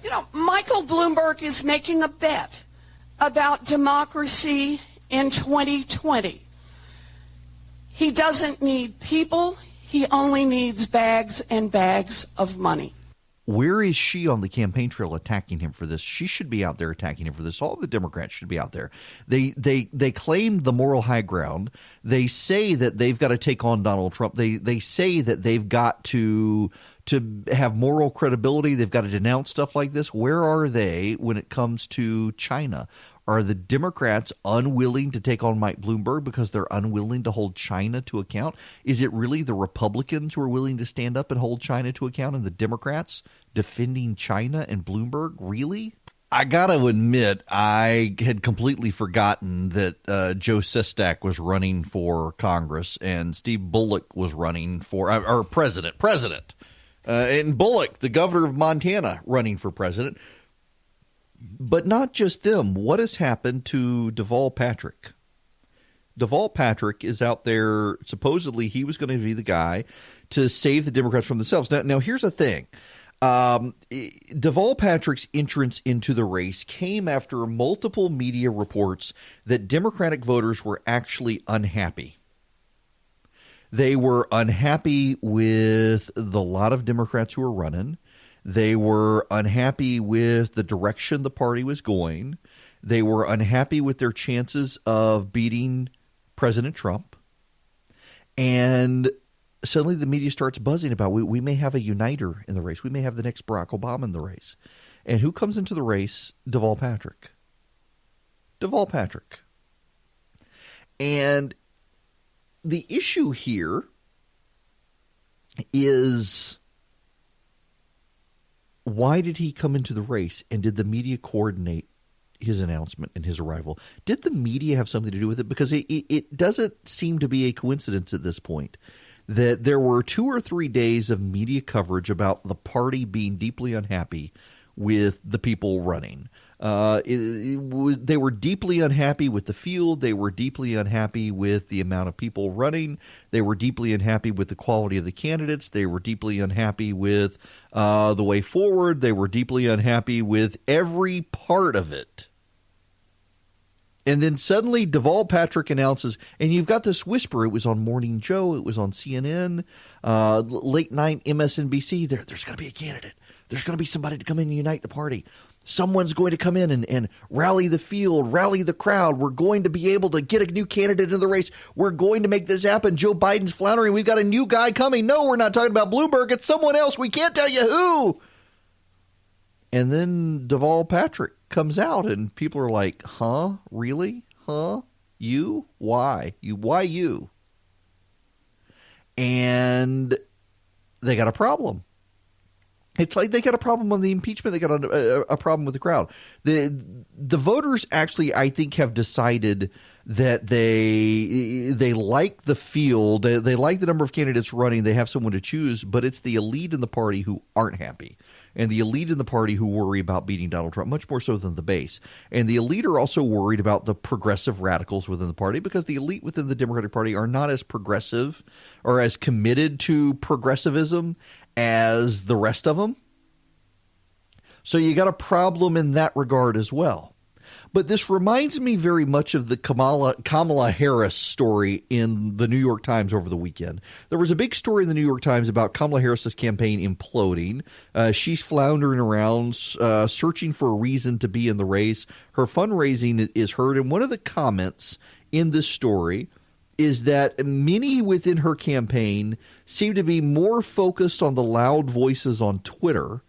You know, Michael Bloomberg is making a bet about democracy in 2020. He doesn't need people. He only needs bags and bags of money. Where is she on the campaign trail attacking him for this? She should be out there attacking him for this. All the Democrats should be out there. They claim the moral high ground. They say that they've got to take on Donald Trump. They say that they've got to have moral credibility. They've got to denounce stuff like this. Where are they when it comes to China? Are the Democrats unwilling to take on Mike Bloomberg because they're unwilling to hold China to account? Is it really the Republicans who are willing to stand up and hold China to account and the Democrats defending China and Bloomberg? Really? I got to admit, I had completely forgotten that Joe Sestak was running for Congress and Steve Bullock was running for or president. And Bullock, the governor of Montana, running for president. But not just them. What has happened to Deval Patrick? Deval Patrick is out there. Supposedly, he was going to be the guy to save the Democrats from themselves. Now here's the thing. Deval Patrick's entrance into the race came after multiple media reports that Democratic voters were actually unhappy. They were unhappy with the lot of Democrats who were running. They were unhappy with the direction the party was going. They were unhappy with their chances of beating President Trump. And suddenly the media starts buzzing about we may have a uniter in the race. We may have the next Barack Obama in the race. And who comes into the race? Deval Patrick. Deval Patrick. And the issue here is, why did he come into the race, and did the media coordinate his announcement and his arrival? Did the media have something to do with it? Because it doesn't seem to be a coincidence at this point that there were 2 or 3 days of media coverage about the party being deeply unhappy with the people running. They were deeply unhappy with the field. They were deeply unhappy with the amount of people running. They were deeply unhappy with the quality of the candidates. They were deeply unhappy with the way forward. They were deeply unhappy with every part of it. And then suddenly Deval Patrick announces, and you've got this whisper. It was on Morning Joe. It was on CNN, late night MSNBC. There's going to be a candidate. There's going to be somebody to come in and unite the party. Someone's going to come in and rally the field, rally the crowd. We're going to be able to get a new candidate in the race. We're going to make this happen. Joe Biden's floundering. We've got a new guy coming. No, we're not talking about Bloomberg. It's someone else. We can't tell you who. And then Deval Patrick comes out and people are like, huh? Really? Huh? You? Why? Why you? And they got a problem. It's like they got a problem on the impeachment. They got a problem with the crowd. The voters actually, I think, have decided that they like the field. They like the number of candidates running. They have someone to choose, but it's the elite in the party who aren't happy. And the elite in the party who worry about beating Donald Trump, much more so than the base. And the elite are also worried about the progressive radicals within the party, because the elite within the Democratic Party are not as progressive or as committed to progressivism as the rest of them. So you got a problem in that regard as well. But this reminds me very much of the Kamala Harris story in the New York Times over the weekend. There was a big story in the New York Times about Kamala Harris's campaign imploding. She's floundering around, searching for a reason to be in the race. Her fundraising is hurt. And one of the comments in this story is that many within her campaign seem to be more focused on the loud voices on Twitter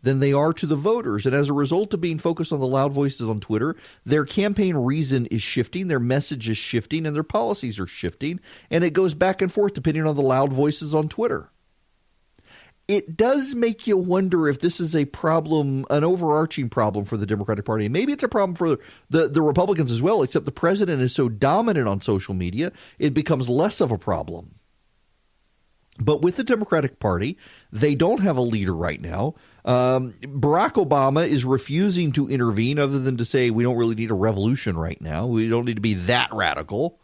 than they are to the voters. And as a result of being focused on the loud voices on Twitter, their campaign reason is shifting, their message is shifting, and their policies are shifting. And it goes back and forth depending on the loud voices on Twitter. It does make you wonder if this is a problem, an overarching problem for the Democratic Party. Maybe it's a problem for the Republicans as well, except the president is so dominant on social media, it becomes less of a problem. But with the Democratic Party, they don't have a leader right now. Barack Obama is refusing to intervene other than to say we don't really need a revolution right now. We don't need to be that radical.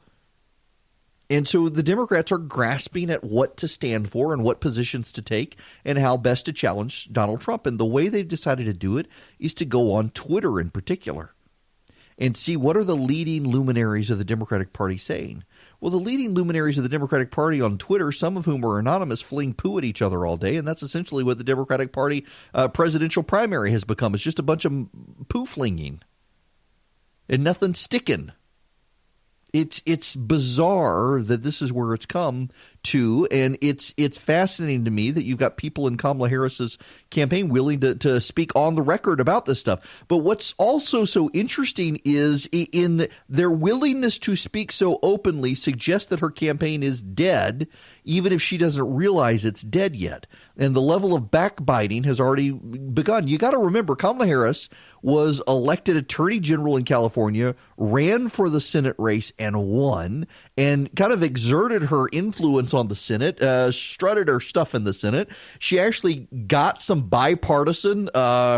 And so the Democrats are grasping at what to stand for and what positions to take and how best to challenge Donald Trump. And the way they've decided to do it is to go on Twitter in particular and see what are the leading luminaries of the Democratic Party saying. Well, the leading luminaries of the Democratic Party on Twitter, some of whom are anonymous, fling poo at each other all day. And that's essentially what the Democratic Party presidential primary has become. It's just a bunch of poo flinging and nothing sticking. It's bizarre that this is where it's come to, and it's fascinating to me that you've got people in Kamala Harris's campaign willing to speak on the record about this stuff. But what's also so interesting is in their willingness to speak so openly suggests that her campaign is dead, even if she doesn't realize it's dead yet. And the level of backbiting has already begun. You got to remember, Kamala Harris was elected attorney general in California, ran for the Senate race and won, and kind of exerted her influence on the Senate, strutted her stuff in the Senate. She actually got some bipartisan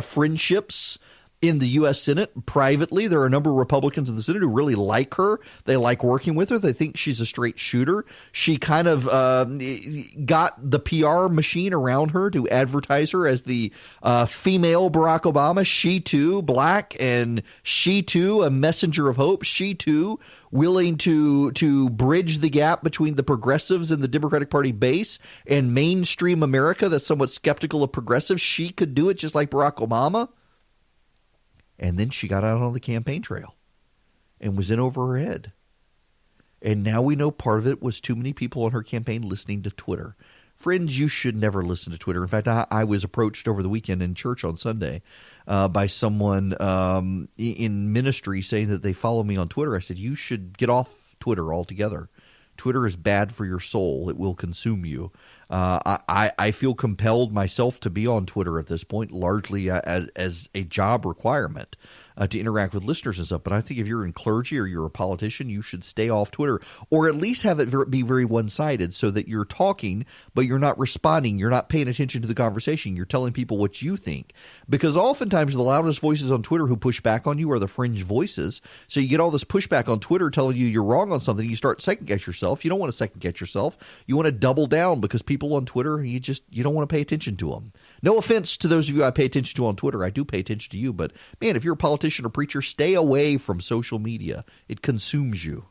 friendships in the U.S. Senate privately. There are a number of Republicans in the Senate who really like her. They like working with her. They think she's a straight shooter. She kind of got the PR machine around her to advertise her as the female Barack Obama. She too, black, and she too, a messenger of hope. She too, willing to bridge the gap between the progressives and the Democratic Party base and mainstream America that's somewhat skeptical of progressives. She could do it just like Barack Obama. And then she got out on the campaign trail and was in over her head. And now we know part of it was too many people on her campaign listening to Twitter. Friends, you should never listen to Twitter. In fact, I was approached over the weekend in church on Sunday by someone in ministry saying that they follow me on Twitter. I said, you should get off Twitter altogether. Twitter is bad for your soul. It will consume you. I feel compelled myself to be on Twitter at this point, largely as a job requirement to interact with listeners and stuff. But I think if you're in clergy or you're a politician, you should stay off Twitter, or at least have it be very one-sided so that you're talking, but you're not responding. You're not paying attention to the conversation. You're telling people what you think. Because oftentimes the loudest voices on Twitter who push back on you are the fringe voices. So you get all this pushback on Twitter telling you you're wrong on something. You start second-guess yourself. You don't want to second-guess yourself. You want to double down because people on Twitter, you don't want to pay attention to them. No offense to those of you I pay attention to on Twitter. I do pay attention to you. But, man, if you're a politician or preacher, stay away from social media. It consumes you.